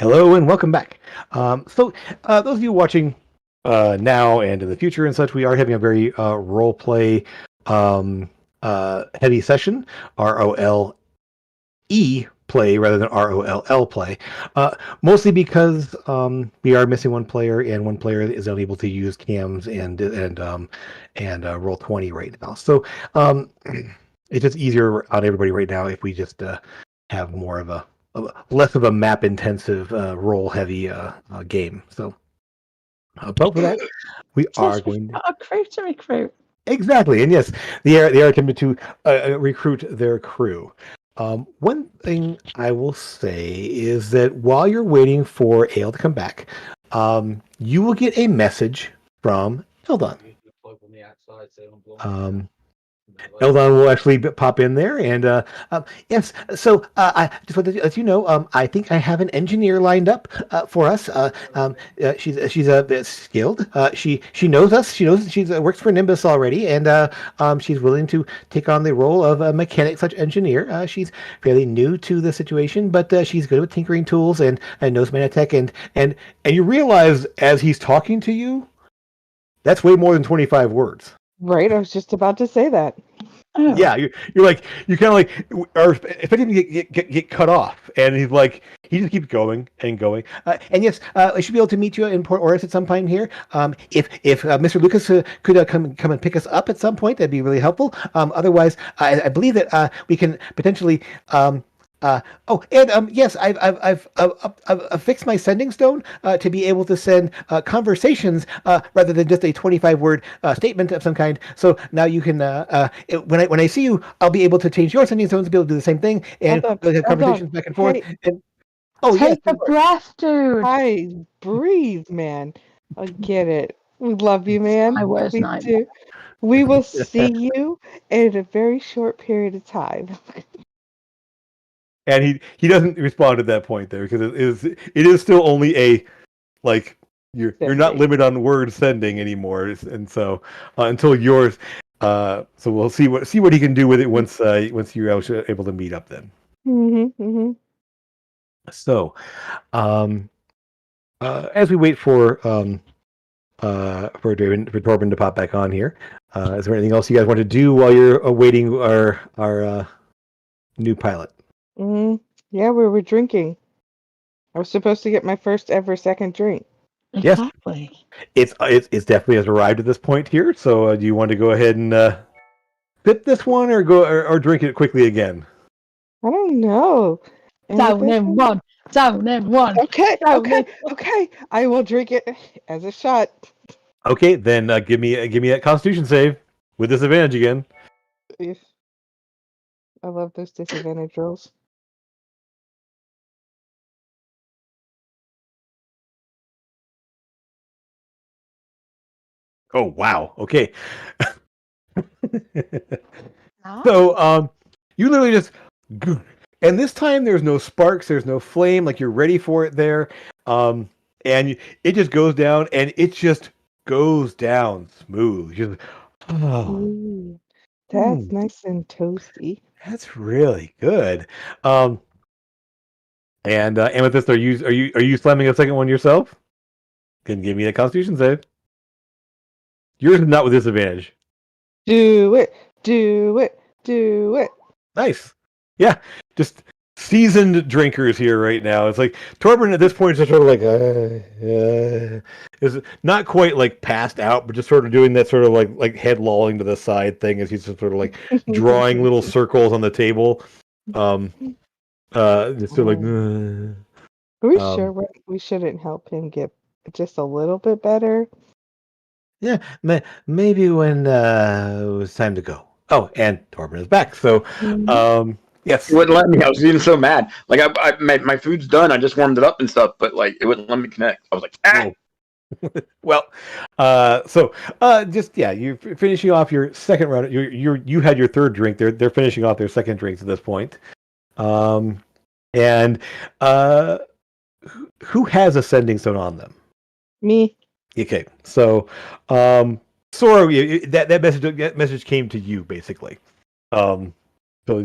Hello and welcome back. Those of you watching now and in the future and such, we are having a very role play heavy session. ROLE play rather than ROLL play. Mostly because we are missing one player and one player is unable to use cams and roll 20 right now. So it's just easier on everybody right now if we just have more of a less of a map intensive roll heavy game. So but for that we are Plus, we've going to... got a crew to recruit. Exactly, and yes, they are attempting to recruit their crew. One thing I will say is that while you're waiting for Ale to come back, you will get a message from Eldon. Eldon will actually pop in there, and yes. So I just wanted to let you know. I think I have an engineer lined up for us. She's skilled. She knows us. She knows she's works for Nimbus already, and she's willing to take on the role of a mechanic/engineer. She's fairly new to the situation, but she's good with tinkering tools and knows Manatech. And you realize as he's talking to you, that's way more than 25 words. Right, I was just about to say that. Oh. Yeah, you're like you kind of like are expecting to get cut off, and he's like he just keeps going and going. And yes, I should be able to meet you in Port Oris at some time here. If Mr. Lucas could come and pick us up at some point, that'd be really helpful. Otherwise, I believe that we can potentially. Yes, I've fixed my sending stone to be able to send conversations rather than just a 25-word statement of some kind. So now you can, when I see you, I'll be able to change your sending stones to be able to do the same thing, and we'll have conversations back and forth. Hey, And Take a breath, dude. Hi, breathe, man. I get it. We love you, man. My worst We nightmare. do. We will see you in a very short period of time. And he doesn't respond at that point there because it is still only a like you're not Sending. limited on word sending anymore, and so until yours. So we'll see what he can do with it once you're able to meet up then. Mm-hmm. So, as we wait for Torben to pop back on here, is there anything else you guys want to do while you're awaiting our new pilot? Mm-hmm. Yeah, we were drinking. I was supposed to get my first ever second drink. Yes. Exactly. It's definitely has arrived at this point here. So, do you want to go ahead and sip this one, or or drink it quickly again? I don't know. Down in one. Down in one. Okay, Down okay, in- okay. I will drink it as a shot. Okay, then give me that Constitution save with disadvantage again. If I love those disadvantage rolls. Oh wow. Okay. Ah. So you literally just, and this time there's no sparks, there's no flame, like you're ready for it there, and it just goes down, and it just goes down smooth. Just, Ooh, that's nice and toasty. That's really good. And with this, are you slamming a second one yourself? Can give me a Constitution save. Yours is not with disadvantage. Do it, do it, do it. Nice. Yeah, just seasoned drinkers here right now. It's like Torben at this point is just sort of like is not quite like passed out, but just sort of doing that sort of like head lolling to the side thing as he's just sort of like drawing little circles on the table. Just sort of like. Are we sure we shouldn't help him get just a little bit better? Yeah, maybe when it was time to go. Oh, and Torben is back. So, yes. It wouldn't let me. I was getting so mad. Like my food's done. I just warmed it up and stuff, but like it wouldn't let me connect. I was like, ah. Well, just yeah, you're finishing off your second round. You had your third drink. They're finishing off their second drinks at this point. And who has a sending stone on them? Me. Okay, so Sora, that message came to you basically. So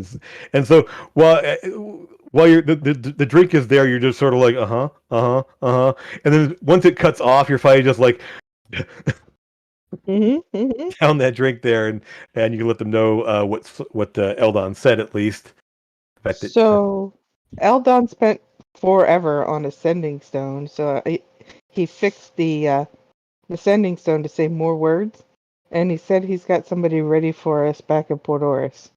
and so while while you're the drink is there, you're just sort of like and then once it cuts off, you're finally just like down that drink there, and you can let them know what Eldon said at least. The fact that So, Eldon spent forever on a sending stone, so he fixed the sending stone to say more words, and he said he's got somebody ready for us back in Port Oris.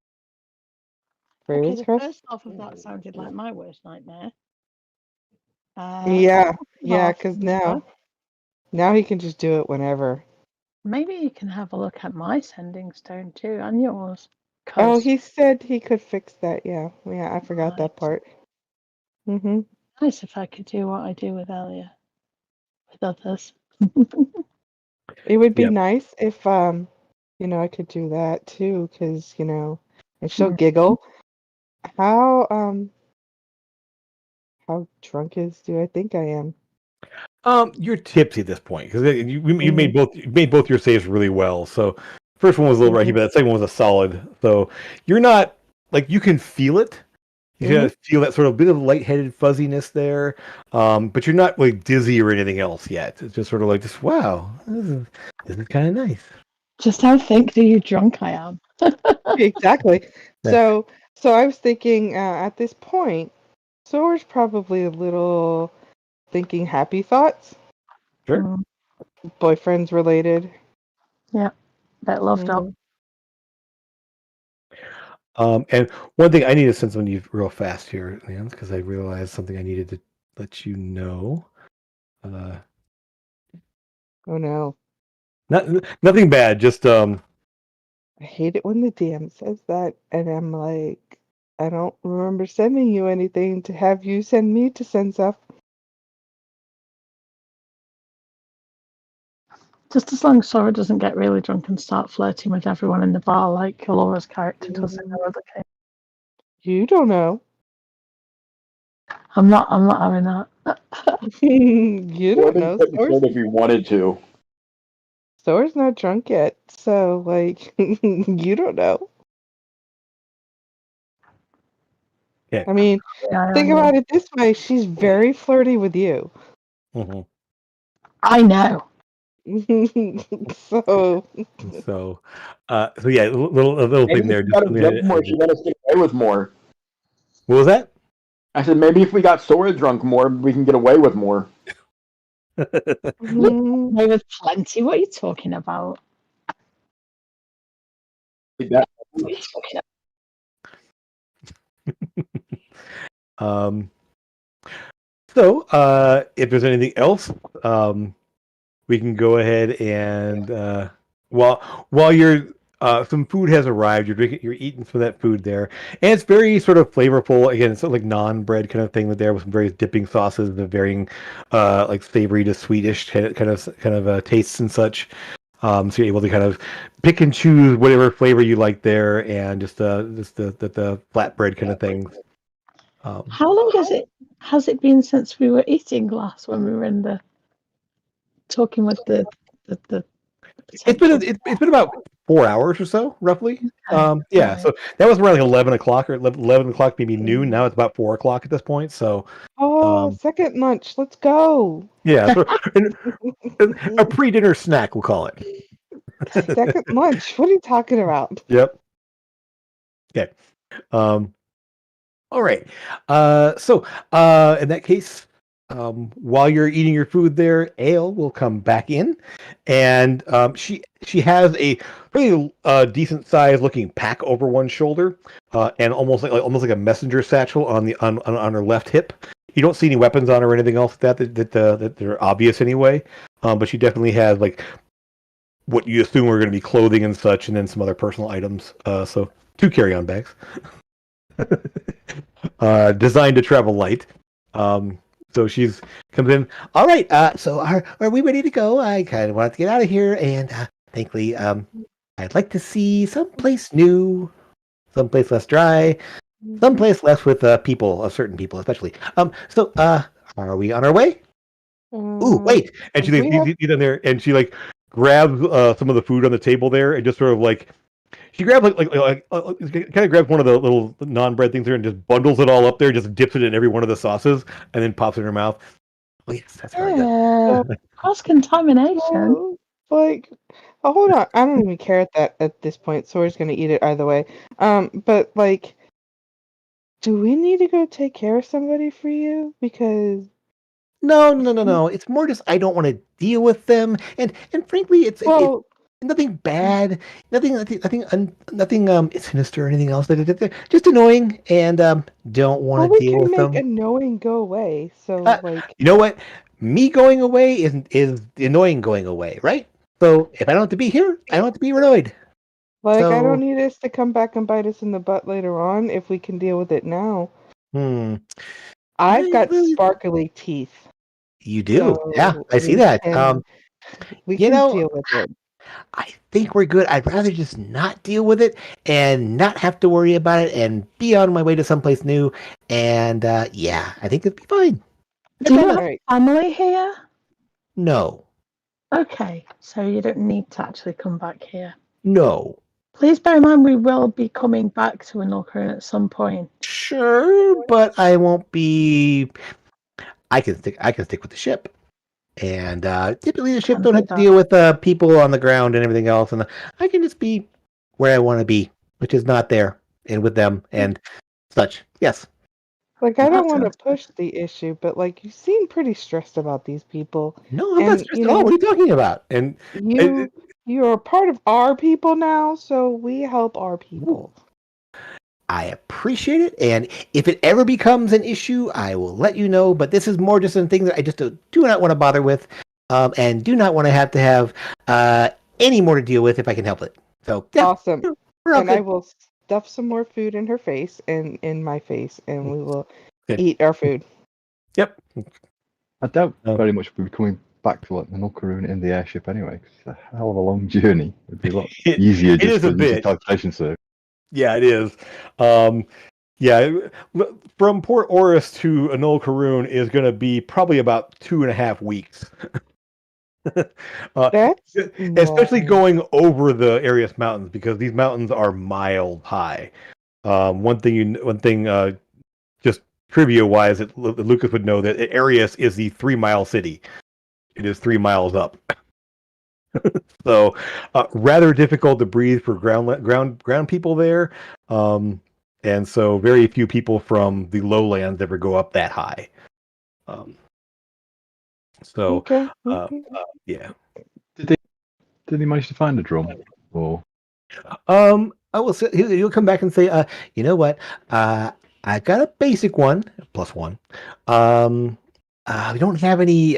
Okay, Raven's the Crest? first half of that sounded like my worst nightmare. Yeah, yeah, Half, because now he can just do it whenever. maybe you can have a look at my sending stone too, and yours. Oh, 'Cause he said he could fix that. Yeah, I forgot that Right. part. Mm-hmm. nice if I could do what I do with Elia, with others. It would be Yep. nice if I could do that too, because and she'll Mm. giggle. How drunk do I think I am? You're tipsy at this point because you Mhm. made both your saves really well. So first one was a little rushy, Mhm. but that second one was a solid. So you're not like you can feel it. You Mhm. feel that sort of bit of lightheaded fuzziness there, but you're not like dizzy or anything else yet. It's just sort of like just wow, this is kind of nice. Just how think do you drunk I am? Exactly. Yeah. So I was thinking at this point, Sora's probably a little thinking happy thoughts, Sure. Mm, boyfriends related. yeah, bit loved up. Mhm. And one thing I need to send something to you real fast here, Lance, because I realized something I needed to let you know. Uh, Oh no. nothing bad, just I hate it when the DM says that, and I'm like, I don't remember sending you anything to have you send me to send stuff. Just as long as Sora doesn't get really drunk and start flirting with everyone in the bar like Laura's character does in her other game. You don't know. I'm not having that. You don't Gordon know. couldn't flirt if he wanted to. Sora's not drunk yet, so like, you don't know. okay. I mean, Yeah, think about it this way: she's very flirty with you. hmm I know. So So, so yeah, a little Maybe thing if there. we Just got him something drunk more, she let us get away with more. what was that? I said maybe if we got Sora drunk more, we can get away with more. mhm. There was plenty. What are you talking about? That What are you talking um, so, if there's anything else, we can go ahead and while you're some food has arrived, you're eating some of that food there, and it's very sort of flavorful. Again, it's sort of like non-bread kind of thing with there with some various dipping sauces, the varying like savory to sweetish kind of tastes and such. So you're able to kind of pick and choose whatever flavor you like there, and just the flatbread kind of things. How long has it been since we were eating glass when we were in the talking with the It's been potential? it's been about 4 hours or so, roughly. Yeah, Right. so that was around like 11 o'clock or 11 o'clock, maybe noon. Now it's about 4 o'clock at this point. So, Oh, um, second lunch. Let's go. yeah, so a pre-dinner snack, we'll call it. Second lunch. What are you talking about? Yep. Okay. Um, all right. In that case, while you're eating your food there, Ale will come back in, and she has a pretty decent sized looking pack over one shoulder, and almost like a messenger satchel on her left hip. You don't see any weapons on her or anything else that are obvious anyway, but she definitely has like what you assume are going to be clothing and such, and then some other personal items. So 2 carry-on bags. Designed to travel light. So she's comes in. All right. So are we ready to go? I kind of want to get out of here, and thankfully, I'd like to see someplace new, someplace less dry, someplace less with people, certain people, especially. So are we on our way? Ooh, wait! And We have she's in there, and she like grabs some of the food on the table there, and just sort of like She grabs kind of grabs one of the little non-bread things there and just bundles it all up there, just dips it in every one of the sauces, and then pops it in her mouth. Oh yes, that's really good. Cross contamination. Oh, like, oh, hold on. I don't even care at this point. Sora's gonna eat it either way. But like, do we need to go take care of somebody for you? Because No. It's more just I don't want to deal with them, and frankly, it's well, nothing bad, nothing sinister or anything else. They're just annoying, and don't want well, to we deal can with make them. annoying go away. So Uh, like, you know what? Me going away is the annoying going away, right? So if I don't have to be here, I don't have to be annoyed. I don't So, need this to come back and bite us in the butt later on if we can deal with it now. hmm, I've I got really, sparkly teeth, you do, yeah, so I see that. we You can know, deal with it. I think we're good. I'd rather just not deal with it and not have to worry about it and be on my way to someplace new. And yeah, I think it'd be fine. Do you have Alright. family here? No, Okay, so you don't need to actually come back here. no. Please bear in mind we will be coming back to Anilkaran at some point. Sure, but I won't be. I can stick with the ship. And typically the ship Can don't do have to that. deal with people on the ground and everything else. And I can just be where I want to be, which is not there and with them and such. Yes. Like, I don't That want to sounds good. push the issue, but like, you seem pretty stressed about these people, No, I'm not and stressed at all. What are you talking about? And it, you're a part of our people now, so we help our people. I appreciate it. And if it ever becomes an issue, I will let you know. But this is more just a thing that I just do not want to bother with, and do not want to have any more to deal with if I can help it. So yeah, Awesome. we're all And I good. will stuff some more food in her face and in my face, and we will Good. eat our food. Yep. I doubt Oh. very much we'll be coming back to like Manulkaroon in the airship anyway. 'Cause it's a hell of a long journey. It'd be a lot easier It just is a for using bit. calculation service. Yeah, it is. Yeah, from Port Oris to Anul Karoon is going to be probably about 2.5 weeks. uh, That's Especially long. going over the Arius Mountains because these mountains are miles high. One thing, just trivia wise, that Lucas would know that Arius is the 3 mile city. It is 3 miles up. So rather difficult to breathe for ground people there, and so very few people from the lowlands ever go up that high. So Okay. yeah. Did he manage to find a drum? Or I will say he'll come back and say, you know what? I got a basic one +1. We don't have any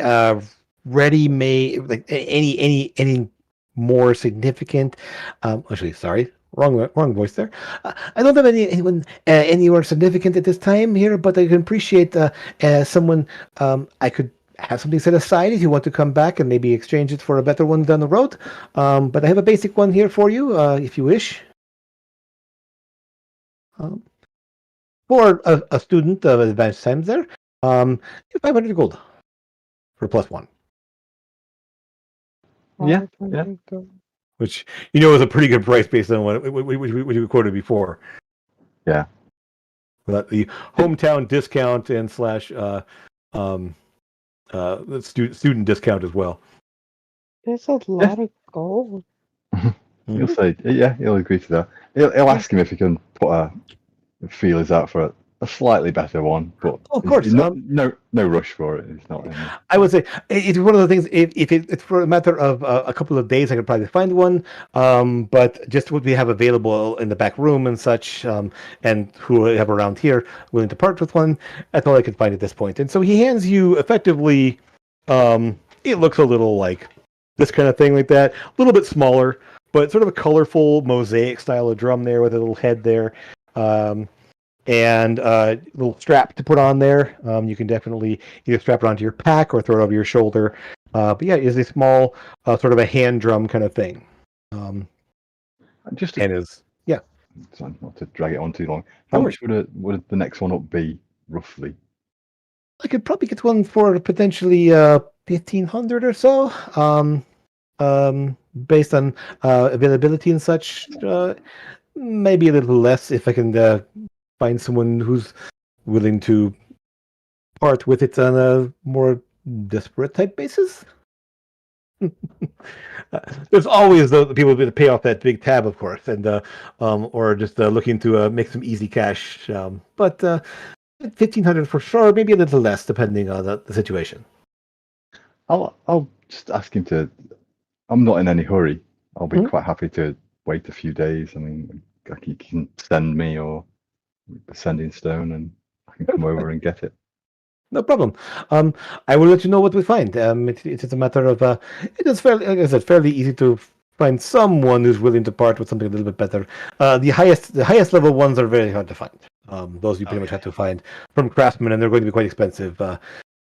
ready-made, like any more significant. Actually, sorry, wrong voice there. I don't have anyone any more significant at this time here, but I can appreciate someone. I could have something set aside if you want to come back and maybe exchange it for a better one down the road. But I have a basic one here for you, if you wish. For a student of advanced times there, 500 gold for +1. yeah, yeah. Which is a pretty good price based on what we quoted before. Yeah. But the hometown discount and slash the student discount as well. There's a lot of gold. He'll say, yeah, he'll agree to that. He'll ask him if he can put feelers out for a slightly better one, but of course, no rush for it. It's not. I would say it's one of the things. If it's for a matter of a couple of days, I could probably find one. But just what we have available in the back room and such, and who we have around here willing to part with one, that's all I could find at this point. And so he hands you effectively. It looks a little like this kind of thing, like that, a little bit smaller, but sort of a colorful mosaic style of drum there with a little head there. And a little strap to put on there. You can definitely either strap it onto your pack or throw it over your shoulder. But yeah, it's a small sort of a hand drum kind of thing. Just and is yeah. Sorry, not to drag it on too long. How much would the next one up be roughly? I could probably get one for potentially 1,500 or so. based on availability and such. Maybe a little less if I can find someone who's willing to part with it on a more desperate type basis. There's always the people that pay off that big tab, of course, and or just looking to make some easy cash. But 1,500 for sure, maybe a little less depending on the situation. I'll just ask him to. I'm not in any hurry. I'll be quite happy to wait a few days. I mean, like he can send me or the sending stone, and I can come over and get it. No problem. I will let you know what we find. It's a matter of it is fairly, like I said, fairly easy to find someone who's willing to part with something a little bit better. The highest level ones are very hard to find. Those you pretty much have to find from craftsmen, and they're going to be quite expensive.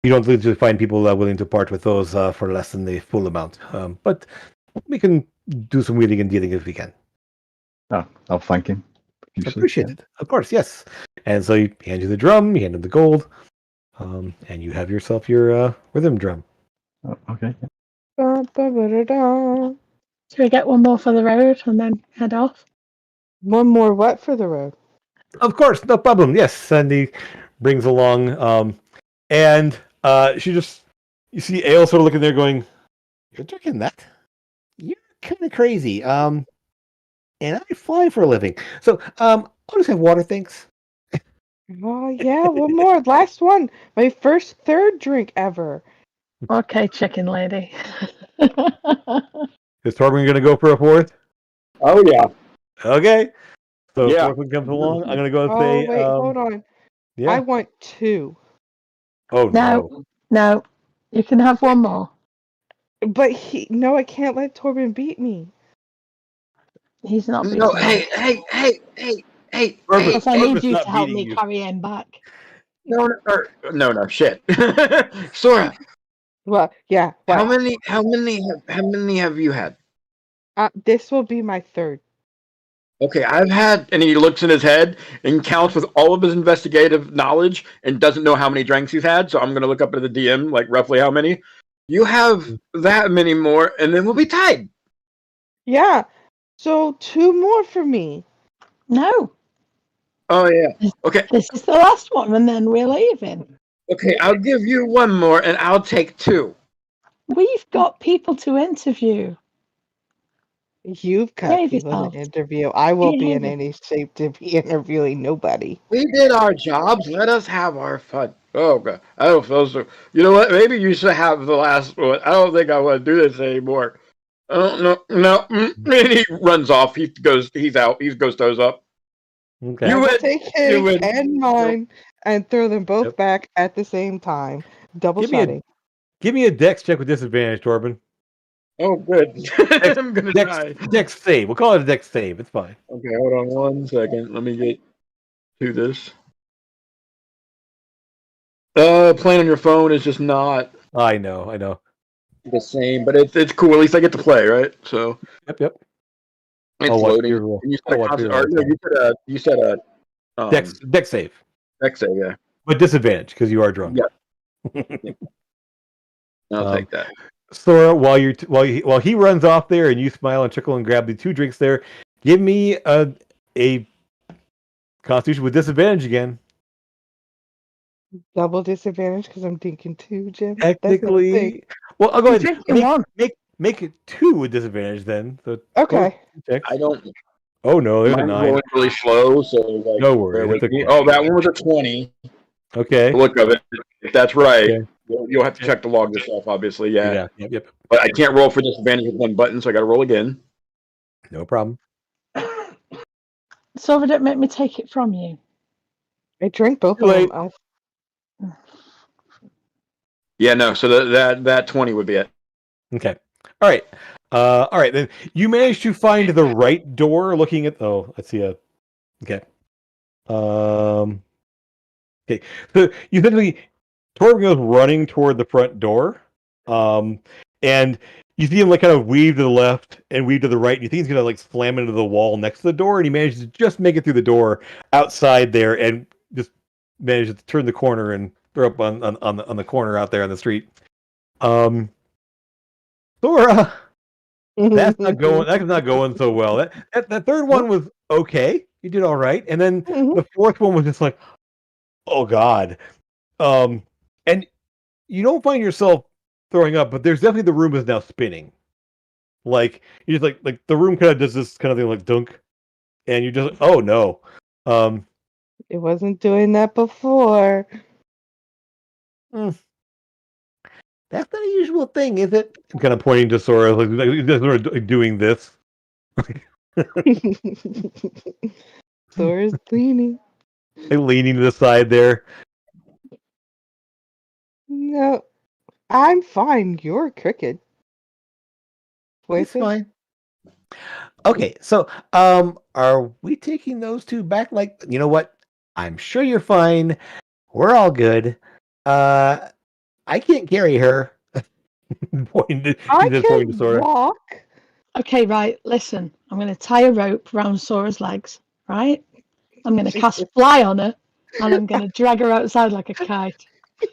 You don't usually find people willing to part with those for less than the full amount. But we can do some wheeling and dealing if we can. Oh, I'll thank him. Usually, Appreciate it. Of course, yes. And so you hand you the drum, you hand him the gold, and you have yourself your rhythm drum. Oh, okay. Ba-ba-ba-da-da. Should we get one more for the road and then head off? One more what for the road? Of course, no problem. Yes, and he brings along, and she just, you see Ale sort of looking there going, "You're drinking that? You're kind of crazy." And I fly for a living, so I'll just have water, thanks. Oh yeah, one more. Last one. My first third drink ever. Okay, chicken lady. Is Torben going to go for a fourth? Oh yeah. Okay. So Yeah. Torben comes along. I'm going to go and Oh say, wait, hold on. yeah. I want 2. Oh no. No, you can have one more. But I can't let Torben beat me. He's not beating No, me. hey. Because I need Torben's you not to help beating me you. carry him back. No, shit. Sora, Well, yeah. What? how many have you had? This will be my third. Okay, I've had, and he looks in his head and counts with all of his investigative knowledge and doesn't know how many drinks he's had. So I'm going to look up at the DM, like roughly how many. You have that many more, and then we'll be tied. Yeah. So 2 more for me. No, Oh yeah. Okay. this is the last one, and then we're leaving. Okay, I'll give you one more, and I'll take 2. We've got people to interview. You've got Behave people yourself. to interview. I won't be in Behave. any shape to be interviewing nobody. We did our jobs. Let us have our fun. Oh god, I don't feel so. You know what? Maybe you should have the last one. I don't think I want to do this anymore. I don't know. No. And he runs off. He's out. He goes toes up. Okay. I You will win. take You his win. and mine and throw them both Yep. back at the same time. Double Give me a- shotting. Give me a dex check with disadvantage, Torben. Oh, good. I'm gonna try. Dex save. We'll call it a dex save. It's fine. Okay, hold on 1 second. Let me get to this. Playing on your phone is just not I know. the same, but it's cool. At least I get to play, right? So Yep. it's I'll watch loading. your roll. And you I'll said a watch constant, your or, roll. no, you said a Dex save. dex save, yeah. But disadvantage because you are drunk. Yeah. I'll take that. Sora, while he runs off there and you smile and chuckle and grab the 2 drinks there, give me a Constitution with disadvantage again. Double disadvantage because I'm thinking 2, Jim. That's not a thing. Technically, well, I'll go You're ahead. drinking one. Make it 2 with disadvantage then. So Okay. checks. I don't. Oh no, there's a Mine's 9. rolling really slow, so like. No worries, bear with it's me. okay. Oh, that one was a 20. Okay. The look of it. If that's right, Okay. you'll have to check the log yourself, obviously. Yeah. Yep. But I can't roll for disadvantage with one button, so I got to roll again. No problem. So don't make me take it from you. I drank both Too of late. them. Yeah, no. So that 20 would be it. Okay. All right. Then you managed to find the right door. Looking at let's see. Okay. Okay. So you essentially Torben goes running toward the front door, and you see him like kind of weave to the left and weave to the right. And you think he's gonna like slam into the wall next to the door, and he manages to just make it through the door outside there, and just manages to turn the corner and throw up on the corner out there on the street. Thora, That's not going. That's not going so well. That third one was okay. You did all right, and then the fourth one was just like, oh god. And you don't find yourself throwing up, but there's definitely the room is now spinning. Like you just like the room kind of does this kind of thing like dunk, and you just oh no. It wasn't doing that before. That's not a usual thing, is it? I'm kind of pointing to Sora, like sort of doing this. Sora's leaning. Leaning to the side there. No, I'm fine. You're crooked. It's fine. Okay, so are we taking those two back? Like, you know what? I'm sure you're fine. We're all good. I can't carry her. Pointing I to can Sora. walk. Okay, right. Listen, I'm going to tie a rope around Sora's legs, right? I'm going to cast fly on her, and I'm going to drag her outside like a kite.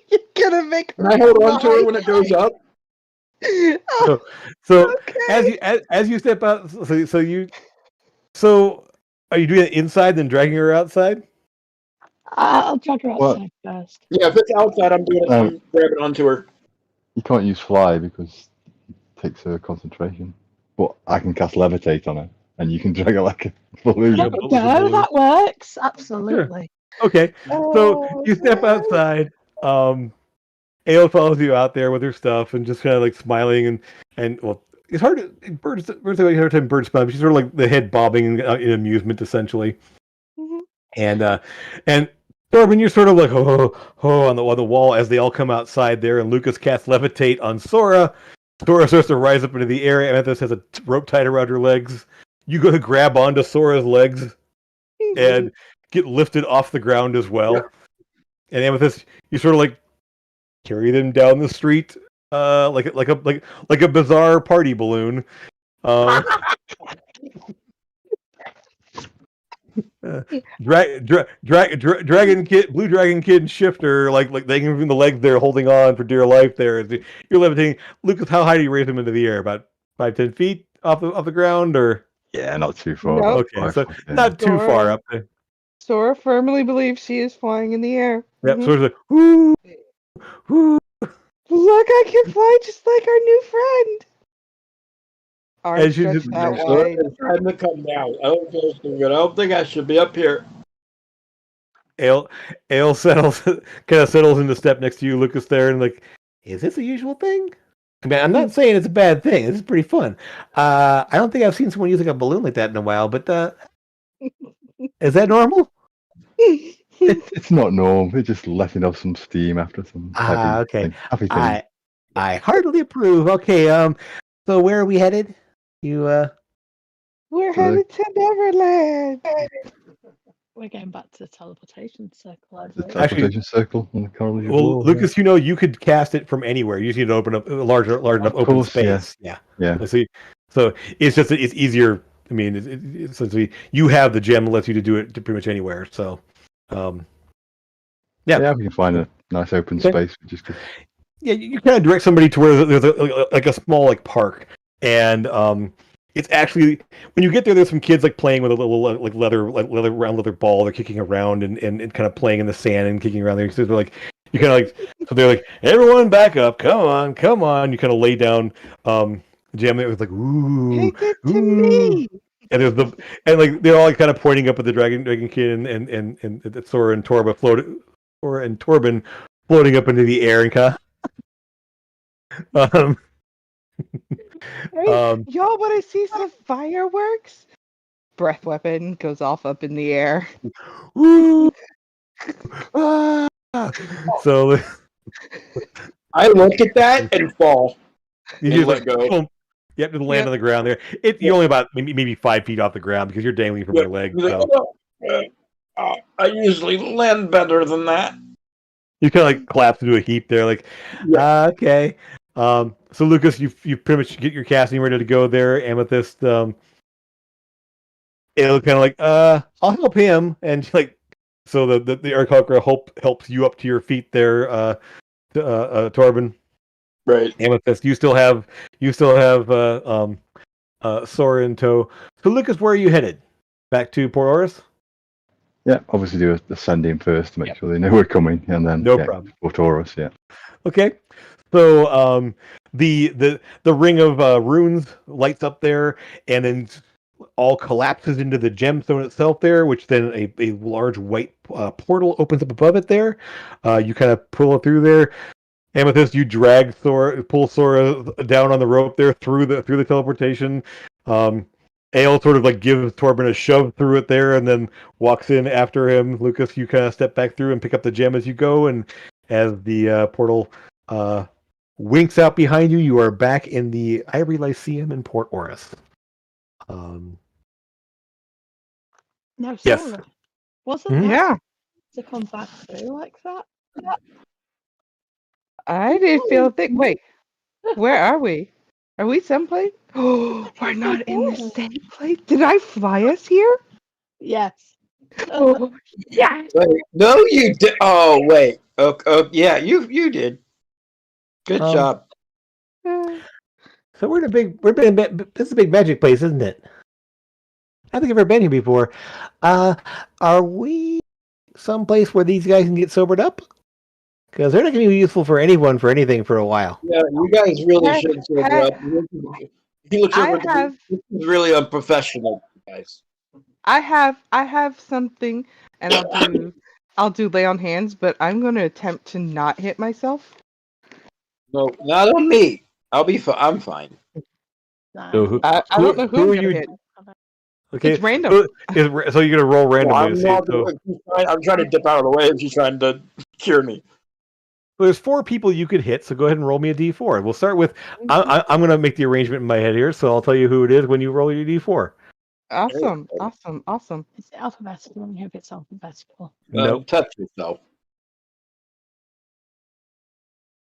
You're gonna make her Can I hold on to her fly. when it goes up? So Okay. as you step out, so are you doing it inside then dragging her outside? I'll drag her What? outside first. Yeah, if it's outside, I'm doing it. I'm grabbing onto her. You can't use fly because it takes her concentration. But I can cast levitate on her, and you can drag her like a balloon. There we go. That works. Absolutely. Okay, so you step outside. Ale follows you out there with her stuff and just kind of like smiling and well, it's hard to birds have a hard time bird smile. She's sort of like the head bobbing in amusement essentially, and Corbin, you're sort of like on the wall as they all come outside there, and Lucas casts levitate on Sora. Sora starts to rise up into the air. Amethyst has a rope tied around her legs. You go to grab onto Sora's legs and get lifted off the ground as well. Yeah. And Amethyst, you sort of like carry them down the street, like a bizarre party balloon. Dragon Kid, Blue Dragon Kid, and Shifter, like they can the legs they're holding on for dear life. There, you're levitating. Lucas, how high do you raise them into the air? About 5-10 feet off the ground, or yeah, not too far. Nope. Okay, so not too far up there. Sora firmly believes she is flying in the air. Yep, Sora's like, whoo, whoo. Look, I can fly just like our new friend. Arms stretched out wide. I'm trying to come down. I don't feel so good. I don't think I should be up here. Ale settles into step next to you, Lucas. There and like, is this a usual thing? I mean, I'm not saying it's a bad thing. This is pretty fun. I don't think I've seen someone using a balloon like that in a while. But is that normal? It's not normal. It's just letting off some steam after some heavy okay. thing. I heartily approve. Okay. So where are we headed? We're headed to Neverland. We're going back to the teleportation circle. The teleportation circle on the correlation. Well, Lucas, you know you could cast it from anywhere. You just need to open up a large enough open space. Yeah. So it's just it's easier. I mean, essentially, you have the gem that lets you to do it to pretty much anywhere. So, yeah, we can find a nice open space. Just yeah, you kind of direct somebody to where there's like a small like park, and it's actually when you get there, there's some kids like playing with a little like round leather ball. They're kicking around and kind of playing in the sand and kicking around there. So they're like, you kind of like, so they're like, everyone back up, come on. You kind of lay down gem. It was like, ooh, take it to me. And there's like they're all like kind of pointing up at the dragon kid and Sora and Torba Sora and Torben floating up into the air and kind of. Y'all want to see some fireworks? Breath weapon goes off up in the air. So I look at that and fall. You just let go. You have to land on the ground there. You're only about maybe 5 feet off the ground because you're dangling from your leg. So. I usually land better than that. You kind of like collapse into a heap there, like, okay. So Lucas, you pretty much get your casting ready to go there. Amethyst, it'll kind of like, I'll help him, and like, so the Aircalker helps you up to your feet there, Torben. Right. Amethyst, you still have Sora in tow. So, Lucas, where are you headed? Back to Port Oris? Yeah, obviously do a sending first to make sure they know we're coming, and then No problem. Port Oris, yeah. Okay. So the ring of runes lights up there, and then all collapses into the gemstone itself there, which then a large white portal opens up above it there. You kind of pull it through there. Amethyst, you drag Sora, pull Sora down on the rope there through the teleportation. Ale sort of like gives Torben a shove through it there, and then walks in after him. Lucas, you kind of step back through and pick up the gem as you go, and as the portal winks out behind you, you are back in the Ivory Lyceum in Port Oris. No, Yes. Sora, wasn't Mhm. that Yeah, to come back through like that? I didn't feel a thing. Wait, where are we? Are we someplace? Oh, we're not in the same place. Did I fly us here? Yes. Oh, yes. Wait, no, you did. Oh, wait. Yeah, you did. Good job. So this is a big magic place, isn't it? I don't think I've ever been here before. Are we someplace where these guys can get sobered up? Because they're not going to be useful for anyone for anything for a while. Yeah, you guys really Hey, should sober hey. up. He looks over. I This is really unprofessional, guys. have something, and I'll do lay on hands, but I'm going to attempt to not hit myself. No, not on me. I'm fine. So I don't know who I'm going to hit. Okay, It's random. So you're going to roll randomly to I'm see. not. So I'm trying to dip out of the way if she's trying to cure me. there's 4 people you could hit. So go ahead and roll me a d4. We'll start with. I'm going to make the arrangement in my head here, so I'll tell you who it is when you roll your d4. Awesome. Is it alphabetical? Let me hope it's alphabetical. Nope. Touch yourself.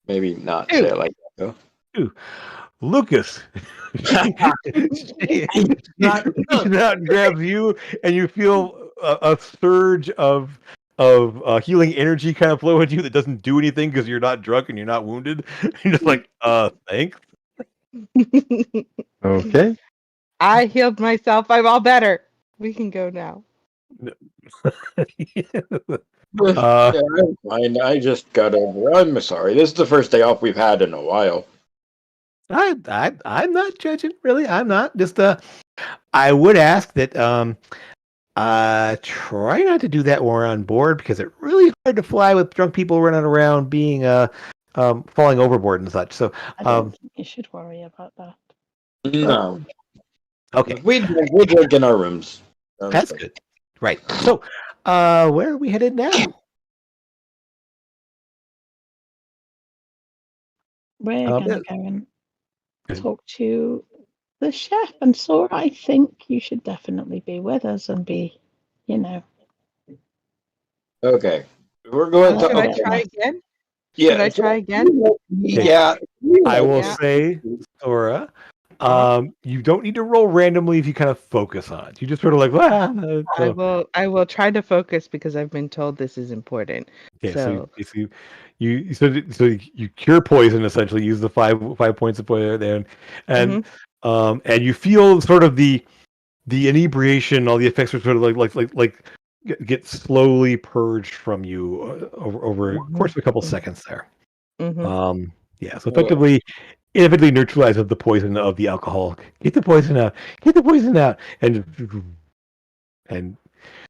Maybe not 2. say it like that. Though. Lucas. She reaches out and grabs you, and you feel a surge of healing energy kind of flow at you that doesn't do anything because you're not drunk and you're not wounded. You're just like, thanks. Okay. I healed myself. I'm all better. We can go now. Yeah, I'm fine. I just got over. I'm sorry. This is the first day off we've had in a while. I'm not judging, really. I'm not. Just I would ask that try not to do that when we're on board because it's really hard to fly with drunk people running around being falling overboard and such. So I don't think you should worry about that. No. Okay. We drink in our rooms. That's good. Right. So where are we headed now? We're going to go and talk to the chef. And Sora, I think you should definitely be with us and be, Okay. We're going to. Should I try again? Yeah. Should I try again? Yeah. I will say, Sora, you don't need to roll randomly if you kind of focus on it. You just sort of like, I will try to focus because I've been told this is important. Okay, so you cure poison essentially. Use the 5 points of poison there, and you feel sort of the inebriation. All the effects are sort of like get slowly purged from you over the course of a couple seconds there. Yeah, so effectively neutralizes the poison of the alcohol. Get the poison out, and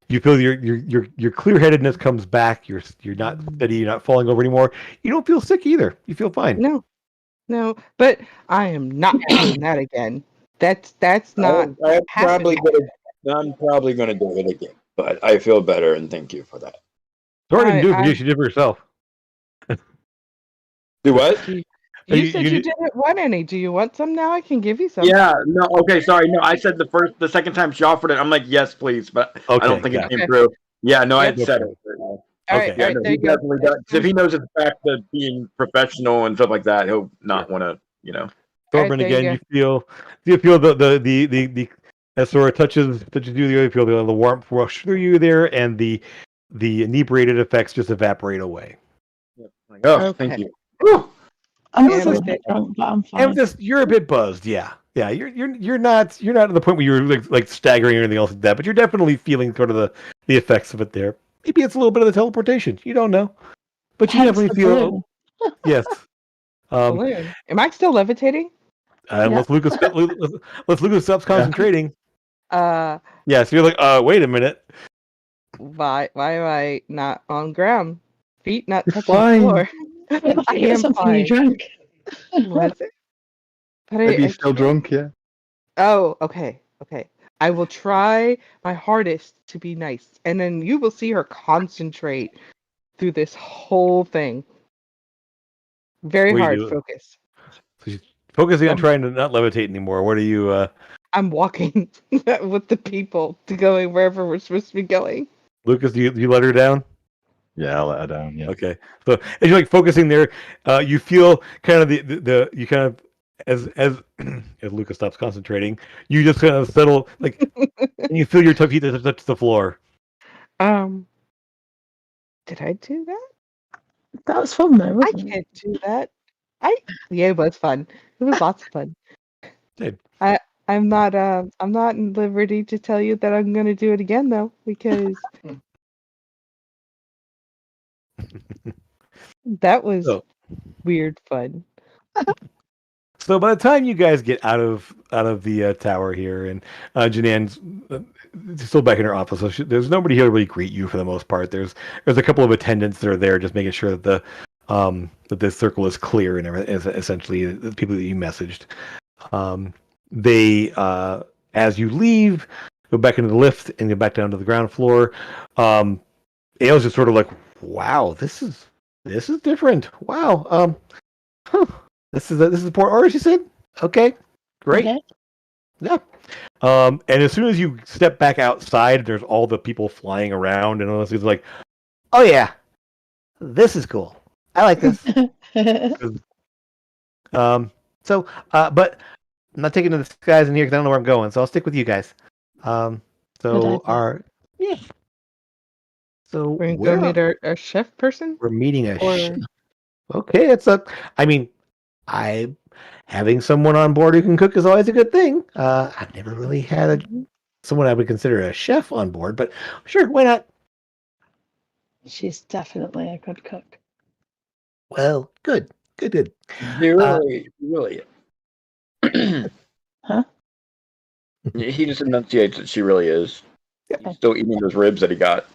you feel your clear-headedness comes back. You're not steady. You're not falling over anymore. You don't feel sick either. You feel fine. No, but I am not doing that again. That's not. I'm probably gonna do it again, but I feel better and thank you for that. Sorry to do it for you. She did it for herself. Do what? You said you didn't want any. Do you want some now? I can give you some. Yeah. No. Okay. Sorry. No. I said the second time she offered it, I'm like, yes, please, but I don't think it came through. Yeah. No, I had said it. All right. Yeah, no, he definitely does. If he knows it's back to being professional and stuff like that, he'll not want to, Torben, again, you feel the as Sora touches you, you feel the warmth rush through you there, and the inebriated effects just evaporate away. Like, thank you. I'm still a bit drunk, but I'm fine. You're a bit buzzed, yeah. Yeah, you're not at the point where you're like staggering or anything else like that, but you're definitely feeling sort of the effects of it there. Maybe it's a little bit of the teleportation. You don't know, but you Hence definitely the feel balloon. yes. Balloon. Am I still levitating? Unless Lucas stops Yeah. concentrating. Uh, Yeah, so you're like, wait a minute. why am I not on ground? Feet not You're touching the flying. floor. I I think it's am something you flying. drank. Was it? But Maybe I you're still can't. drunk, yeah. Oh, okay, okay. I will try my hardest to be nice, and then you will see her concentrate through this whole thing. Very What are you hard doing? focus. So she's focusing on I'm, trying to not levitate anymore. What are you, I'm walking with the people to going wherever we're supposed to be going. Lucas? Do you let her down? Yeah, I'll let her down, yeah. Okay. So as you're like focusing there, you feel kind of the you kind of as as Lucas stops concentrating, you just kind of settle like and you feel your feet touch the floor. Um, did I do that? That was fun though, I wasn't it? can't do that. Yeah, it was fun. It was lots of fun. Good. I'm not in liberty to tell you that I'm gonna do it again though, because that was So weird fun. so by the time you guys get out of the tower here, and Janan's still back in her office, so there's nobody here to really greet you for the most part. There's a couple of attendants that are there, just making sure that the circle is clear and everything. Essentially, the people that you messaged. They as you leave, go back into the lift and go back down to the ground floor. Ail's just sort of like, wow, this is different. Wow. Huh. This is Port Orange, you said? Okay, great. Okay. Yeah. And as soon as you step back outside, there's all the people flying around, and all this. It's like, oh yeah, this is cool. I like this. Um. So, but I'm not taking the guys in here because I don't know where I'm going. So I'll stick with you guys. Um. Good So idea. yeah. So We're gonna go meet our chef person? we're meeting a Or Okay, it's a. I mean, I having someone on board who can cook is always a good thing. I've never really had someone I would consider a chef on board, but sure, why not? She's definitely a good cook. Well, good. Really. Huh? He just enunciates that she really is. Yeah. He's still eating those ribs that he got.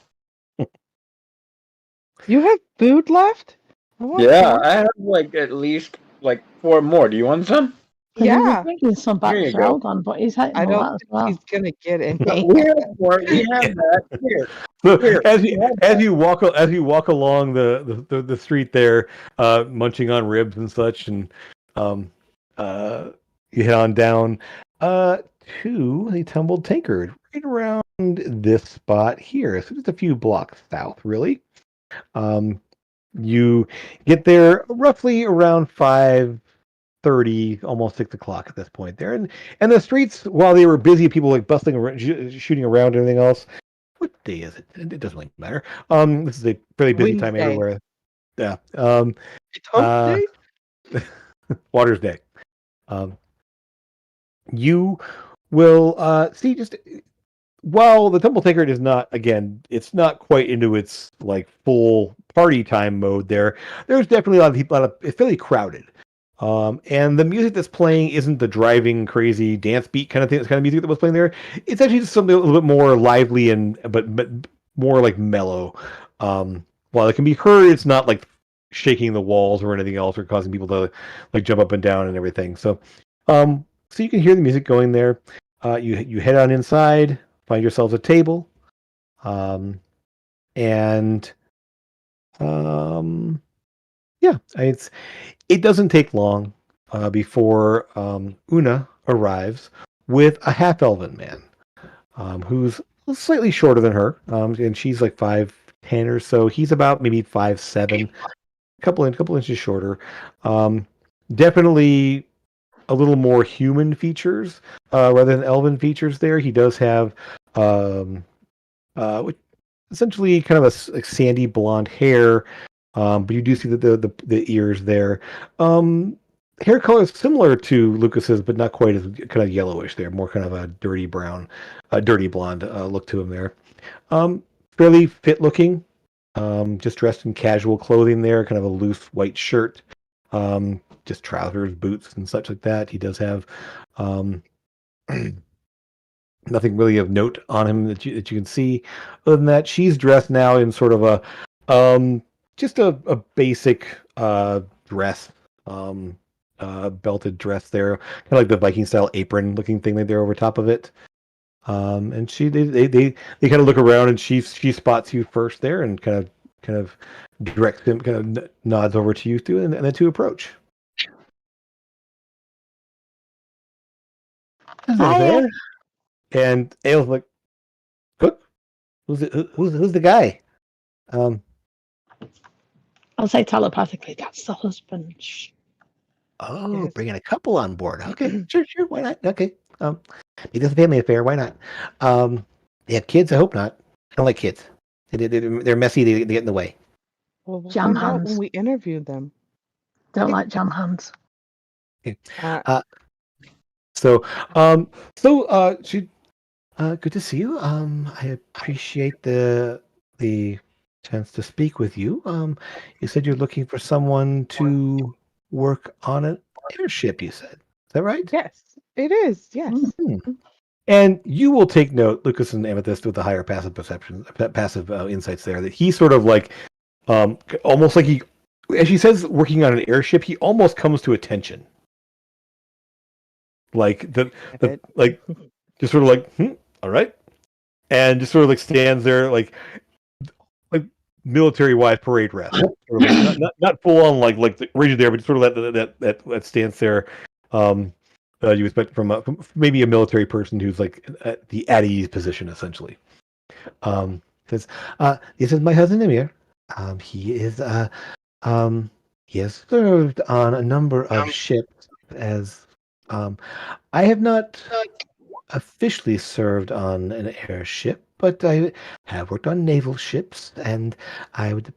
you have food left? I want Yeah, more. I have like at least like 4 more. Do you want some? He was Yeah. bringing some back Here you for go. Eldon, but he's eating I a don't lot as think well. he's gonna get any. We have more. We have that here. So Here, as we you have as that. you walk along the street there, munching on ribs and such, and um, you head on down to the Tumbled Tankard, right around this spot here. So just a few blocks south, really. You get there roughly around 5:30, almost 6 o'clock at this point there, and the streets, while they were busy, people like bustling around, shooting around, and everything else. What day is it? It doesn't really matter. This is a fairly busy time Wednesday. everywhere. Yeah. It's hump Uh, day? Water's Day. Um, you will see just while the Temple Tankard is not, again, it's not quite into its like full party time mode. There's definitely a lot of people. It's fairly crowded. And the music that's playing isn't the driving crazy dance beat kind of thing. It's kind of music that was playing there. It's actually just something a little bit more lively and but more like mellow. While it can be heard, it's not like shaking the walls or anything else or causing people to like jump up and down and everything. So you can hear the music going there. You head on inside, find yourselves a table, and yeah, it doesn't take long before Una arrives with a half-elven man who's slightly shorter than her, and she's like 5'10" or so. He's about maybe 5'7", couple inches shorter. Definitely a little more human features rather than elven features. There, he does have essentially kind of like sandy blonde hair. But you do see the ears there. hair color is similar to Lucas's, but not quite as kind of yellowish. There, more kind of a dirty brown, dirty blonde look to him there. Fairly fit looking. Just dressed in casual clothing there, kind of a loose white shirt, just trousers, boots, and such like that. He does have nothing really of note on him that you can see. Other than that, she's dressed now in sort of just a basic dress, belted dress there, kind of like the Viking style apron looking thing that they're over top of it. And they kind of look around, and she spots you first there, and kind of directs him, kind of nods over to you two, and the two approach. Hello there. And Ail's like, "Cook, who's the guy?" I'll say telepathically, that's the husband. Shh. Oh, Yes. bringing a couple on board. Okay, sure, why not? Okay, it is a family affair. Why not? They have kids. I hope not. I don't like kids. They're messy. They get in the way. Well, we'll Jam find out hands. when we interview them. Don't like jam hands. She, good to see you. I appreciate the chance to speak with you. You said you're looking for someone to work on an airship. You said, is that right? Yes, it is. Yes. Mhm. And you will take note, Lucas and Amethyst, with the higher passive perception, passive insights there, that he sort of like, almost like he, as she says, working on an airship, he almost comes to attention. Like like just sort of like, all right, and just sort of like stands there like military-wise parade dress, sort of like, not full on like rigid there, but just sort of that stance there. You expect from maybe a military person who's like at ease position essentially. Says, this is my husband Amir. He is he has served on a number of ships as I have not officially served on an airship, but I have worked on naval ships, and I would.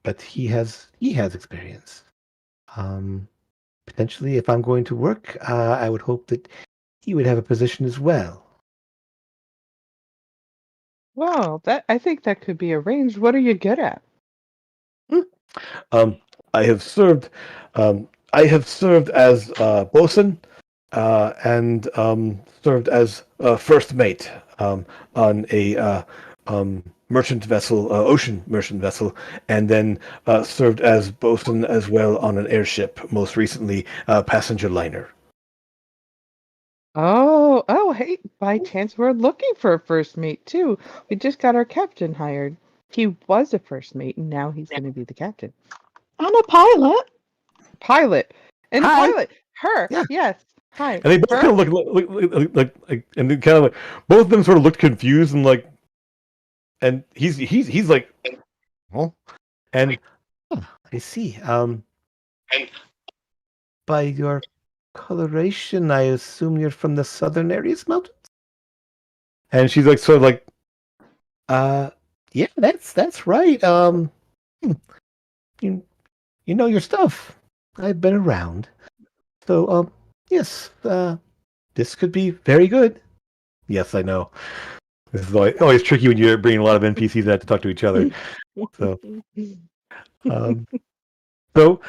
But he has experience. Potentially, if I'm going to work, I would hope that he would have a position as well. Well, I think that could be arranged. What are you good at? I have served. I have served as bosun, and served as first mate on a merchant vessel, ocean merchant vessel, and then served as bosun as well on an airship. Most recently, passenger liner. Oh, hey, by chance we're looking for a first mate too. We just got our captain hired. He was a first mate, and now he's going to be the captain. And a pilot. Pilot. And Hi. pilot. Her. Yeah. Yes. Hi. And they both Her? kind of look like, and they kind of like, both of them sort of looked confused and like, and he's like, well, and I see. By your coloration, I assume you're from the southern areas mountains. And she's like, sort of like, yeah, that's right. You know your stuff. I've been around. So, yes, this could be very good. Yes, I know. This is always tricky when you're bringing a lot of NPCs that have to talk to each other. So, so,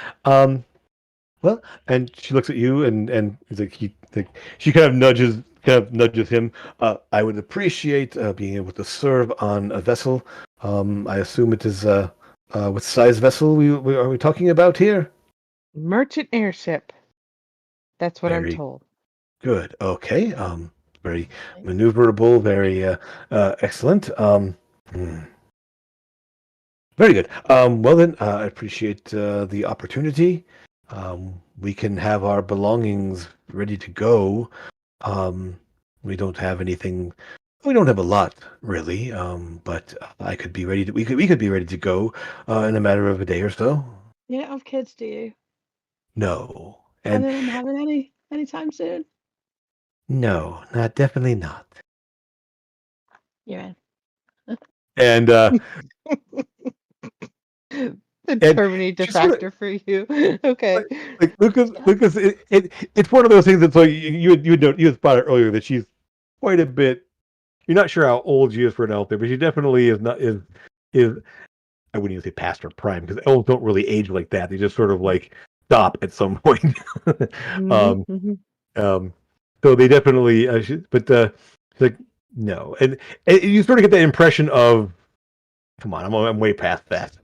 well, and she looks at you, and he's like, she kind of nudges him. I would appreciate being able to serve on a vessel. I assume it is what size vessel we are we talking about here? Merchant airship. That's what I'm Very told. good. Okay. Very maneuverable. Very excellent. Very good. Well then, I appreciate the opportunity. We can have our belongings ready to go. We don't have anything. We don't have a lot, really. But I could be ready to. We could be ready to go in a matter of a day or so. You don't have kids, do you? No, And and then having anytime soon? no, not definitely not. You're in. And The And Terminator she's sort of factor for you. Okay. like Lucas. It's one of those things that's like you had spotted earlier that she's quite a bit. You're not sure how old she is for an elf, but she definitely is not is. I wouldn't even say past her prime because elves don't really age like that. They just sort of like stop at some point. um, Mm-hmm. um, so they definitely, but like no, and you sort of get that impression of, come on, I'm way past that.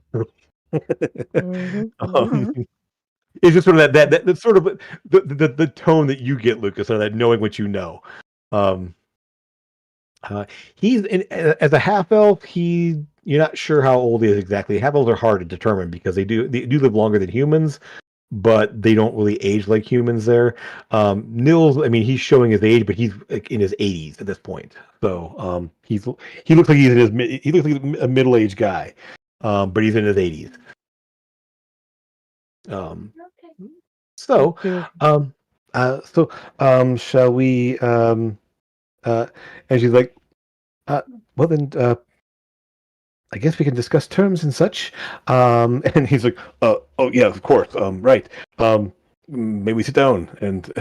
Mm-hmm. um, it's just sort of that sort of the tone that you get, Lucas, or that knowing what you know. Um, he's as a half elf. You're not sure how old he is exactly. Half elves are hard to determine because they do live longer than humans, but they don't really age like humans. There, Nils. I mean, he's showing his age, but he's like in his 80s at this point. So he looks like he's in his he looks like a middle aged guy, but he's in his 80s. So, Good. shall we? And she's like, well then, I guess we can discuss terms and such. And he's like, oh yeah, of course. Right. Maybe we sit down and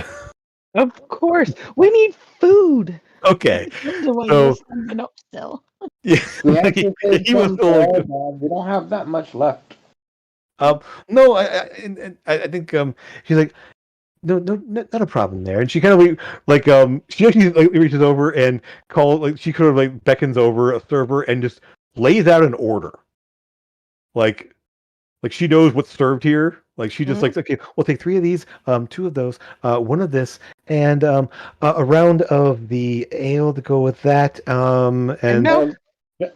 Of course. We need food. okay. I wonder why you're So standing up still. yeah, We like, actually saved he was some still for like, our dad. We don't have that much left. no, I think she's like, no, not a problem there. And she kind of she actually like reaches over and she kind of like beckons over a server and just lays out an order. Like she knows what's served here. Like she just like, okay, we'll take 3 of these, 2 of those, 1 of this, and a round of the ale to go with that. And milk.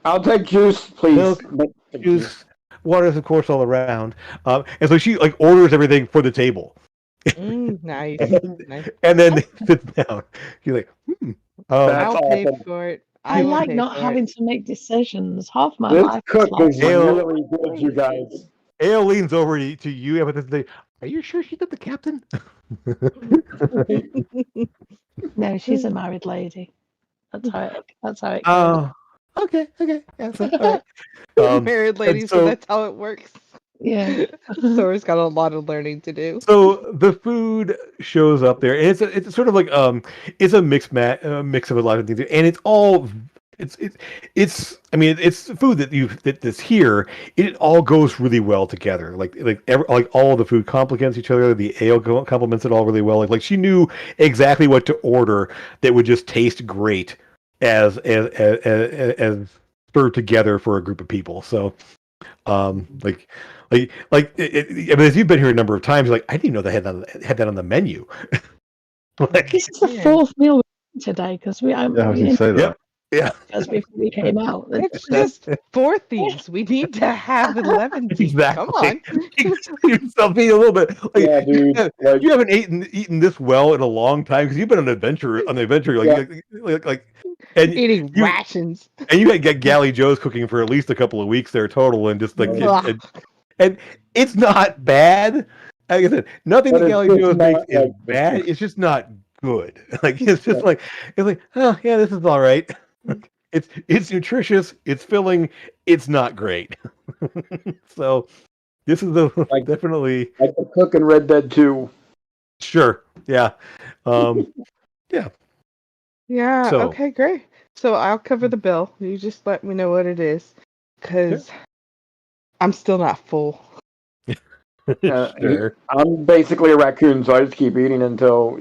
I'll take juice, please. milk, juice, waters, of course, all around. And so she like orders everything for the table. Nice. Nice. And then sits down. She's like, That's I'll pay awesome. for it. I will like pay not for having it. to make decisions. Half my This life cook like, is Ale- really good, you guys. Ale leans over to you with this thing. Are you sure she's not the captain? no, she's a married lady. That's how it goes. Oh, okay. Yeah, so, all right. Married lady, and so that's how it works. Yeah. Sora's got a lot of learning to do. So the food shows up there, and it's sort of like it's a mix of a lot of things, and it's all it's I mean it's food that's here. It all goes really well together. Like all of the food complements each other. The ale complements it all really well. Like she knew exactly what to order that would just taste great as served together for a group of people. So I mean, as you've been here a number of times, like I didn't know they had that on the menu. Like, This is the 4th meal today because we Yeah, I was going to say that. yeah, as before we came out. It's just 4 thieves. We need to have 11 thieves. exactly. Come on. Yourself being a little bit like, Yeah, dude. Like, you haven't eaten this well in a long time because you've been on an adventure and Eating you rations. and you had Galley Joe's cooking for at least a couple of weeks there total, and just like Ugh. and it's not bad. Like I said, nothing But that it's Galley just Joe's not, makes is like, bad. It's just not good. Like it's just like oh yeah, this is all right. It's nutritious. It's filling. It's not great. So this is definitely like the cook in Red Dead 2. sure. Yeah. Yeah. Yeah, So- okay, great. So I'll cover the bill. You just let me know what it is. Because I'm still not full. Sure. I'm basically a raccoon, so I just keep eating until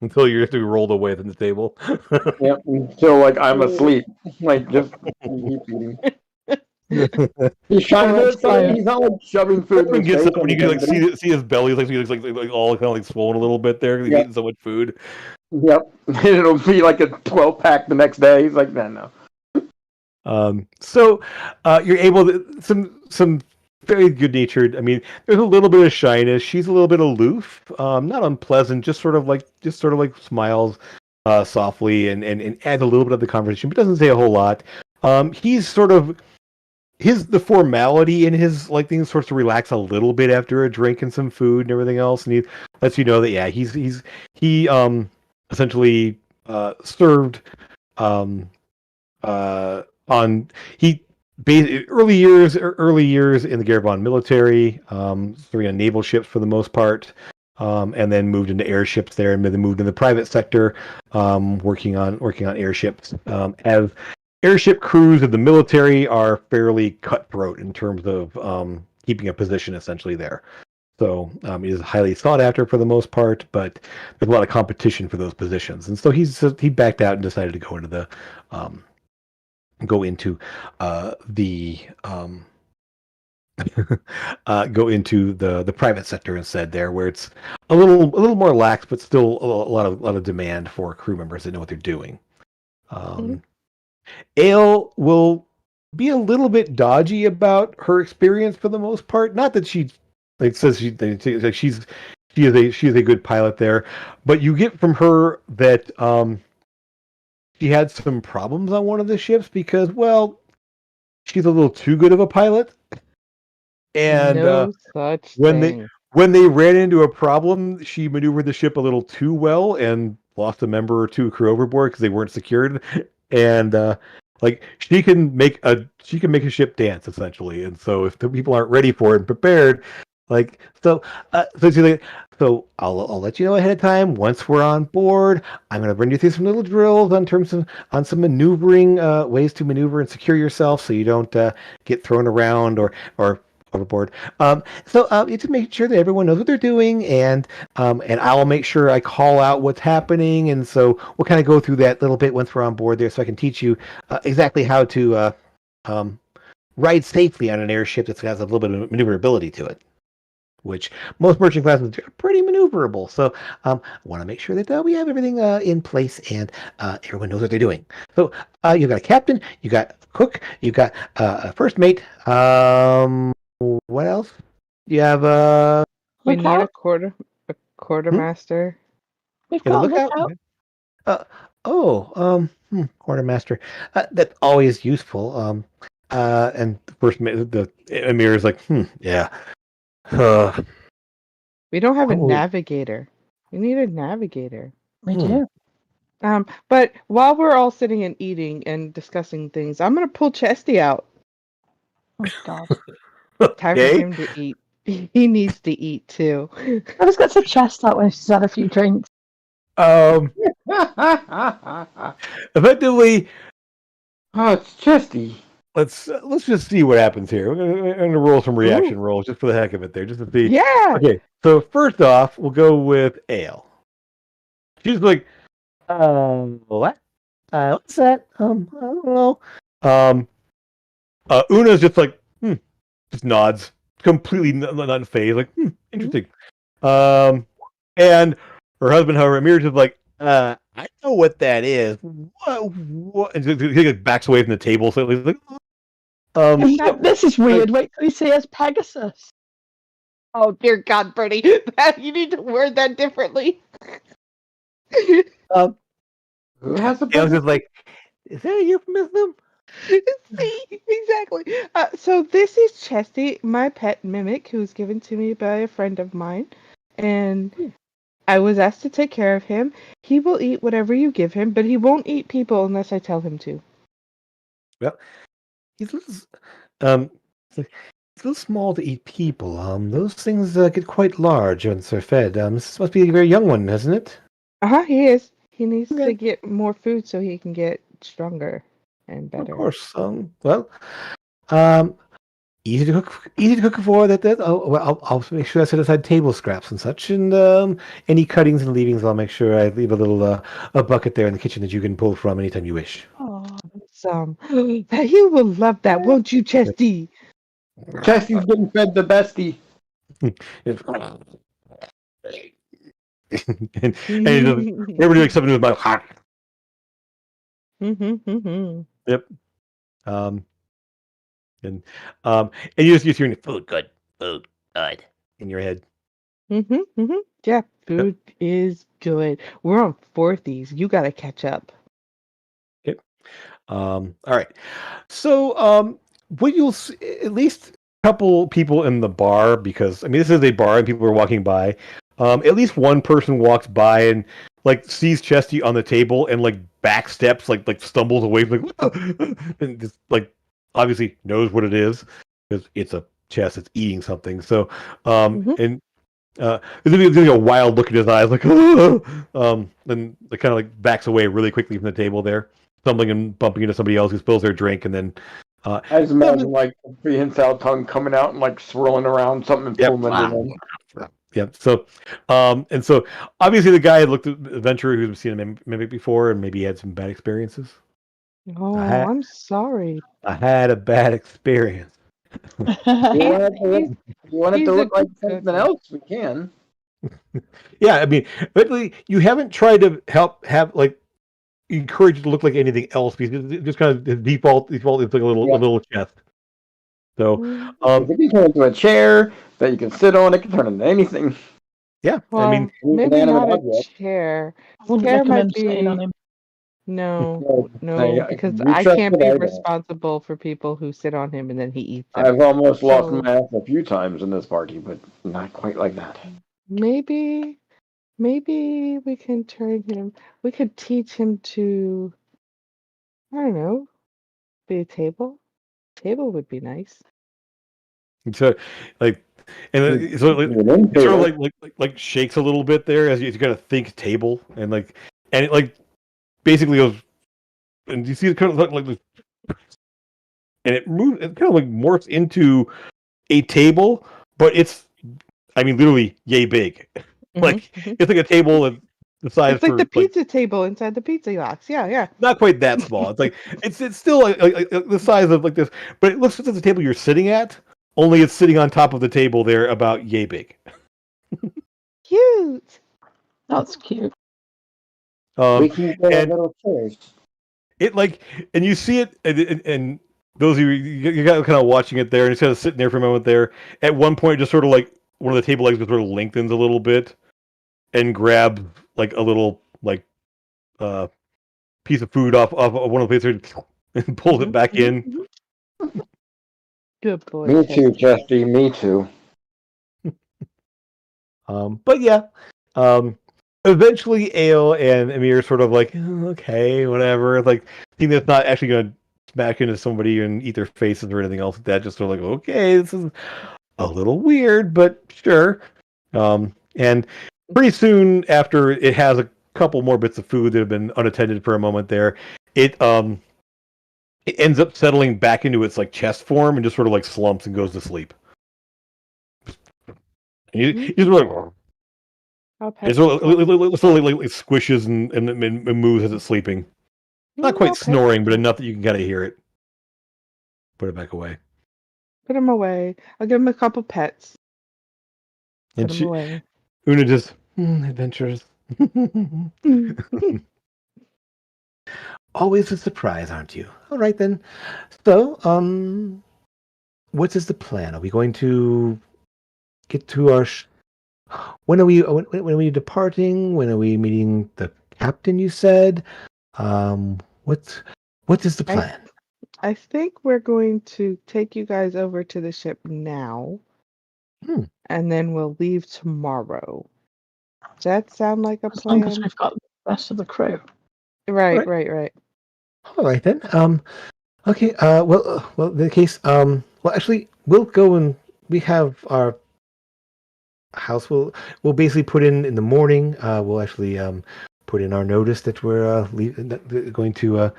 Until you're actually rolled away from the table. until like I'm asleep. Like just keep eating. He's trying to fine. he's not like shoving food in Everyone his gets face up or when you can like anything, but see his belly like all kind of like swollen a little bit there because he's eating so much food. Yep. It'll be like a 12-pack the next day. He's like, no. So you're able to some very good natured. I mean, there's a little bit of shyness. She's a little bit aloof, not unpleasant. Just sort of like smiles softly and adds a little bit of the conversation, but doesn't say a whole lot. He's sort of the formality in his like things starts to relax a little bit after a drink and some food and everything else, and he lets you know that he essentially served on early years in the Garibaldi military, serving on naval ships for the most part, and then moved into airships there, and then moved in the private sector, working on airships. As airship crews of the military are fairly cutthroat in terms of keeping a position essentially there. So it is highly sought after for the most part, but there's a lot of competition for those positions, and so he backed out and decided to go into the um, the go into the private sector instead there, where it's a little more lax, but still a lot of demand for crew members that know what they're doing. Ale will be a little bit dodgy about her experience for the most part. Not that she says like she is a good pilot there, but you get from her that she had some problems on one of the ships because, well, she's a little too good of a pilot. And No such when thing. they ran into a problem, she maneuvered the ship a little too well and lost a member or two of crew overboard because they weren't secured. And like she can make a ship dance essentially. And so if the people aren't ready for it and prepared, like she's like, so I'll let you know ahead of time once we're on board. I'm going to bring you through some little drills on terms of on some maneuvering ways to maneuver and secure yourself so you don't get thrown around or overboard. You just make sure that everyone knows what they're doing, and I'll make sure I call out what's happening, and so we'll kind of go through that little bit once we're on board there, so I can teach you exactly how to ride safely on an airship that has a little bit of maneuverability to it, which most merchant classes are pretty maneuverable. So I want to make sure that we have everything in place and everyone knows what they're doing. So you've got a captain, you got a cook, you got a first mate. What else? You have We need a Lookout? quartermaster. We've get a got a lookout. lookout. Quartermaster. That's always useful. And the first mate, the Emir is like, yeah. We don't have a Oh. navigator. We need a navigator. We do. But while we're all sitting and eating and discussing things, I'm gonna pull Chesty out. Oh God. Time for him to eat. He needs to eat too. I was got to chest that when she's had a few drinks. Effectively, it's Chesty. let's just see what happens here. We're gonna roll some reaction rolls just for the heck of it there, just to see. Yeah. Okay, so first off, we'll go with Ale. She's like, what? What's that? I don't know. Una's just like, just nods, completely not phased, like, interesting. And her husband, however, Amir's just like, I know what that is. What? And he like, backs away from the table, so he's like, This is weird. Wait till you see us Pegasus. Oh dear God, Bertie, you need to word that differently. Who has a I was just like, is that a euphemism? See, exactly. So this is Chesty, my pet mimic, who's given to me by a friend of mine, and I was asked to take care of him. He will eat whatever you give him, but he won't eat people unless I tell him to. Well, he's a little, it's a little small to eat people. Those things get quite large once they're fed. This must be a very young one, isn't it? He is. He needs Okay. to get more food so he can get stronger and better. Of course. Easy to cook for that. I'll make sure I set aside table scraps and such, and any cuttings and leavings, I'll make sure I leave a little a bucket there in the kitchen that you can pull from anytime you wish. Oh, you will love that, won't you, Chesty? Chesty's getting fed the bestie. and he doesn't never doing something with my heart. Yep. And you're hearing food good in your head. Yeah, food is good. We're on 40s. You gotta catch up. Okay. All right. So what you'll see, at least a couple people in the bar, because I mean this is a bar and people are walking by. At least one person walks by and like sees Chesty on the table and like backsteps, like stumbles away from like and just like obviously knows what it is because it's a chest. It's eating something. So, and there's a wild look in his eyes, like, then it kind of like backs away really quickly from the table there, stumbling and bumping into somebody else who spills their drink, and then. I just imagine like the prehensile tongue coming out and like swirling around something and Yep. pulling into them. Yep. So, and so obviously the guy had looked at the adventurer who's seen a mimic before, and maybe had some bad experiences. Oh, I I'm sorry. had a bad experience. You want it to He's a look like good something cookie. else? We can. Yeah, I mean, but you haven't tried to have like encourage it to look like anything else because it just kind of the default is like a little chest. So, Mm, It can turn into a chair that you can sit on. It can turn into anything. yeah, I mean, well, maybe Inanimate not a object. chair. I wouldn't Chair might recommend sitting on be him. no, because You I trust can't what be I know. responsible for people who sit on him and then he eats them. I've almost lost So- my ass a few times in this party, but not quite like that. Maybe we can turn him. We could teach him to, I don't know, be a table. Table would be nice. so like, and so like, it sort of like shakes a little bit there as you kind of think table and like, and it like basically goes, and you see it kind of like this, and it moves, it kind of like morphs into a table, but it's, I mean, literally yay big. Like Mhm. it's like a table of the size It's like for the pizza table inside the pizza box. Yeah. not quite that small. It's like it's still like the size of like this, but it looks like the table you're sitting at. Only it's sitting on top of the table there, about yay big. Cute. That's cute. We can get and little chairs. it like, and you see it, and those of you got kind of watching it there, and it's kind of sitting there for a moment there. At one point, just sort of like one of the table legs just sort of lengthens a little bit, and grab like a little like piece of food off one of the plates and pulls it back in. Good boy. Me too, Chesty. Chesty. Me too. But yeah, eventually Ale and Amir sort of like, okay, whatever. Like, seeing that's not actually going to smack into somebody and eat their faces or anything else like that. Just sort of like, okay, this is a little weird, but sure. And pretty soon after it has a couple more bits of food that have been unattended for a moment there, it ends up settling back into its like chest form and just sort of like slumps and goes to sleep. And you just like, I'll pet it sort you. of like squishes and moves as it's sleeping. Not quite I'll pet snoring, you. but enough that you can kind of hear it. Put it back away. Put him away. I'll give him a couple pets. And Put him away. Una just, adventures. Always a surprise, aren't you? All right then. So, what is the plan? Are we going to get to our? When are we departing? When are we meeting the captain? You said. What is the plan? I think we're going to take you guys over to the ship now, and then we'll leave tomorrow. Does that sound like a As long as plan? we've got the rest of the crew. Right. All right then. Okay. Well, in the case. Well, actually, we'll go and we have our house. We'll basically put in the morning. We'll actually put in our notice that we're going to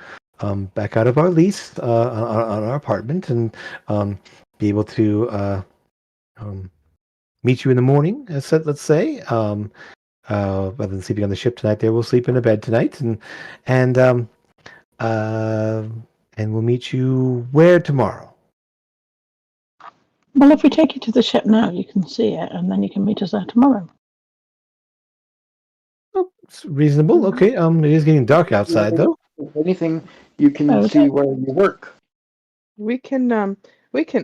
back out of our lease on our apartment and be able to meet you in the morning. Let's say. Rather than sleeping on the ship tonight, we'll sleep in a bed tonight, and we'll meet you where tomorrow. Well, if we take you to the ship now, you can see it, and then you can meet us there tomorrow. Oh, it's reasonable. Okay. It is getting dark outside, though. If anything, you can see where you work. We can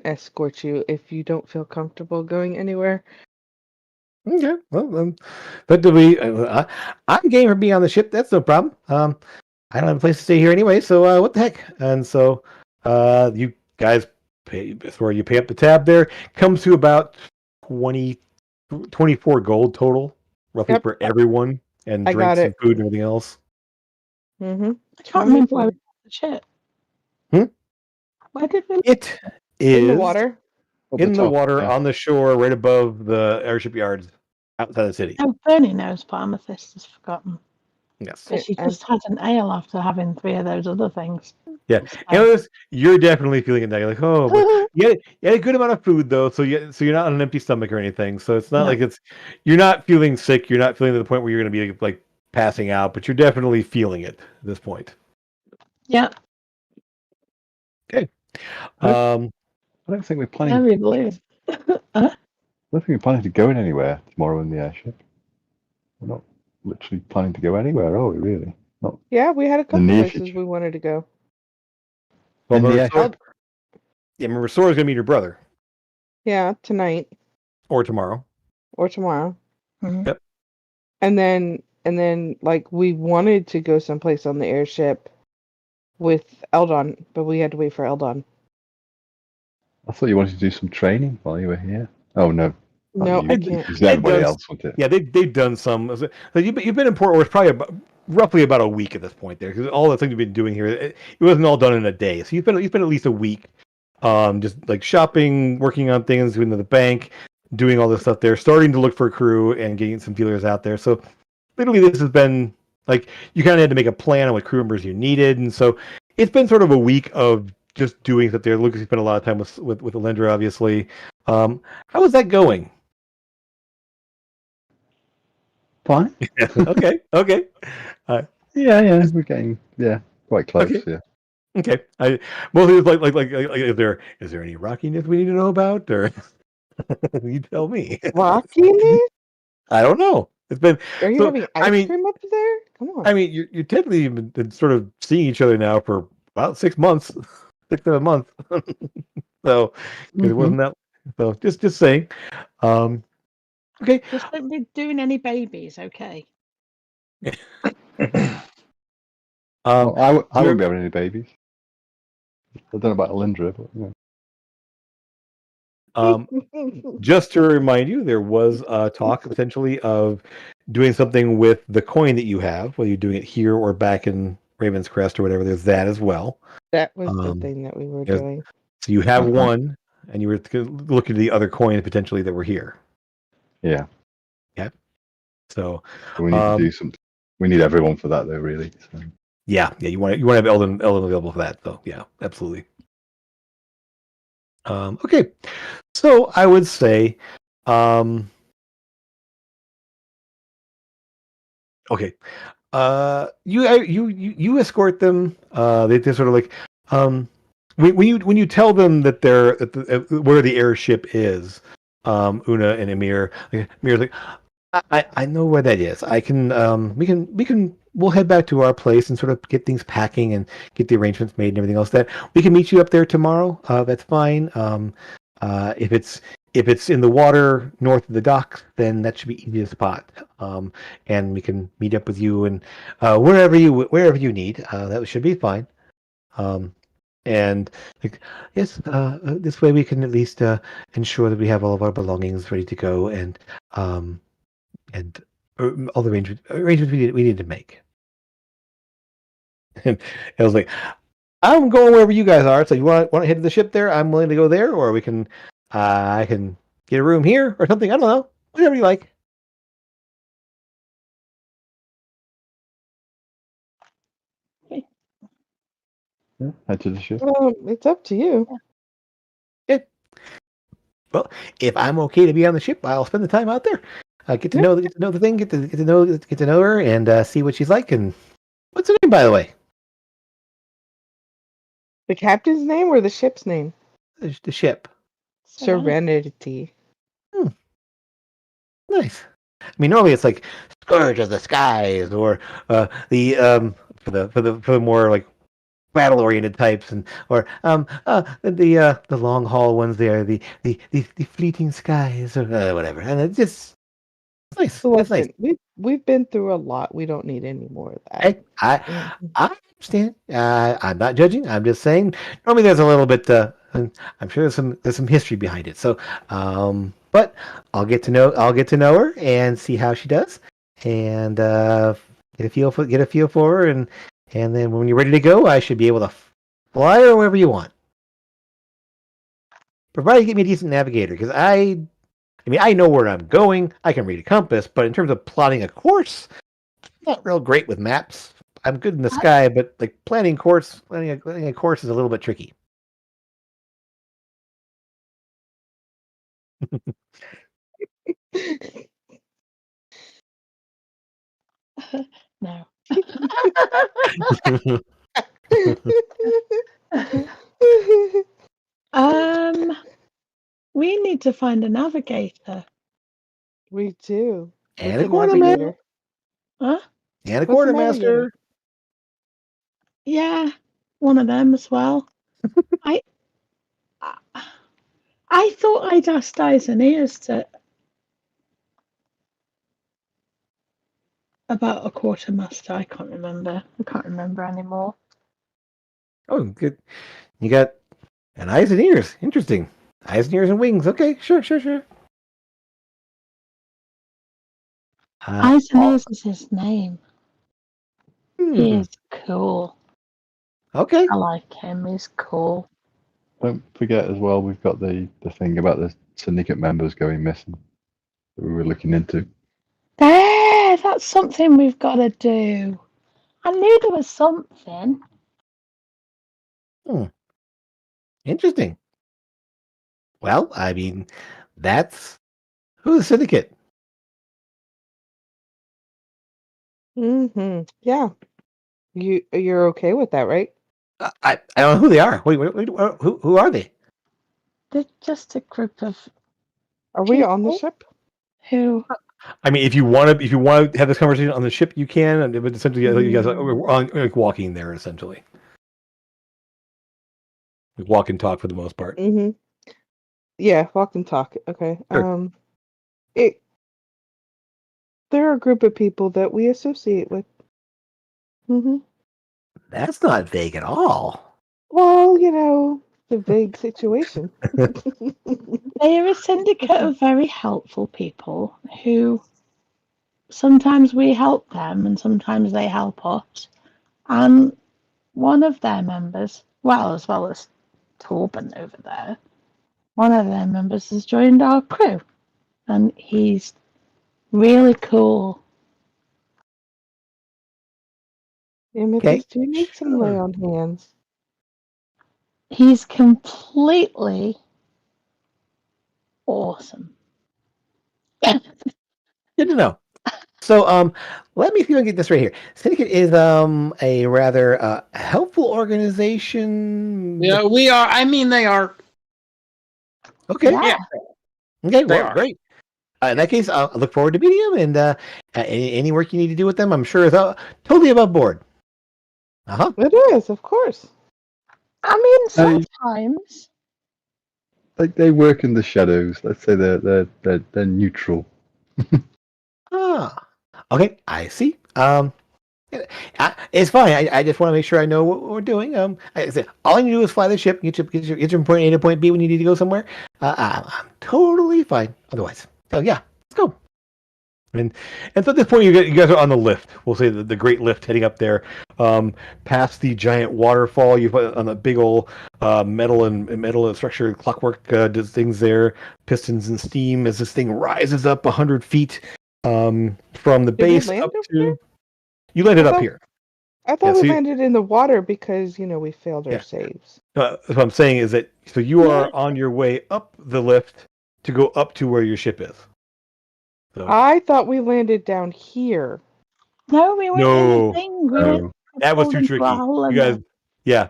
escort you if you don't feel comfortable going anywhere. Okay. Well, but I'm game for being on the ship. That's no problem. I don't have a place to stay here anyway, so what the heck? And so, you guys pay. Where you pay up the tab there comes to about 24 gold total, roughly Yep. for everyone, and I got drinks and it. food and everything else. Mm-hmm. I can't remember where we got the ship. Where did we? It In the is water. Up in the top, water yeah. on the shore, right above the airship yards outside the city. Oh, Bernie knows, but Amethyst has forgotten. Yes. Because she I'm- just had an ale after having 3 of those other things. Yeah. You're definitely feeling it now. You're like, oh, but you had a good amount of food though, so you're not on an empty stomach or anything. So it's not No. like you're not feeling sick. You're not feeling to the point where you're going to be like passing out, but you're definitely feeling it at this point. Yeah, Okay. Nope. I don't think we're planning. very believe. I don't think we're planning to go anywhere tomorrow in the airship. We're not literally planning to go anywhere, are we? Really? Not Yeah, we had a couple near places future. we wanted to go. Well, in the remember, airship. remember, Sora's going to meet your brother Yeah, tonight or tomorrow. or tomorrow. Mhm. Yep. And then like we wanted to go someplace on the airship with Eldon, but we had to wait for Eldon. I thought you wanted to do some training while you were here. Oh no. Not No, you. I can't. It's everybody done- else, wasn't it? Yeah, they've done some. So you've been in Port Worth probably roughly about a week at this point there, because all the things you've been doing here, it wasn't all done in a day. So you've been at least a week, just like shopping, working on things, going to the bank, doing all this stuff there, starting to look for a crew and getting some feelers out there. So literally, this has been like you kind of had to make a plan on what crew members you needed, and so it's been sort of a week of just doing stuff there. Lucas spent a lot of time with Alindra, obviously. How is that going? Fine. Okay. Yeah. We're getting quite close. Okay. Yeah. Okay. Mostly it's like is there any rockiness we need to know about, or you tell me. Rockiness? I don't know. It's been. Are you So, having I ice mean- cream up there? Come on. I mean, you're typically been sort of seeing each other now for about 6 months, 6 7 months. So 'cause it wasn't that. So just saying. Okay. Just don't be doing any babies, okay? Well, I you're- won't be having any babies. I don't know about Alindra, but just to remind you, there was talk potentially of doing something with the coin that you have, whether you're doing it here or back in Raven's Crest or whatever. There's that as well. That was the Um, thing that we were yes. doing. So you have Uh-huh. one, and you were looking at the other coin potentially that were here. yeah. So We need to do something. We need everyone for that, though. Really. So. yeah, you want to have Eldon available for that. So yeah, absolutely. Okay, so I would say, okay, you escort them. They're sort of like, when you tell them that they're where the airship is, Una and Amir, Amir's like, I know where that is. I can we'll head back to our place and sort of get things packing and get the arrangements made and everything else. That we can meet you up there tomorrow. That's fine. If it's in the water north of the docks, then that should be easy to spot. And we can meet up with you and wherever you need. That should be fine. And like, yes, this way we can at least ensure that we have all of our belongings ready to go and all the arrangements we need to make. And I was like, I'm going wherever you guys are. So you want to head to the ship there? I'm willing to go there, or we can, I can get a room here or something. I don't know. Whatever you like. Yeah. Head to the ship. Well, it's up to you. Well, if I'm okay to be on the ship, I'll spend the time out there. Get to know the thing. Get to know her and see what she's like. And what's her name, by the way? The captain's name or the ship's name? The ship. Serenity. Nice. I mean, normally it's like Scourge of the Skies, or the for the more like battle oriented types, and or the long haul ones there, the fleeting skies, or whatever. And it's just nice. So It's nice. listen, we've been through a lot. We don't need any more of that. I understand. I'm not judging. I'm just saying. Normally, there's a little bit. I'm sure there's some history behind it. So, but I'll get to know her and see how she does, and get a feel for her, and then when you're ready to go, I should be able to fly her wherever you want. provided you get me a decent navigator, because I mean, I know where I'm going. I can read a compass, but in terms of plotting a course, not real great with maps. I'm good in the sky, but like planning a course is a little bit tricky. No. We need to find a navigator. We do. And What's a a quartermaster. navigator? Huh? And a What's a quartermaster. navigator? Yeah, one of them as well. I thought I'd asked Eyes and Ears about a quartermaster. I can't remember. I can't remember anymore. Oh, good. You got an eyes and ears. Interesting. Eyes and ears and wings. Okay, sure. Eyes and Ears is his name. He hmm, is cool. okay. I like him. He's cool. Don't forget as well, we've got the thing about the syndicate members going missing that we were looking into. There, that's something we've got to do. I knew there was something. Interesting. Well, I mean, that's who's the syndicate. Mm-hmm. Yeah. You're okay with that, right? I don't know who they are. Wait, who are they? They're just a group of Are we on the people ship? who. I mean, if you want to have this conversation on the ship, you can. But essentially, you guys are on, like walking there, essentially. We walk and talk for the most part. Mm-hmm. Yeah, walk and talk. Okay. Sure. They're a group of people that we associate with. Mm-hmm. That's not vague at all. Well, the vague situation. They are a syndicate of very helpful people who sometimes we help them and sometimes they help us. And one of their members, well, as well as Torben over there, one of their members has joined our crew. And he's really cool. Amethyst, do you need some lay on hands? He's completely awesome. Good to know. So, let me see if I can get this right here. Syndicate is a rather helpful organization. Yeah, we are. I mean, they are. Okay. Yeah. Okay. They Well, are. great. In that case, I look forward to meeting them, and any work you need to do with them, I'm sure is totally above board. It is, of course. I mean, sometimes. Like they work in the shadows. Let's say they're neutral. Okay. I see. It's fine. I just want to make sure I know what we're doing. I said all I need to do is fly the ship, get you from point A to point B when you need to go somewhere. I'm totally fine. Otherwise, so yeah, let's go. And so at this point, you guys are on the lift. We'll say the great lift heading up there, past the giant waterfall. You put on the big old metal structured clockwork things there, pistons and steam as this thing rises up 100 feet from the Did we base land up over to. here? You landed I up thought- here. I thought Yeah, so we you- landed in the water because, we failed our Yeah. saves. What I'm saying is that so you are on your way up the lift to go up to where your ship is. So, I thought we landed down here. No, we weren't in the thing. We went that was too into tricky. a hole in You guys, there. yeah.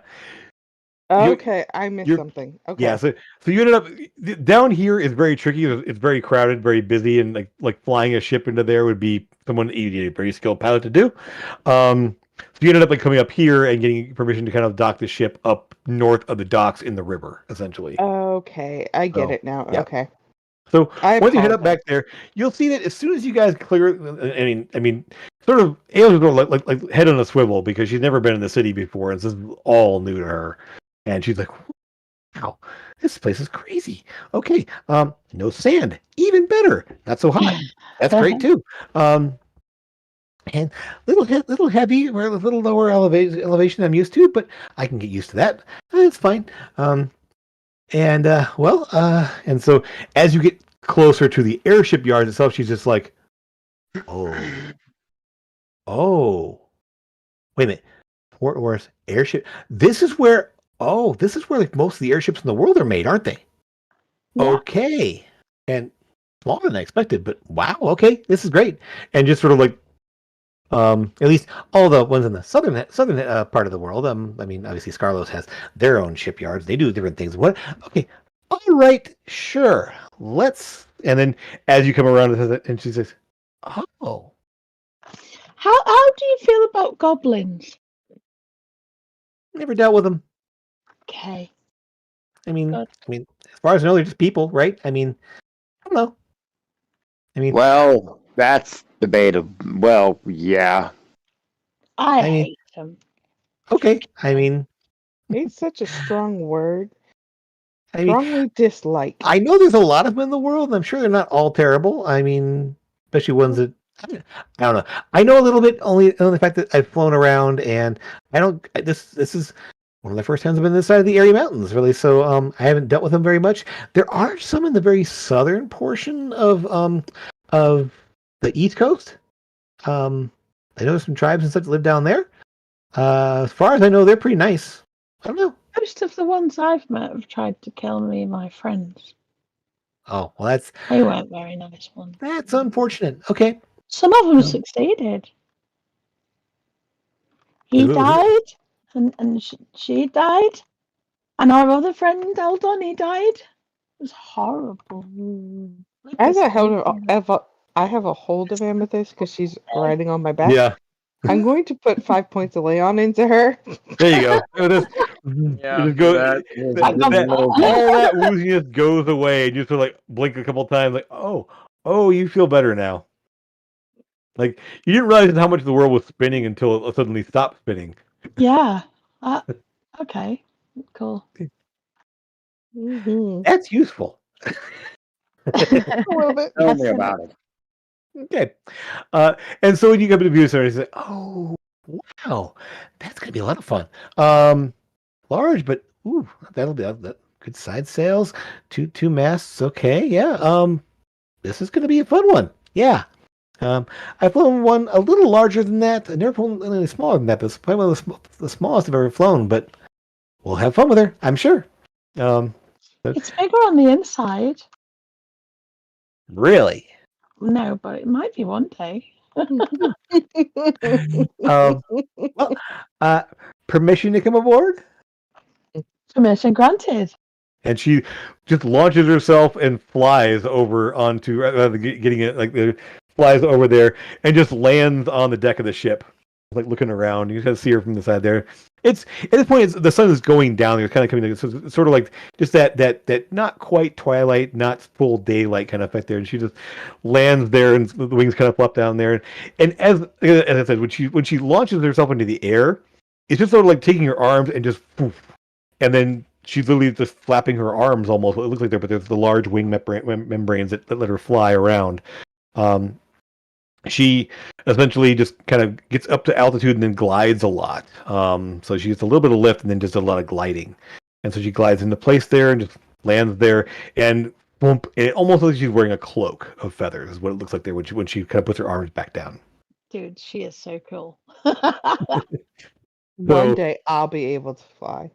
Okay, I missed you're- something. Okay. Yeah, so you ended up down here is very tricky. It's very crowded, very busy, and like flying a ship into there would be someone you need a very skilled pilot to do. So you ended up like coming up here and getting permission to kind of dock the ship up north of the docks in the river, essentially. Okay, I get So, it now. yeah. Okay. So I once you head up apologize. back there, you'll see that as soon as you guys clear, I mean, sort of, Ayla's going like head on a swivel because she's never been in the city before, and this is all new to her, and she's like, "Wow, this place is crazy." Okay, no sand, even better. Not so hot. That's great too. And little heavy, or a little lower elevation I'm used to, but I can get used to that. It's fine. And and so as you get closer to the airship yard itself, she's just like, oh, oh, wait a minute, Fort Worth airship. This is where, this is where like most of the airships in the world are made, aren't they? Yeah. Okay, and smaller than I expected, but wow, okay, this is great. And just sort of like, at least all the ones in the southern part of the world. I mean, obviously Scarlos has their own shipyards. They do different things. What? Okay, all right, sure. Let's. And then as you come around, and she says, "Oh, How do you feel about goblins? never dealt with them. Okay. I mean, Good. as far as I know, they're just people, right? I mean, I don't know. I mean, Well, that's debatable. Well, yeah. I I mean, hate them. okay. I mean, Hate's such a strong word. I mean, Strongly dislike. I know there's a lot of them in the world, and I'm sure they're not all terrible. I mean, especially ones that I don't know. I know a little bit only on the fact that I've flown around, and I don't. This is one of the first times I've been this side of the Erie Mountains, really. So I haven't dealt with them very much. There are some in the very southern portion of the East Coast. I know there's some tribes and such that live down there. As far as I know, they're pretty nice. I don't know. Most of the ones I've met have tried to kill me and my friends. Oh well, They weren't very nice ones. that's unfortunate. Okay. Some of them No. succeeded. He died, and she died, and our other friend Eldon, he died. It was horrible. Like As this I held thing. I have a hold of Amethyst because she's riding on my back. Yeah. I'm going to put 5 points of Leon into her. There you go. It just, Yeah, it just go, that- all that wooziness goes away, and you sort of like blink a couple times, like, oh, you feel better now. Like you didn't realize how much the world was spinning until it suddenly stopped spinning. Yeah. Okay. Cool. Mm-hmm. That's useful. A little bit. Tell me about it. Okay. And so when you come to view center, you say, oh, wow, that's gonna be a lot of fun. Large, but ooh, that'll be that good side sails, two masts. Okay, yeah. This is gonna be a fun one. Yeah. I've flown one a little larger than that. I've never flown anything smaller than that. But it's probably one of the smallest I've ever flown. But we'll have fun with her, I'm sure. It's bigger on the inside. Really. No, but it might be one day. Well, permission to come aboard? Permission granted. And she just launches herself and flies over onto, rather than getting it like flies over there and just lands on the deck of the ship, like looking around. You kind of see her from the side there. It's at this point, the sun is going down. It's kind of coming. So it's sort of like just that not quite twilight, not full daylight kind of effect there. And she just lands there, and the wings kind of flop down there. And as I said, when she launches herself into the air, it's just sort of like taking her arms and just poof, and then she's literally just flapping her arms almost. It looks like there, but there's the large wing membranes that let her fly around. She eventually just kind of gets up to altitude and then glides a lot. So she gets a little bit of lift and then just a lot of gliding. And so she glides into place there and just lands there. And boom, and it almost looks like she's wearing a cloak of feathers, is what it looks like there when she kind of puts her arms back down. Dude, she is so cool. One day I'll be able to fly.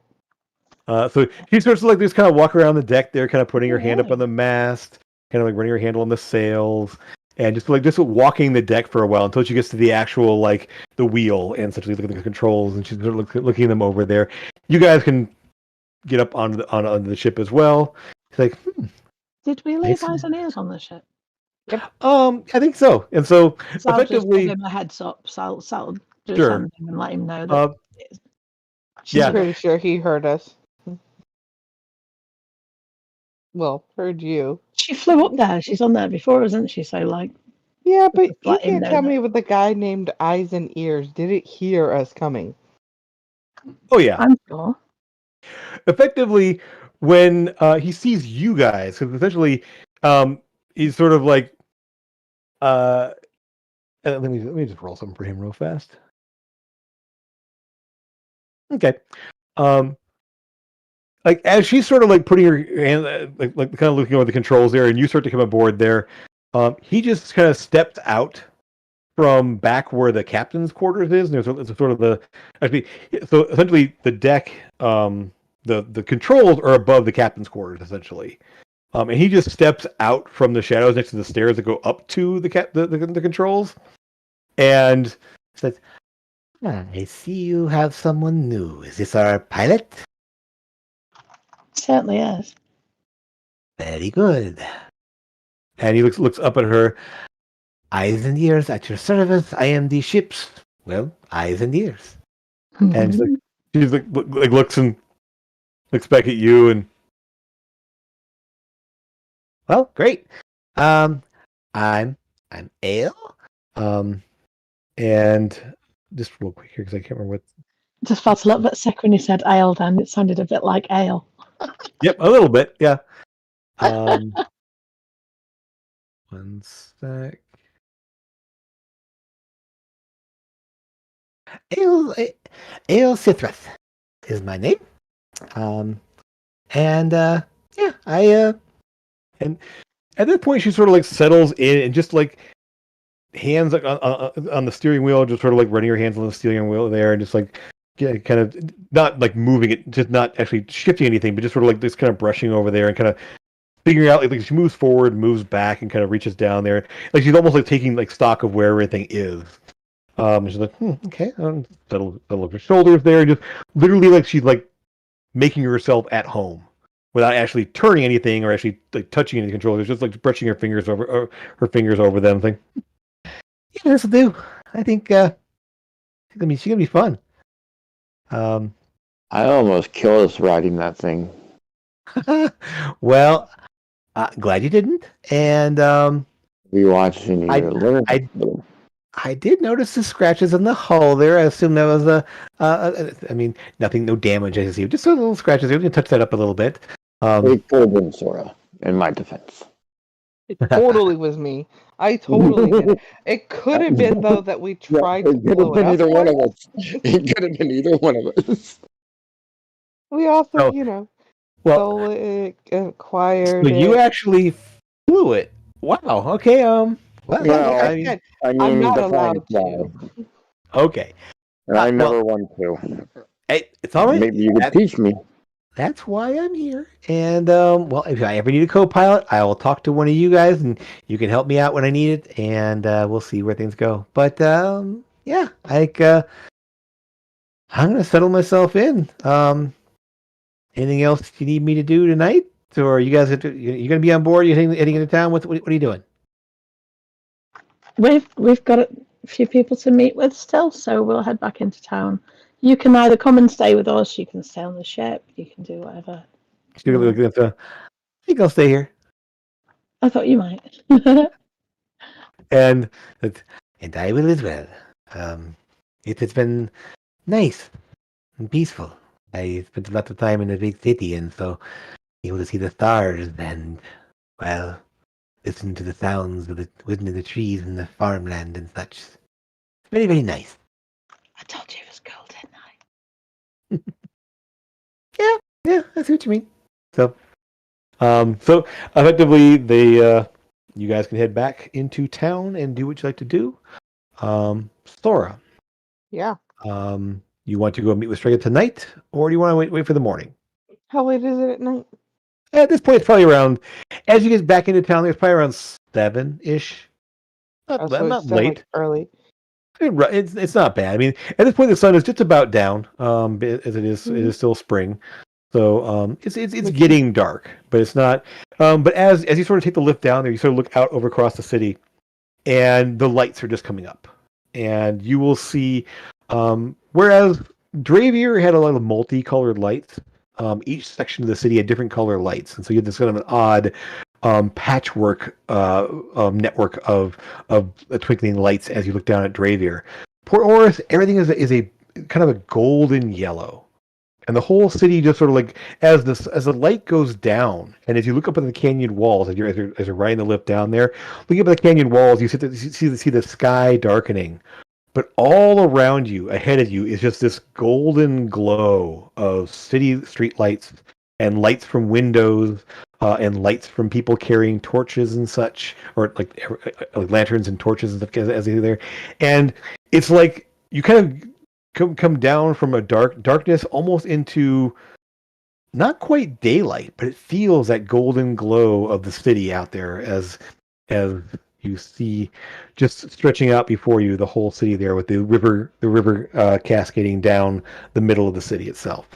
So she starts to like just kind of walk around the deck there, kind of putting her hand up Right. on the mast, kind of like running her hand on the sails, and just walking the deck for a while until she gets to the actual like the wheel and essentially looking at the controls, and she's looking them over there. You guys can get up onto the ship as well. It's like, Did we leave Nice. eyes and ears on the ship? I think so. And so So I'll just give effectively, him a heads up. So I'll do Sure. something and let him know that. uh, she's yeah. a- Pretty sure he heard us. Well, heard you. She flew up there. She's on there before, isn't she? So like, Yeah, but you let him can't know tell that. me what the guy named Eyes and Ears didn't hear us coming. Oh yeah. I'm sure. Effectively, when he sees you guys, because essentially, he's sort of like, let me just roll something for him real fast. Okay. like as she's sort of like putting her hand, like kind of looking over the controls there, and you start to come aboard there. He just kind of steps out from back where the captain's quarters is, and there's a sort of actually, so essentially the deck, the controls are above the captain's quarters essentially. And he just steps out from the shadows next to the stairs that go up to the controls, and says, "I see you have someone new. Is this our pilot?" Certainly is. Very good. And he looks up at her. Eyes and ears at your service. I am the ship's, well, eyes and ears. And she's like looks back at you, and well, great. I'm Ale. And just real quick here because I can't remember what. Just felt a little bit sick when you said ale, Dan. It sounded a bit like ale. Yep, a little bit, yeah. One sec. Ale Cithrus is my name. And yeah, and at that point she sort of like settles in and just like hands like on the steering wheel, just sort of like running her hands on the steering wheel there, and just like kind of not like moving it, just not actually shifting anything, but just sort of like just kind of brushing over there and kind of figuring out like she moves forward, moves back, and kind of reaches down there, like she's almost like taking like stock of where everything is. She's like, okay, settle her shoulders there, just literally like she's like making herself at home without actually turning anything or actually like touching any controllers, just like brushing her fingers over them. Like, yeah, this will do. I think she's gonna be fun. I almost killed us riding that thing. Well, glad you didn't. And We watching you. I did notice the scratches on the hull there. I assume that was I mean, nothing, no damage. I see, just a little scratches. We can touch that up a little bit. It could have been Sora, in my defense. It totally was me. I totally did it. It could have been though that we tried to blow it up. Either one of us. It could have been either one of us. We also, well, stole it, acquired so it. you actually flew it. Wow. Okay. Well, I mean, I'm not allowed to. Okay. And I never want to. Hey, it's all right. Maybe you could teach me. That's why I'm here. And well, if I ever need a co-pilot, I will talk to one of you guys, and you can help me out when I need it, and we'll see where things go. But yeah, like I'm gonna settle myself in. Anything else you need me to do tonight, or you guys you gonna be on board? You heading into town? What are you doing? We've got a few people to meet with still, so we'll head back into town. You can either come and stay with us, you can stay on the ship, you can do whatever. I think I'll stay here. I thought you might. And I will as well. It's been nice and peaceful. I spent a lot of time in a big city, and so able to see the stars and, well, listen to the sounds of the wind in the trees and the farmland and such. Very, very nice. I told you it was cold, didn't I? Yeah, I see what you mean. So effectively, you guys can head back into town and do what you like to do. Sora. Yeah. You want to go meet with Strega tonight, or do you want to wait for the morning? How late is it at night? At this point, it's probably around, as you get back into town, it's probably around 7-ish. Not late. Like early. It's not bad. I mean, at this point, the sun is just about down. As it is still spring, so it's getting dark, but it's not. But as you sort of take the lift down there, you sort of look out over across the city, and the lights are just coming up, and you will see. Whereas Dravier had a lot of multicolored lights, each section of the city had different color lights, and so you had this kind of an odd patchwork network of twinkling lights as you look down at Dravier. Port Oris, everything is a kind of a golden yellow, and the whole city just sort of like as the light goes down, and as you look up at the canyon walls, as you're riding the lift down there, looking up at the canyon walls, you see the sky darkening. But all around you, ahead of you, is just this golden glow of city street lights and lights from windows, and lights from people carrying torches and such, or like lanterns and torches and stuff as they're there. And it's like you kind of come down from a darkness almost into not quite daylight, but it feels that golden glow of the city out there as you see just stretching out before you the whole city there with the river cascading down the middle of the city itself.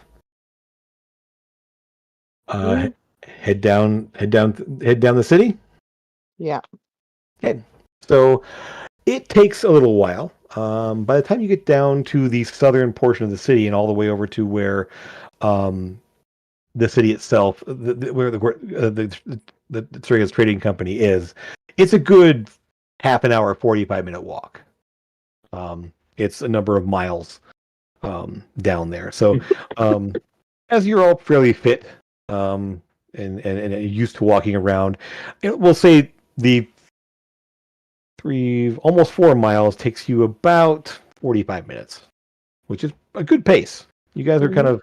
Head down the city. Yeah. Okay. So it takes a little while. By the time you get down to the southern portion of the city and all the way over to where the city itself, where the Tsuriga's trading company is, it's a good half an hour, 45-minute walk. It's a number of miles down there. So as you're all fairly fit and used to walking around, we'll say the almost 4 miles takes you about 45 minutes, which is a good pace. You guys are kind of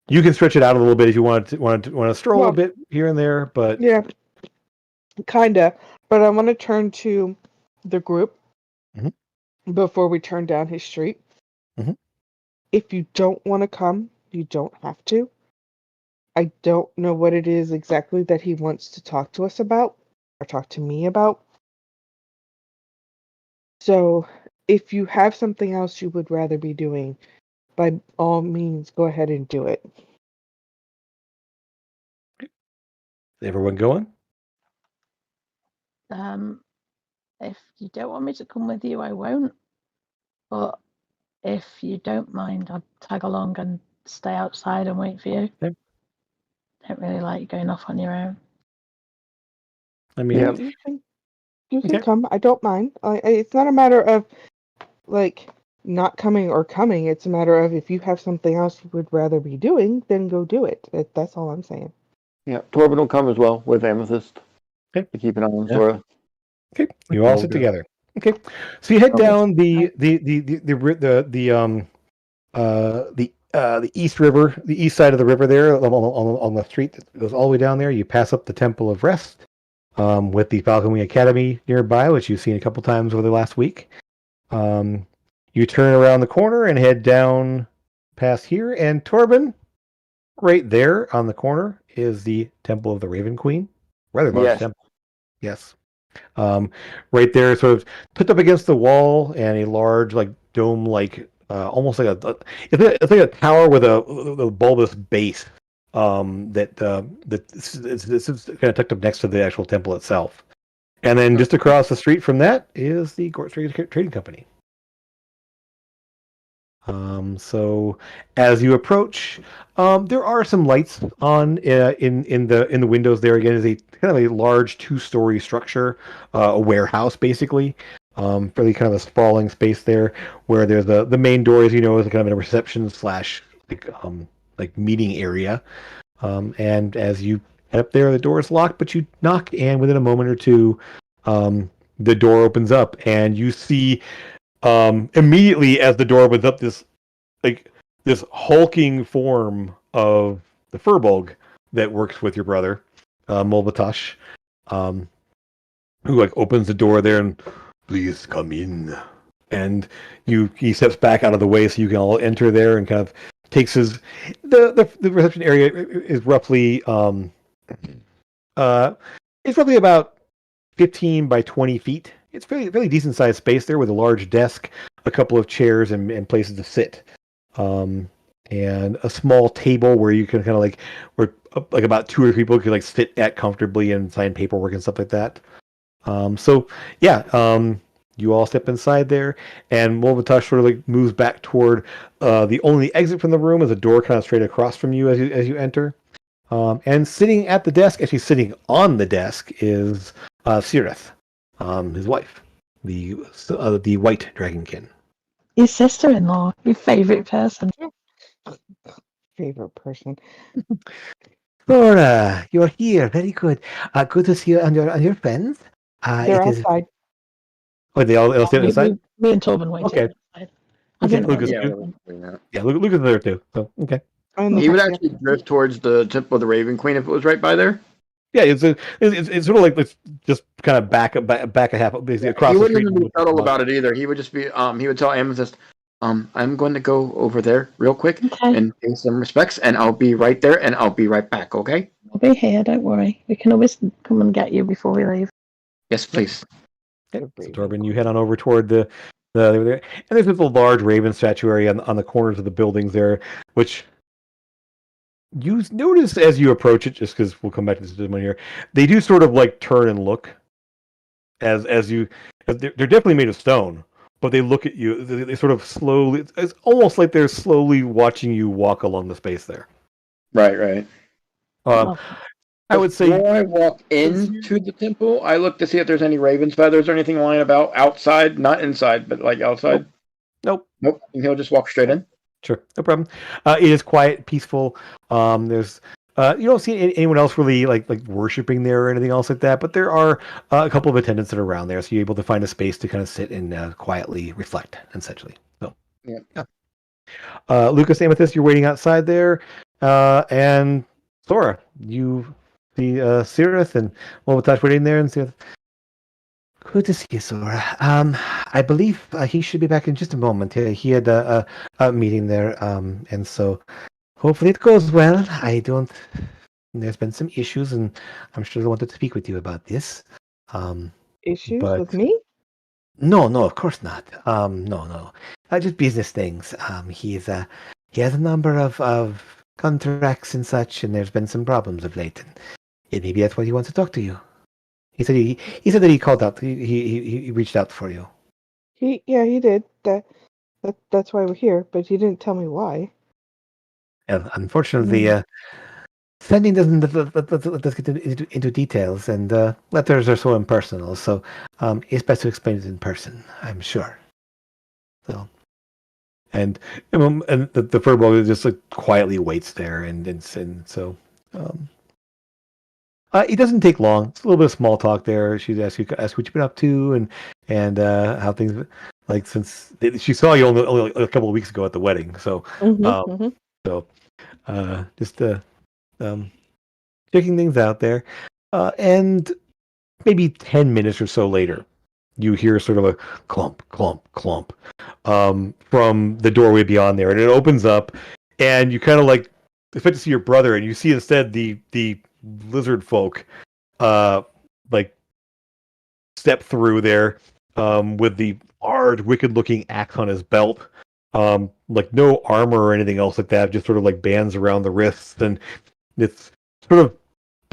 you can stretch it out a little bit if you want to stroll a bit here and there, but yeah, kinda. But I want to turn to the group before we turn down his street. If you don't want to come, you don't have to. I don't know what it is exactly that he wants to talk to us about or talk to me about. So if you have something else you would rather be doing, by all means, go ahead and do it. Everyone going? If you don't want me to come with you, I won't. But if you don't mind, I'll tag along and stay outside and wait for you. Okay. Don't really like going off on your own. I mean, you can come. I don't mind. It's not a matter of like not coming or coming. It's a matter of if you have something else you would rather be doing, then go do it. That's all I'm saying. Yeah, Torben will come as well with Amethyst. Okay. To keep an eye on Zora. Okay, you all sit together. Okay, so you head down the east river, the east side of the river there on the street that goes all the way down there. You pass up the Temple of Rest, with the Falcon Wing Academy nearby, which you've seen a couple times over the last week. You turn around the corner and head down past here, and Torben, right there on the corner is the Temple of the Raven Queen. Rather large temple. Yes. Right there, sort of put up against the wall, and a large, like dome-like, almost like it's like a tower with a bulbous base. It's kind of tucked up next to the actual temple itself, and then just across the street from that is the Gort Street Trading Company. So as you approach, there are some lights on in the windows there. Again, is a kind of a large 2-story structure, a warehouse basically. Fairly kind of a sprawling space there, where there's the main door, as you know, is kind of a reception / like meeting area. And as you head up there, the door is locked, but you knock, and within a moment or two, the door opens up, and you see. Immediately as the door opens up, this hulking form of the Furbolg that works with your brother, Molbatosh, who opens the door there and, please come in. And he steps back out of the way so you can all enter there, and kind of takes the reception area is roughly it's roughly about 15 by 20 feet. It's fairly decent sized space there with a large desk, a couple of chairs, and places to sit, and a small table where you can kind of where about 2 or 3 people could sit at comfortably and sign paperwork and stuff like that. You all step inside there, and Molvatush sort of moves back toward the only exit from the room is a door kind of straight across from you as you enter. And sitting at the desk, actually sitting on the desk, is Sirith, his wife, the white dragonkin. Your sister-in-law, your favorite person. Favorite person. Laura, you're here. Very good. Good to see you and your friends. They're outside. Oh, they all stand inside? Me and Torben waiting. Okay. Outside. Okay, Lucas Lucas is there too. So okay. On the He would back, yeah. actually drift towards the Temple of the Raven Queen if it was right by there. Yeah, it's sort of like let's just kind of back a half, basically across He the wouldn't street. even be subtle about it either. He would just be he would tell Amethyst, I'm going to go over there real quick Okay, and pay some respects, and I'll be right there, and I'll be right back. Okay? I'll be here. Don't worry. We can always come and get you before we leave. Yes, please. Okay, so Torben, you head on over toward the and there's this large raven statue area on the corners of the buildings there, which you notice as you approach it, just because we'll come back to this one here, they do sort of like turn and look as you. They're definitely made of stone, but they look at you. They sort of slowly. It's almost like they're slowly watching you walk along the space there. Right. Um, I would say before I walk into the temple, I look to see if there's any raven's feathers or anything lying about outside, not inside, but like outside. Nope. And he'll just walk straight in. Sure, no problem. It is quiet, peaceful. There's you don't see anyone else really like worshiping there or anything else like that, but there are a couple of attendants that are around there, so you're able to find a space to kind of sit and quietly reflect, essentially. So, yeah. Lucas, Amethyst, you're waiting outside there, and Sora, you see Sirith and Molotov waiting there, and Sirith. Good to see you, Sora. I believe he should be back in just a moment. He had a meeting there, and so hopefully it goes well. There's been some issues, and I'm sure they wanted to speak with you about this. Issues But with me? no, of course not. No. Just business things. He has a number of contracts and such, and there's been some problems of late, and maybe that's why he wants to talk to you. He said that he called out. He reached out for you. He did. That's why we're here, but he didn't tell me why. And unfortunately, sending doesn't let us get into details, and letters are so impersonal. So it's best to explain it in person. I'm sure. So, and the furball just like quietly waits there, and so. It doesn't take long. It's a little bit of small talk there. She'd ask what you've been up to, and how things like since she saw you only a couple of weeks ago at the wedding. So just checking things out there, and maybe 10 minutes or so later, you hear sort of a clump, clump, clump from the doorway beyond there, and it opens up, and you kind of like expect to see your brother, and you see instead the lizard folk like step through there with the large wicked looking axe on his belt, like no armor or anything else like that, just sort of like bands around the wrists, and it's sort of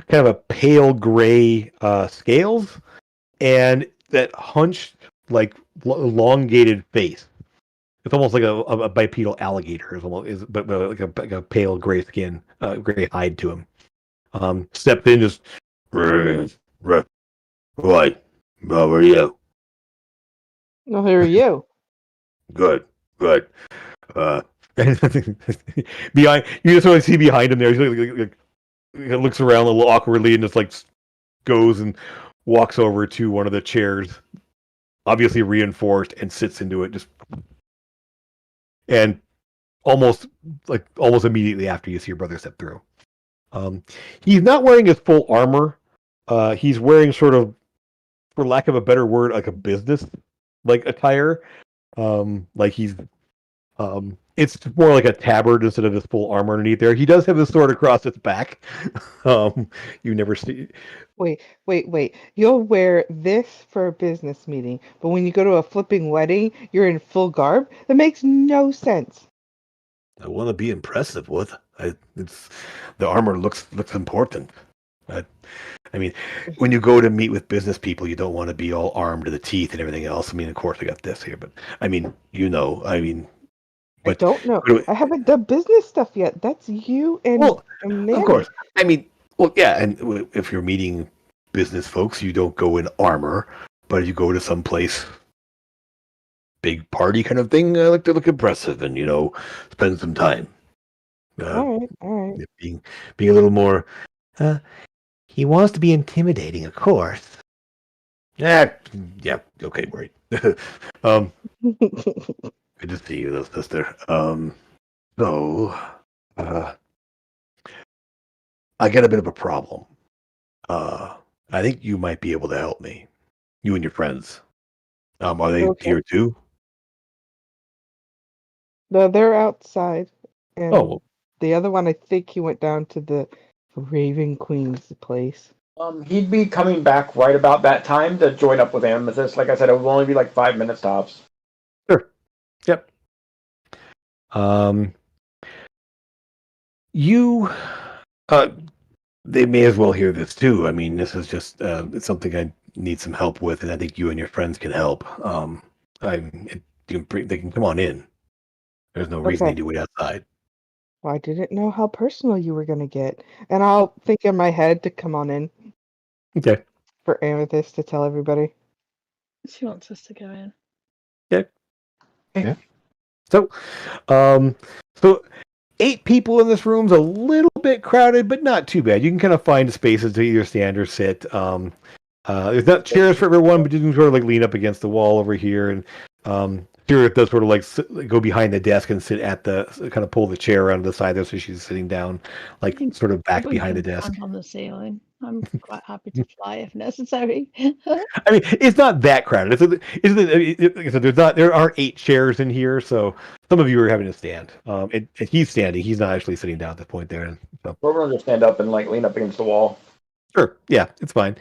kind of a pale gray scales and that hunched like elongated face. It's almost like a bipedal alligator but like a pale gray skin, gray hide to him. Stepped in, just what? How are you? No, who are you? Good. Behind you, just really see behind him there. He looks around a little awkwardly and just like goes and walks over to one of the chairs, obviously reinforced, and sits into it. And almost immediately after, you see your brother step through. He's not wearing his full armor. He's wearing sort of, for lack of a better word, like a business like attire. Like he's it's more like a tabard instead of his full armor underneath there. He does have his sword across his back. You never see. Wait. You'll wear this for a business meeting, but when you go to a flipping wedding, you're in full garb? That makes no sense. I want to be impressive with. It's the armor looks important. I mean, when you go to meet with business people, you don't want to be all armed to the teeth and everything else. I mean, of course, I got this here, but I mean, I don't know. But, I haven't done business stuff yet. That's you and Nanny. of course. I mean, well, yeah, and if you're meeting business folks, you don't go in armor, but you go to some place, big party kind of thing. I like to look impressive and spend some time. All right. Being a little more. He wants to be intimidating, of course. Yeah, okay, great. Good to see you, little sister. So, I got a bit of a problem. I think you might be able to help me. You and your friends. Are they Okay. here too? No, they're outside, Oh, and well, the other one, I think he went down to the Raven Queen's place. He'd be coming back right about that time to join up with Amethyst. Like I said, it will only be like 5 minutes tops. sure. Yep. You, uh, they may as well hear this too. I mean, this is just it's something I need some help with, and I think you and your friends can help. They can come on in. There's no reason they Okay. do wait outside. Well, I didn't know how personal you were gonna get, and I'll think in my head to come on in Okay. for Amethyst to tell everybody. She wants us to go in. Okay. Yeah. So, um, so 8 people in this room's a little bit crowded, but not too bad. You can kind of find spaces to either stand or sit. There's not chairs for everyone, but you can sort of like lean up against the wall over here, and Spirit does sort of like go behind the desk and sit at the kind of pull the chair around to the side there, so she's sitting down, like think sort of back Probably behind the can desk. stand on the ceiling. I'm quite happy to fly if necessary. I mean, it's not that crowded. Like I said, there aren't 8 chairs in here, so some of you are having to stand. And he's standing. He's not actually sitting down at this point there. And so, We're going to just stand up and like lean up against the wall. sure, yeah, it's fine.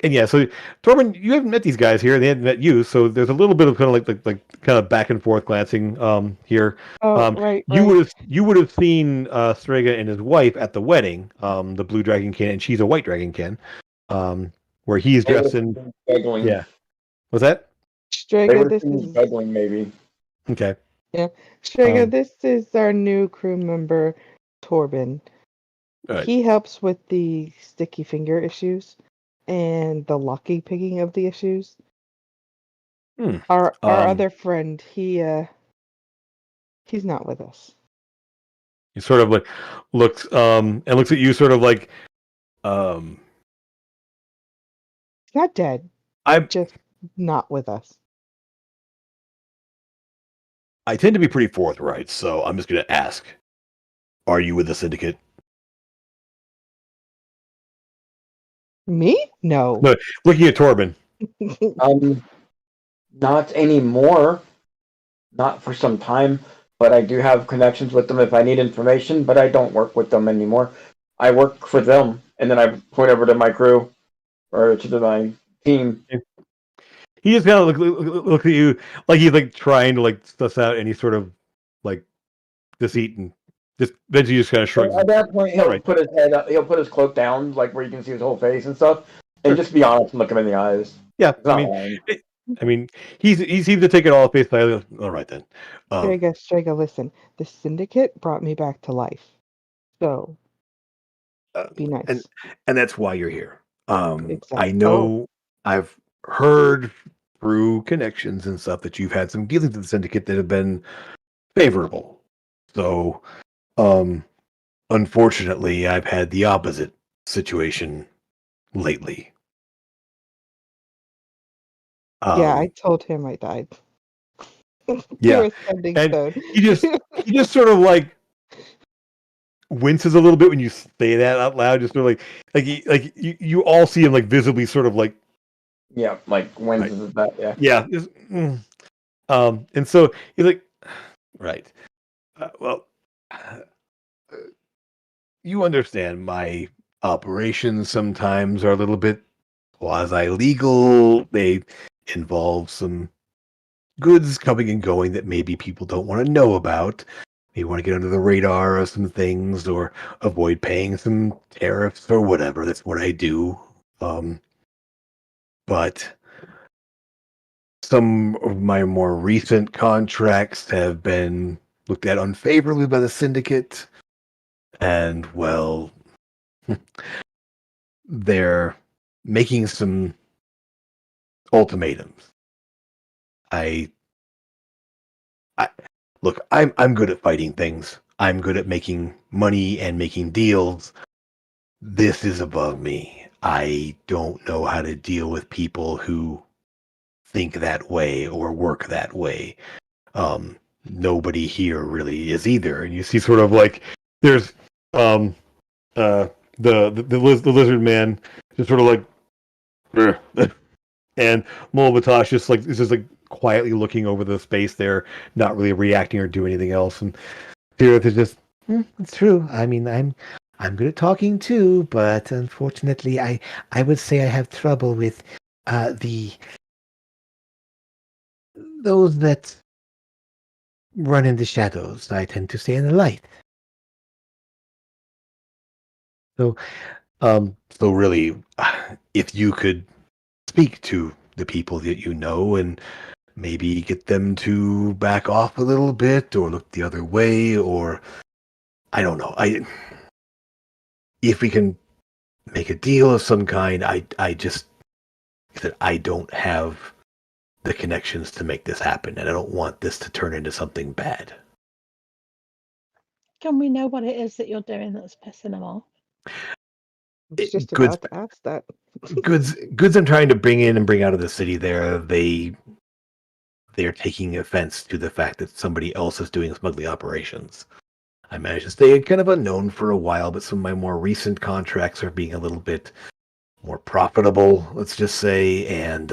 And yeah, so Torben, you haven't met these guys here, and they haven't met you, so there's a little bit of kind of like kind of back and forth glancing here. Oh, right. You would have seen Strega and his wife at the wedding, the blue dragonkin, and she's a white dragonkin, where he's They dressed were in. juggling. Yeah, was that? They Strega, were this seen is juggling, maybe. Okay. Strega, Um, this is our new crew member, Torben. all right. He helps with the sticky finger issues and the locky picking of the issues. Hmm. Our Um, other friend, he's not with us. He sort of like looks and looks at you, sort of like um, He's not dead, I just not with us. I tend to be pretty forthright, so I'm just going to ask: are you with the syndicate? Me? No. No, looking at Torben. Not anymore. Not for some time, but I do have connections with them if I need information, but I don't work with them anymore. I work for them, and then I point over to my crew, or to my team. He just kind of look at you like he's like trying to like suss out any sort of like deceit, and just eventually just kind of shrugs. At that point, All he'll right. put his head up, he'll put his cloak down, like where you can see his whole face and stuff, and Sure. just be honest and look him in the eyes. Yeah, He's not lying. I mean, he seems to take it all at face value. All right then. Strega, listen. The syndicate brought me back to life. So, be nice. And that's why you're here. Exactly. I know I've heard through connections and stuff that you've had some dealings with the syndicate that have been favorable. So, unfortunately, I've had the opposite situation lately. Yeah, I told him I died. Yeah, Through a sending and stone. he just sort of like winces a little bit when you say that out loud. Just sort of you all see him like visibly sort of like. Yeah, like when's Right. that? Yeah. Yeah. And so he's like, right. Well, you understand my operations sometimes are a little bit quasi-legal. They involve some goods coming and going that maybe people don't want to know about. They want to get under the radar of some things or avoid paying some tariffs or whatever. That's what I do. But some of my more recent contracts have been looked at unfavorably by the syndicate. And, well, they're making some ultimatums. I look, I'm good at fighting things. I'm good at making money and making deals. This is above me. I don't know how to deal with people who think that way or work that way. nobody here really is either. And you see sort of like there's the lizard man just sort of like and Molbatosh just like is just like quietly looking over the space there, not really reacting or doing anything else. And Tirith is just it's true. I mean, I'm good at talking too, but unfortunately I would say I have trouble with the those that run in the shadows. I tend to stay in the light. So so really, if you could speak to the people that you know and maybe get them to back off a little bit or look the other way, or I don't know. If we can make a deal of some kind, I just that I don't have the connections to make this happen, and I don't want this to turn into something bad. Can we know what it is that you're doing that's pissing them off? I was just Goods, about to ask that. goods. I'm trying to bring in and bring out of the city. They're taking offense to the fact that somebody else is doing smuggling operations. I managed to stay kind of unknown for a while, but some of my more recent contracts are being a little bit more profitable, let's just say, and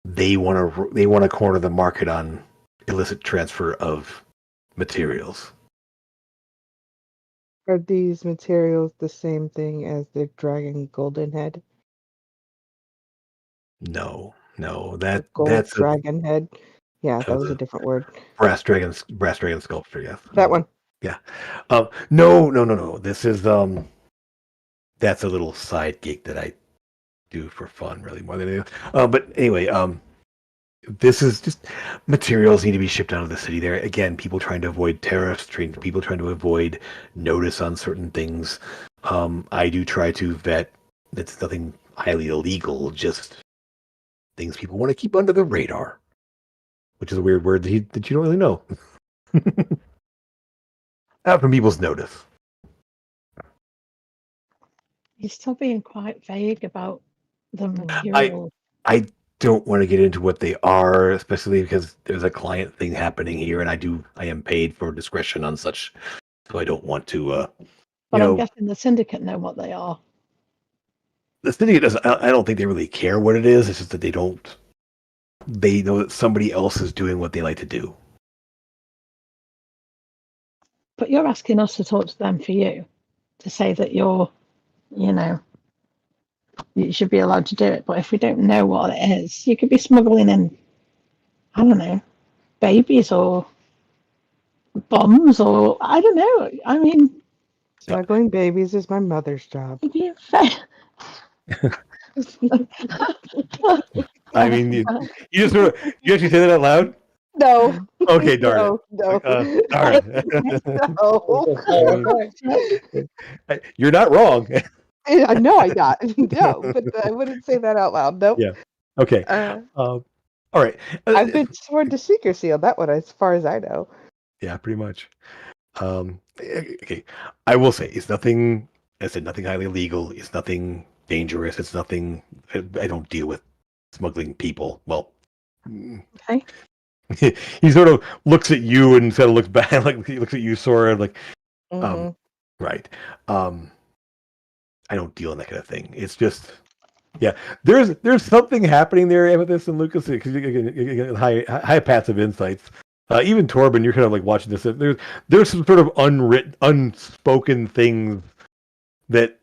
they want to corner the market on illicit transfer of materials. Are these materials the same thing as the dragon golden head? No, The gold that's a dragon head? Yeah, that was a different word. brass dragon sculpture. Yes, That one. Yeah. No. This is that's a little side gig that I do for fun, really more than anything. But anyway, this is just materials need to be shipped out of the city. There again, people trying to avoid tariffs, people trying to avoid notice on certain things. I do try to vet. It's nothing highly illegal, just things people want to keep under the radar, which is a weird word that you don't really know. Out from people's notice. You're still being quite vague about the material. I don't want to get into what they are, especially because there's a client thing happening here, and I am paid for discretion on such, so I don't want to. But I'm guessing the syndicate know what they are. The syndicate doesn't. I don't think they really care what it is. It's just that they don't. They know that somebody else is doing what they like to do. But you're asking us to talk to them for you, to say that you're, you should be allowed to do it. But if we don't know what it is, you could be smuggling in, I don't know, babies or bombs or I don't know. I mean, smuggling babies is my mother's job. being fair. I mean, you just sort of, you actually say that out loud? No. Okay, darn it. No. Darn it. You're not wrong. No, I'm not. No, but I wouldn't say that out loud. Nope. Yeah. Okay. All right. I've been sworn to secrecy on that one, as far as I know. Yeah, pretty much. Okay. I will say it's nothing. I said nothing highly illegal. It's nothing dangerous. It's nothing. I don't deal with smuggling people. Well. Okay. He sort of looks at you and sort of looks back, like he looks at you, Sora, like, right. I don't deal in that kind of thing. It's just, yeah. There's something happening there, Amethyst and Lucas, because you get high passive insights. Even Torben, you're kind of like watching this. There's some sort of unspoken things that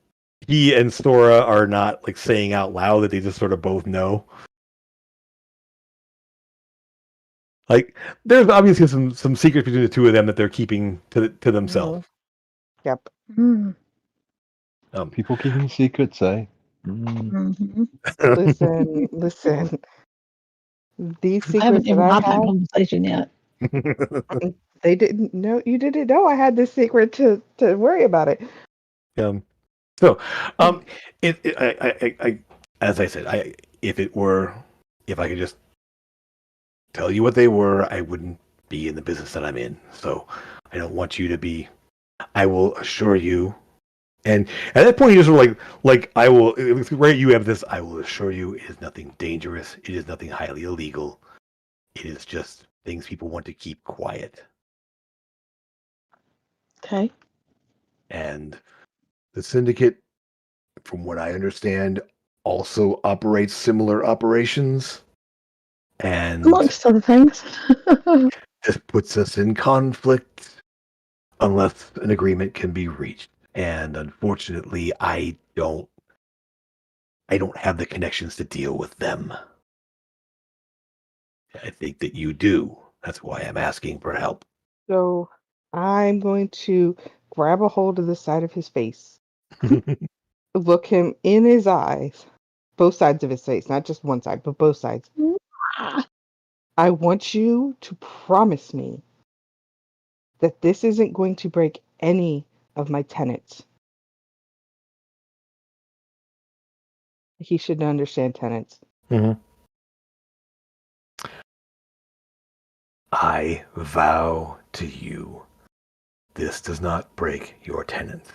he and Sora are not like saying out loud that they just sort of both know. Like, there's obviously some secrets between the two of them that they're keeping to themselves. Yep. People keeping secrets, eh? Listen. These secrets I haven't even had that had, conversation yet. they didn't know. You didn't know I had this secret to worry about it. So, I as I said, if I could just tell you what they were, I wouldn't be in the business that I'm in. So I don't want you to be. I will assure you, and at that point, you just like I will. Right, you have this. I will assure you, it is nothing dangerous. It is nothing highly illegal. It is just things people want to keep quiet. Okay. And the syndicate, from what I understand, also operates similar operations. And Amongst other things. this puts us in conflict unless an agreement can be reached. And unfortunately, I don't have the connections to deal with them. I think that you do. That's why I'm asking for help. So I'm going to grab a hold of the side of his face, look him in his eyes, both sides of his face, not just one side, but both sides. I want you to promise me that this isn't going to break any of my tenets. He should understand tenets. Mm-hmm. I vow to you, this does not break your tenets.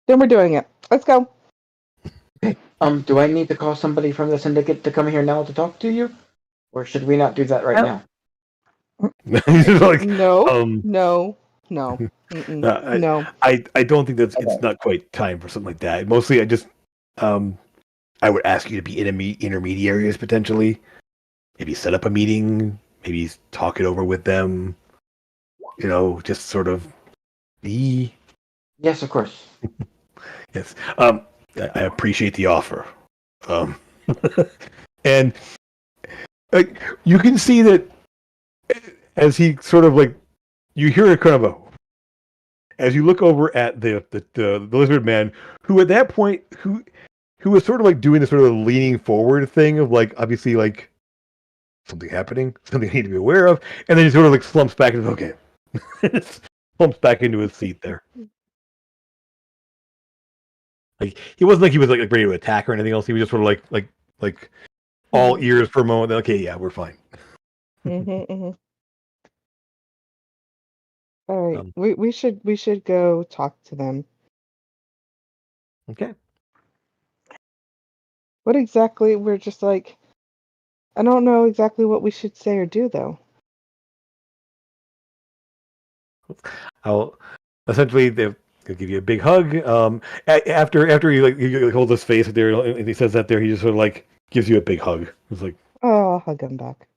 Then we're doing it. Let's go. Okay. Do I need to call somebody from the syndicate to come here now to talk to you, or should we not do that right now? Like, No, no, no, no. I don't think that's Okay. it's not quite time for something like that. Mostly, I would ask you to be intermediaries potentially. Maybe set up a meeting. Maybe talk it over with them. Just sort of be. Yes, of course. Yes. I appreciate the offer. And you can see that as he sort of like, you hear a kind of a, as you look over at the lizard man, who at that point, who was sort of like doing this sort of leaning forward thing of like, obviously like something happening, something I need to be aware of, and then he sort of like slumps back and okay, slumps back into his seat there. Like he wasn't like he was like ready to attack or anything else. He was just sort of like all ears for a moment. Then, okay, yeah, we're fine. All right, we should go talk to them. Okay. What exactly? We're just like, I don't know exactly what we should say or do though. I'll essentially they'll give you a big hug. After he holds his face there and he says that there, he just sort of like gives you a big hug. It's like, Oh, I'll hug him back.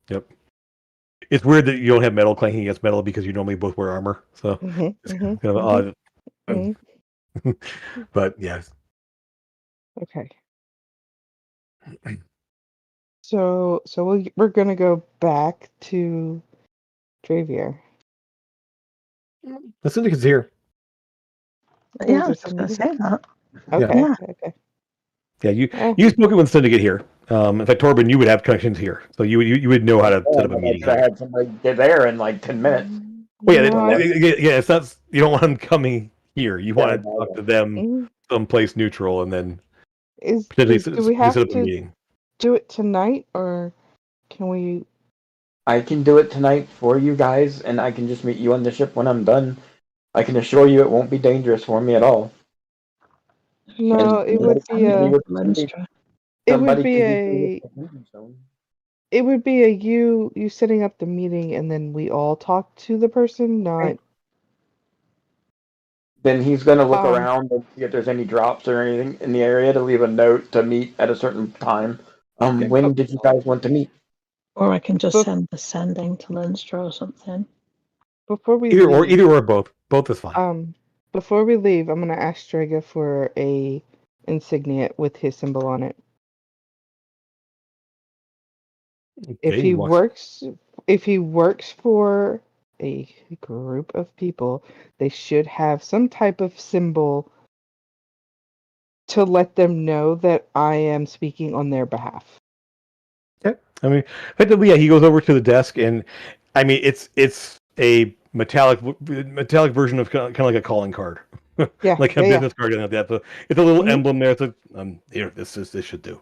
yep. It's weird that you don't have metal clanking against metal because you normally both wear armor, so it's kind of odd. But yeah. Okay. So we're gonna go back to Dravier. The syndicate's here. Yeah, I was just going to say that. Okay. Yeah. Okay. Yeah, you spoke with Syndicate here. In fact, Torben, you would have connections here, so you would know how to set up a meeting. I had somebody get there in like 10 minutes. Well, yeah, No, yeah. It's not. You don't want them coming here. You want to talk to them someplace neutral, and then potentially do we have set up a to meeting. do it tonight, or can we? I can do it tonight for you guys, and I can just meet you on the ship when I'm done. I can assure you it won't be dangerous for me at all. No, it would be a. It would be a. It would be a you setting up the meeting, and then we all talk to the person, not. Then he's going to look around and see if there's any drops or anything in the area to leave a note to meet at a certain time. When did you guys want to meet? Or I can just send the sending to Lindstro or something. Before we either leave, or both. Both is fine. Before we leave, I'm gonna ask Strega for a insignia with his symbol on it. Okay, if he works for a group of people, they should have some type of symbol to let them know that I am speaking on their behalf. Okay. I mean, effectively, yeah. He goes over to the desk, and I mean, it's a metallic version of kind of like a calling card, Yeah, like a business card, like that. So it's a little emblem there. So here, this should do.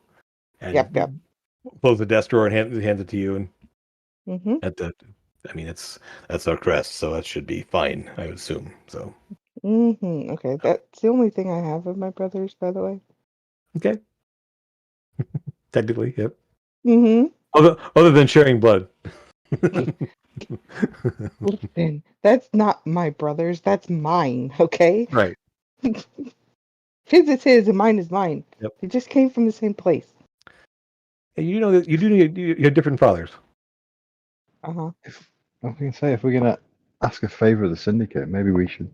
And Yep. close the desk drawer and hands it to you, and Mm-hmm. I mean, that's our crest, so that should be fine, I would assume. So. Mm-hmm. Okay, that's the only thing I have of my brothers, by the way. Okay. Technically, yep. Mm-hmm. Other than sharing blood. Listen, that's not my brother's. That's mine. Okay. Right. His is his, and mine is mine. Yep. They just came from the same place. And you know that you have different fathers. Uh huh. I was going to say, if we're going to ask a favour of the syndicate, maybe we should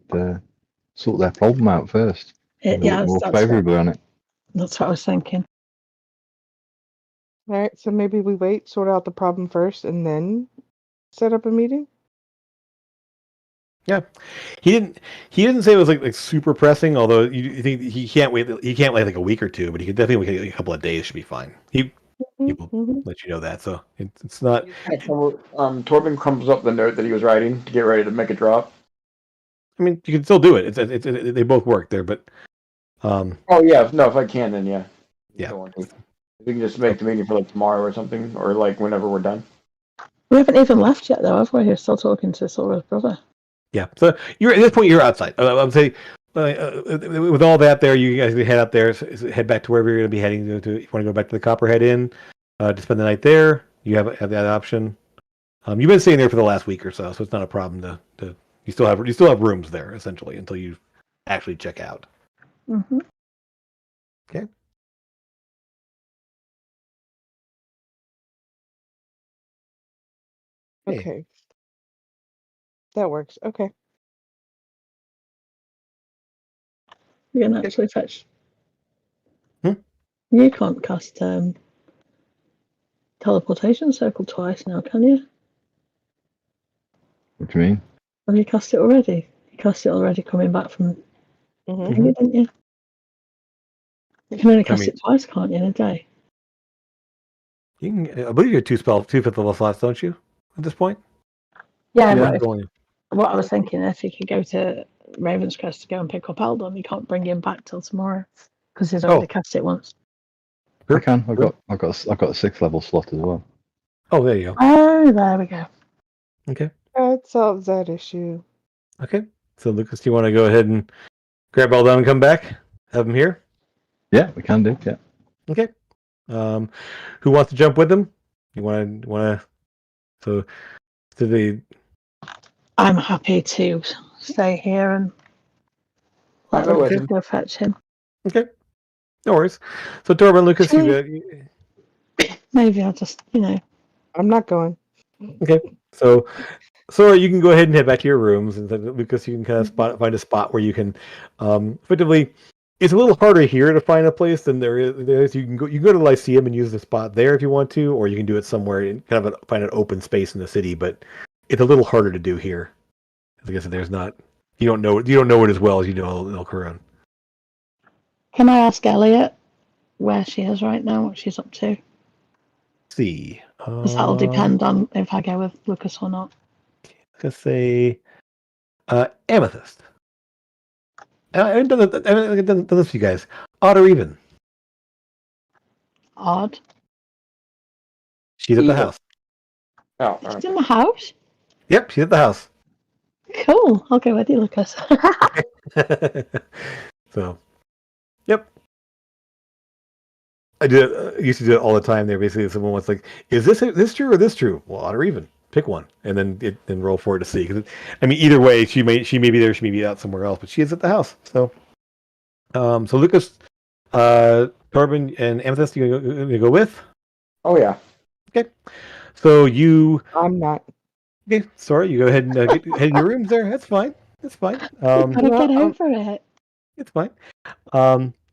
sort their problem out first. And Yeah, look more that's favourably on it. what I was thinking. All right. So maybe we wait, sort out the problem first, and then set up a meeting. Yeah, he didn't say it was like super pressing. Although you think he can't wait like a week or two, but he could definitely wait a couple of days should be fine. He will Mm-hmm. let you know that. So it's not. Torben comes up the note that he was writing to get ready to make a drop. I mean, you can still do it. They both work there, but Oh yeah, no, if I can, then yeah. yeah. We can just make the meeting for like tomorrow or something, or like whenever we're done. We haven't even left yet, though, have we? We're still talking to Silver's brother. Yeah, so you're at this point. You're outside. I'm saying, with all that there, you guys can head out there, head back to wherever you're going to be heading to. If you want to go back to the Copperhead Inn to spend the night there, you have that option. You've been staying there for the last week or so it's not a problem to you still have rooms there essentially until you actually check out. Mm-hmm. Okay. Hey. Okay. That works. Okay. You can actually fetch. Hmm? You can't cast teleportation circle twice now, can you? What do you mean? Have you cast it already? You cast it already coming back from Mm-hmm. thingy, didn't you? You can only cast mean- it twice, can't you, in a day? You can, I believe you have two fifth level slots, don't you? At this point. Yeah, Yeah. but if, Going- what I was thinking, if you could go to Ravenscrest to go and pick up Eldon, you can't bring him back till tomorrow because he's already cast it once. I can. I've got a 6th level slot as well. Oh, there you go. Oh, there we go. Okay. That solves that issue. Okay. So Lucas, do you want to go ahead and grab all down and come back? Have him here. Yeah, we can do. Yeah. Okay. Who wants to jump with them? You want to? So the I'm happy to stay here and I'll let go with Lucas him. go fetch him. okay. No worries. So Torben, Lucas, Maybe I'll just, I'm not going. okay. So Sora, you can go ahead and head back to your rooms, and then Lucas, you can kind of find a spot where you can, effectively. It's a little harder here to find a place than there is. You can go to Lyceum and use the spot there if you want to, or you can do it somewhere and kind of find an open space in the city. But it's a little harder to do here. Like I said, there's not. You don't know it as well as you know El Caron. Can I ask Elliot where she is right now, what she's up to? See, Because that'll depend on if I go with Lucas or not. Let's say Amethyst. I haven't done this for you guys. Odd or even? Odd. She's at the Even. house. Oh, She's in the house? Yep, she's at the house. Cool. I'll go with you, Lucas. So, yep. I used to do it all the time. There, basically, if someone was like, "Is this true or this true?" Well, odd or even. Pick one, and then roll for it to see. Because either way, she may be there, she may be out somewhere else, but she is at the house. So, so Lucas, Torben, and Amethyst, you go with? Oh yeah. Okay. So you. I'm not. Okay, sorry. You go ahead and head to your rooms there. That's fine. That's fine. Gotta get no, over it. It's fine.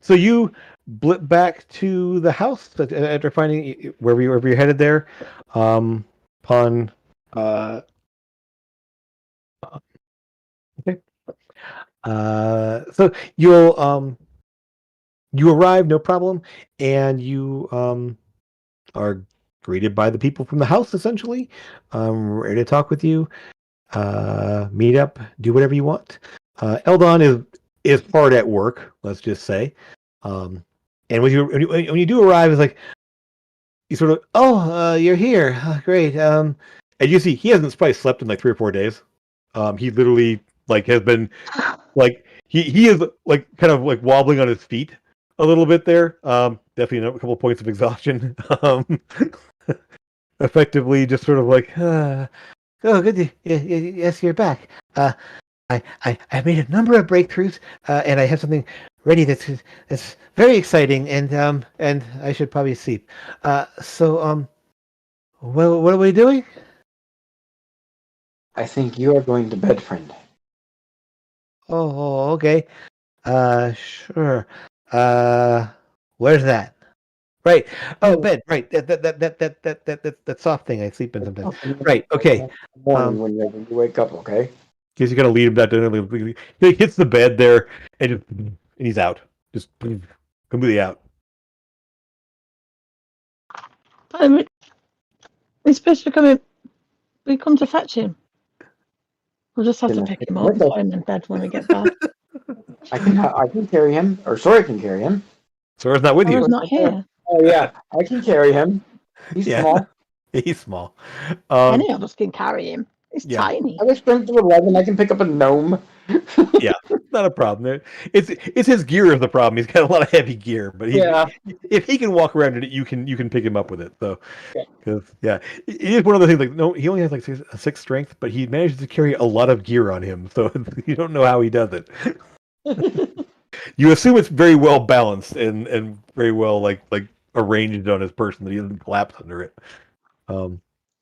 So you blip back to the house after finding wherever you're headed there. Upon okay. So you'll you arrive, no problem, and you are greeted by the people from the house essentially, ready to talk with you, meet up, do whatever you want. Eldon is hard at work, let's just say. And when you do arrive, it's like you sort of, you're here, great. And you see he hasn't probably slept in like 3 or 4 days. He literally like has been like he is like kind of like wobbling on his feet a little bit there. Definitely a couple of points of exhaustion. Effectively, just sort of like, Oh, good. Yes, you're back. I made a number of breakthroughs, and I have something ready that's very exciting, and I should probably sleep. What are we doing? I think you are going to bed, friend. Oh, okay. Sure. Where's that? Right. Oh, bed. Right. That soft thing I sleep in sometimes. Right. Okay. Morning when you wake up, okay? Guess you gotta lead him back to he hits the bed there and he's out. Just completely out. But we're supposed to come in. We come to fetch him. We'll just have to pick him up and put him in bed when we get back. I can carry him, or Sora can carry him. Sora's not with you. Sora's not here. Oh yeah, I can carry him. He's small. He's small. Any of us can carry him. He's tiny. I have strength of 11. I can pick up a gnome. Yeah, not a problem. It's his gear is the problem. He's got a lot of heavy gear, but if he can walk around in it, you can pick him up with it. So, because it is one of the things. Like, no, he only has like a 6 strength, but he manages to carry a lot of gear on him. So you don't know how he does it. You assume it's very well balanced and very well like arranged on his person that he doesn't collapse under it.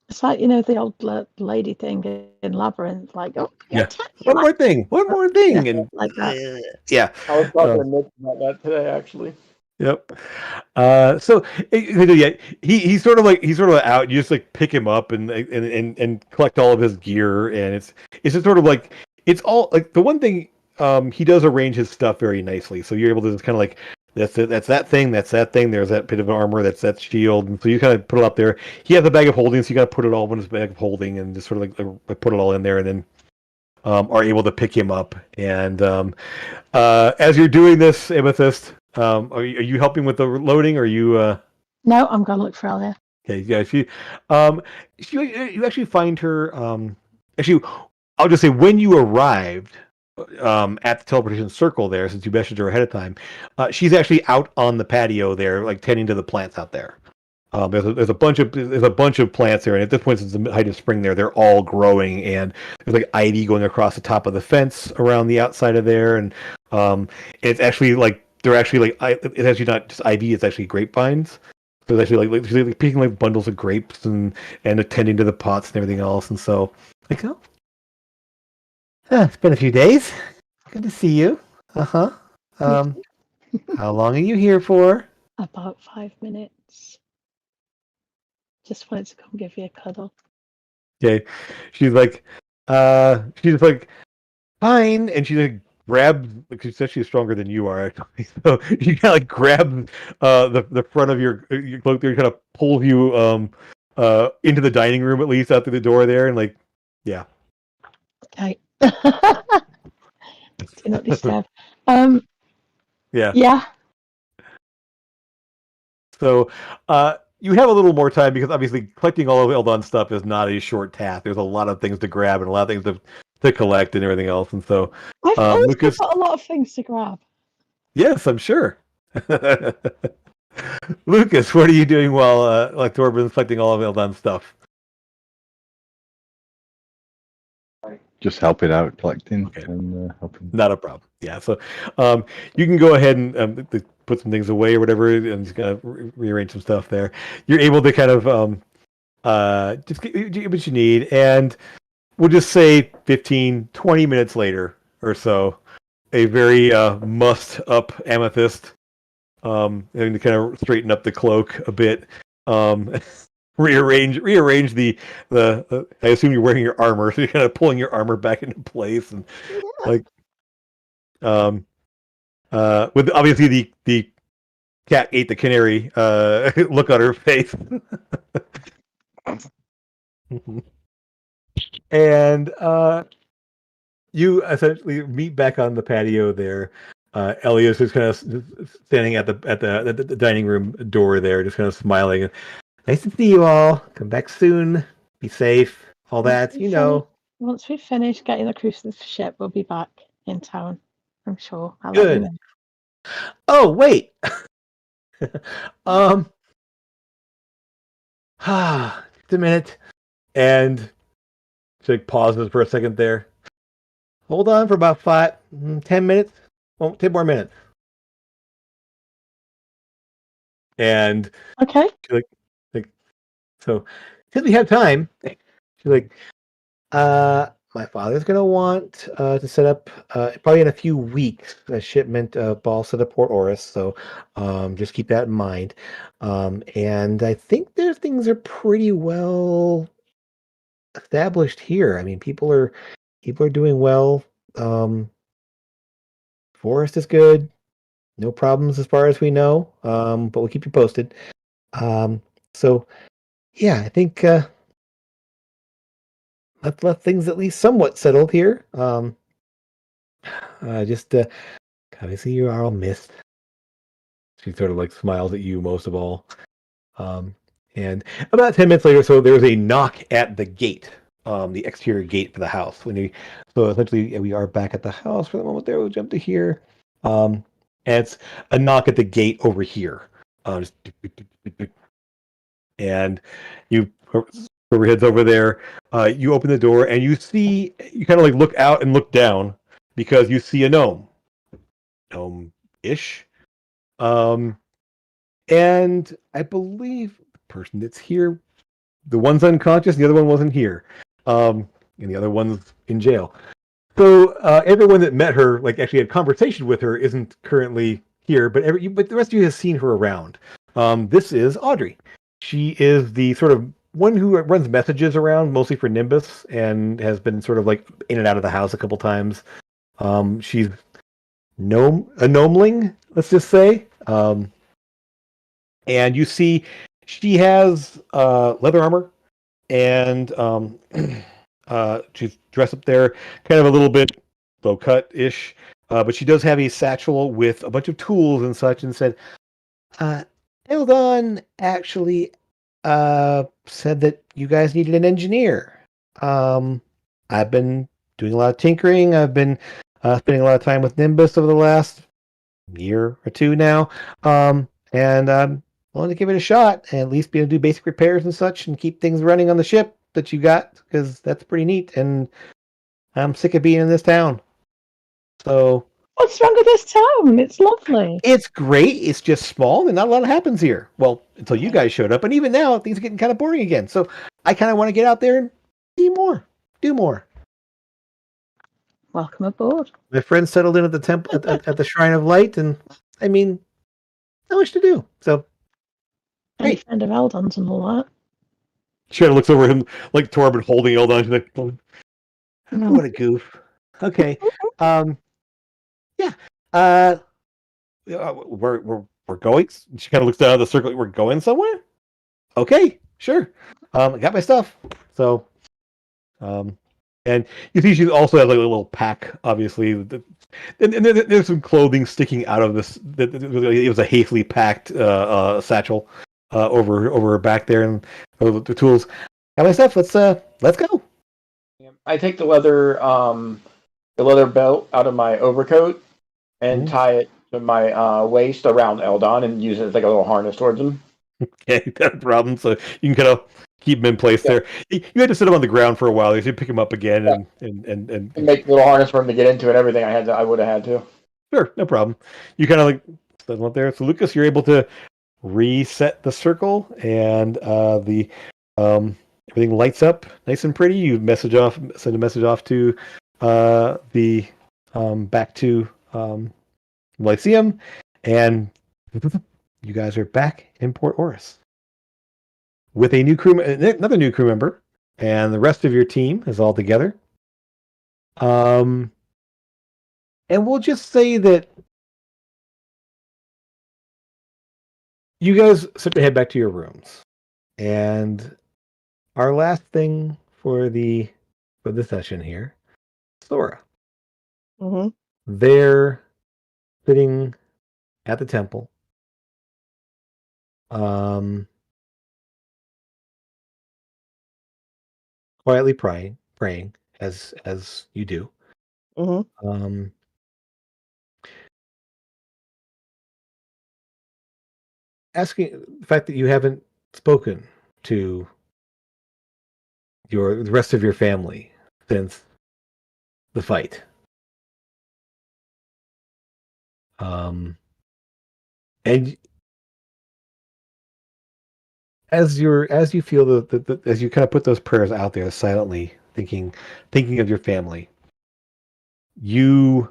It's like, the old lady thing in Labyrinth, like, oh, one more thing, and like that. I was talking to Nick about that today, actually. Yep. So he's sort of out. You just like pick him up and collect all of his gear, and it's just sort of like it's all like the one thing. He does arrange his stuff very nicely, so you're able to just kind of like that's it, that's that thing, there's that bit of armor, that's that shield, and so you kind of put it up there. He has a bag of holding, so you got to put it all in his bag of holding and just sort of like put it all in there, and then are able to pick him up. And as you're doing this, Amethyst, are you helping with the loading? Or are you? No, I'm gonna look for Elia. Okay, yeah. You actually find her. Actually, I'll just say when you arrived at the teleportation circle there, since you messaged her ahead of time, she's actually out on the patio there, like tending to the plants out there. There's a bunch of plants there, and at this point, since the height of spring there, they're all growing, and there's like ivy going across the top of the fence around the outside of there, and it's actually like it's actually not just ivy, it's actually grapevines. So it's actually like she's like picking like bundles of grapes and attending to the pots and everything else, and so like it's been a few days. Good to see you. How long are you here for? About 5 minutes. Just wanted to come give you a cuddle. Okay. She's like, fine. And she like grabs, because she says she's stronger than you are, actually. So she kind of like grabs the front of your cloak there, kind of pulls you into the dining room, at least out through the door there, and like, yeah. Okay. Do not disturb. Yeah. Yeah. So, you have a little more time because obviously collecting all of Eldon's stuff is not a short task. There's a lot of things to grab and a lot of things to collect and everything else. And so, I've always Lucas, got a lot of things to grab. yes, I'm sure. Lucas, what are you doing while like Torben's collecting all of Eldon's stuff? Just helping out collecting Okay. and helping. Not a problem. Yeah, so you can go ahead and put some things away or whatever, and just kind of rearrange some stuff there. You're able to kind of just get what you need, and we'll just say 15, 20 minutes later or so, a very mussed up Amethyst, having to kind of straighten up the cloak a bit, rearrange the I assume you're wearing your armor, so you're kind of pulling your armor back into place, and like with obviously the cat ate the canary look on her face. And you essentially meet back on the patio there. Elias is kind of standing at the dining room door there, just kind of smiling. Nice to see you all. Come back soon. Be safe. All that, you know. Once we finish getting the cruise ship, we'll be back in town. I'm sure. I'll Good. let you know. Oh, wait. Just a minute. And She like pauses for a second there. Hold on for about 10 minutes. Well, 10 more minutes. And Okay. she's like, so since we have time, she's like, my father's gonna want to set up probably in a few weeks a shipment of balsa to Port Oris. So just keep that in mind. And I think their things are pretty well established here. I mean, people are doing well. Forest is good. No problems as far as we know. But we'll keep you posted. So yeah, I think let's let things at least somewhat settled here. Just obviously you are all missed. She sort of like smiles at you most of all. Um, and about 10 minutes later, so there's a knock at the gate, the exterior gate for the house. So essentially we are back at the house for the moment there. We'll jump to here. And it's a knock at the gate over here. Just, and you overheads over there. You open the door and you kind of like look out and look down because you see a gnome-ish. And I believe the person that's here, the one's unconscious, the other one wasn't here, and the other one's in jail. So everyone that met her, like actually had conversation with her, isn't currently here, but the rest of you has seen her around. This is Audrey. She is the sort of one who runs messages around, mostly for Nimbus, and has been sort of like in and out of the house a couple times. She's a gnomeling, let's just say. And you see she has leather armor, and she's dressed up there kind of a little bit low cut ish, but she does have a satchel with a bunch of tools and such, and said, Eldon actually said that you guys needed an engineer. I've been doing a lot of tinkering. I've been spending a lot of time with Nimbus over the last year or two now, and I'm willing to give it a shot and at least be able to do basic repairs and such and keep things running on the ship that you got, because that's pretty neat. And I'm sick of being in this town. So What's wrong with this town? It's lovely. it's great. It's just small and not a lot happens here. Well, until you guys showed up, and even now things are getting kind of boring again. So I kind of want to get out there and see more, do more. Welcome aboard. My friends settled in at the temple at the Shrine of Light, and I mean, not much to do. So Any friend of Eldon's and all that. she kind of looks over him like Torben holding Eldon. She's like, oh, what a goof. Okay. Yeah. We're going. She kind of looks down at the circle. We're going somewhere. Okay, sure. I got my stuff. So, and you see, she also has like a little pack. Obviously, and there's some clothing sticking out of this. It was a hastily packed satchel over her back there, and the tools. Got my stuff. Let's go. I take the leather belt out of my overcoat and tie it to my waist around Eldon and use it as like a little harness towards him. Okay, no problem. So you can kind of keep him in place there. You had to sit him on the ground for a while. You should pick him up again and make a little harness for him to get into and everything. I would have had to. Sure, no problem. You kind of like set him up there. So Lucas, you're able to reset the circle, and the everything lights up nice and pretty. You send a message off to the back to Lyceum, and you guys are back in Port Oris with another new crew member, and the rest of your team is all together. And we'll just say that you guys start to head back to your rooms, and our last thing for the session here, Thora. Mm-hmm. They're sitting at the temple. Quietly praying as you do. Mm-hmm. Asking the fact that you haven't spoken to the rest of your family since the fight. And as you feel as you kind of put those prayers out there silently, thinking of your family, you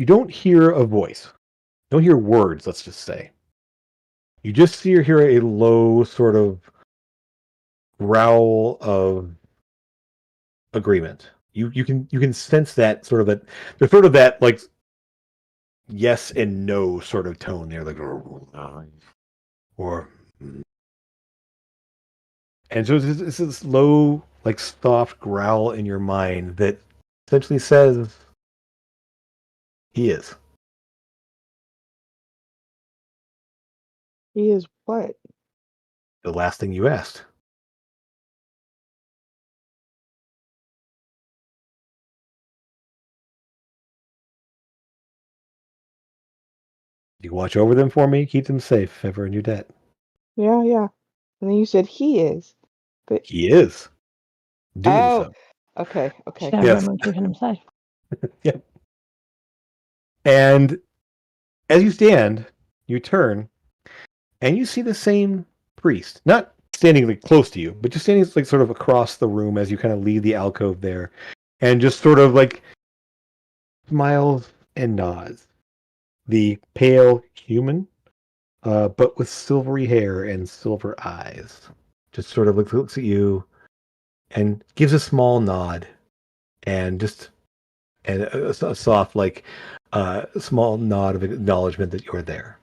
don't hear a voice, don't hear words. Let's just say you just hear a low sort of growl of agreement. You can sense that sort of that there's sort of that like yes and no sort of tone there, like or and so it's this low, like soft growl in your mind that essentially says he is. He is what? The last thing you asked. You watch over them for me, keep them safe, ever in your debt. Yeah, yeah. And then you said he is. But He is doing oh, so. okay. Share Yes. room and keeping him safe. Yep. And as you stand, you turn, and you see the same priest, not standing like close to you, but just standing like sort of across the room as you kind of leave the alcove there, and just sort of like smiles and nods. The pale human, but with silvery hair and silver eyes, just sort of looks at you and gives a small nod, and just and a soft like small nod of acknowledgement that you're there.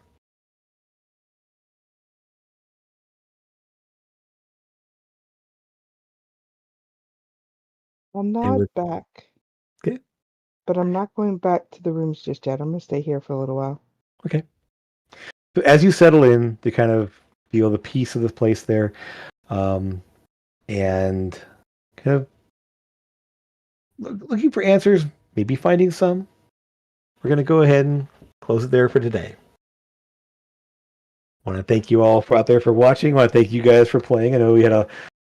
I'm And not with back. okay, But I'm not going back to the rooms just yet. I'm going to stay here for a little while. okay. So as you settle in to kind of feel the peace of this place there, and kind of looking for answers, maybe finding some, we're going to go ahead and close it there for today. I want to thank you all out there for watching. I want to thank you guys for playing. I know we had a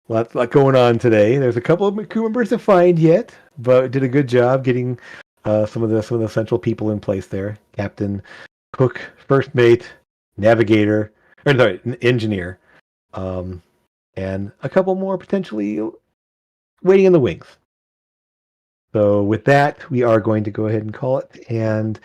lot going on today. There's a couple of crew members to find yet, but did a good job getting some of the central people in place there. Captain, cook, first mate, navigator, or sorry, engineer, and a couple more potentially waiting in the wings. So with that, we are going to go ahead and call it. And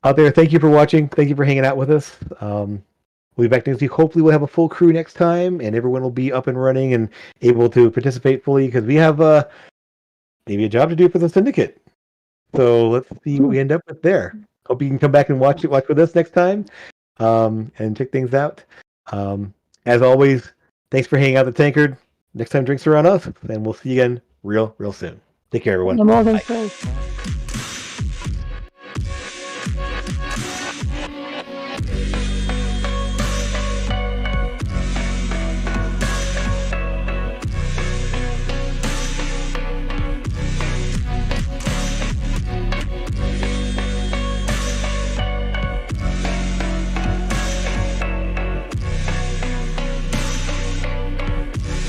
out there, thank you for watching. Thank you for hanging out with us. We'll be back next week. Hopefully we'll have a full crew next time, and everyone will be up and running and able to participate fully, because we have maybe a job to do for the syndicate. So let's see what we end up with there. Hope you can come back and watch with us next time, and check things out. As always, thanks for hanging out at the Tankard. Next time drinks are on us, and we'll see you again real soon. Take care, everyone. No more than Bye. three.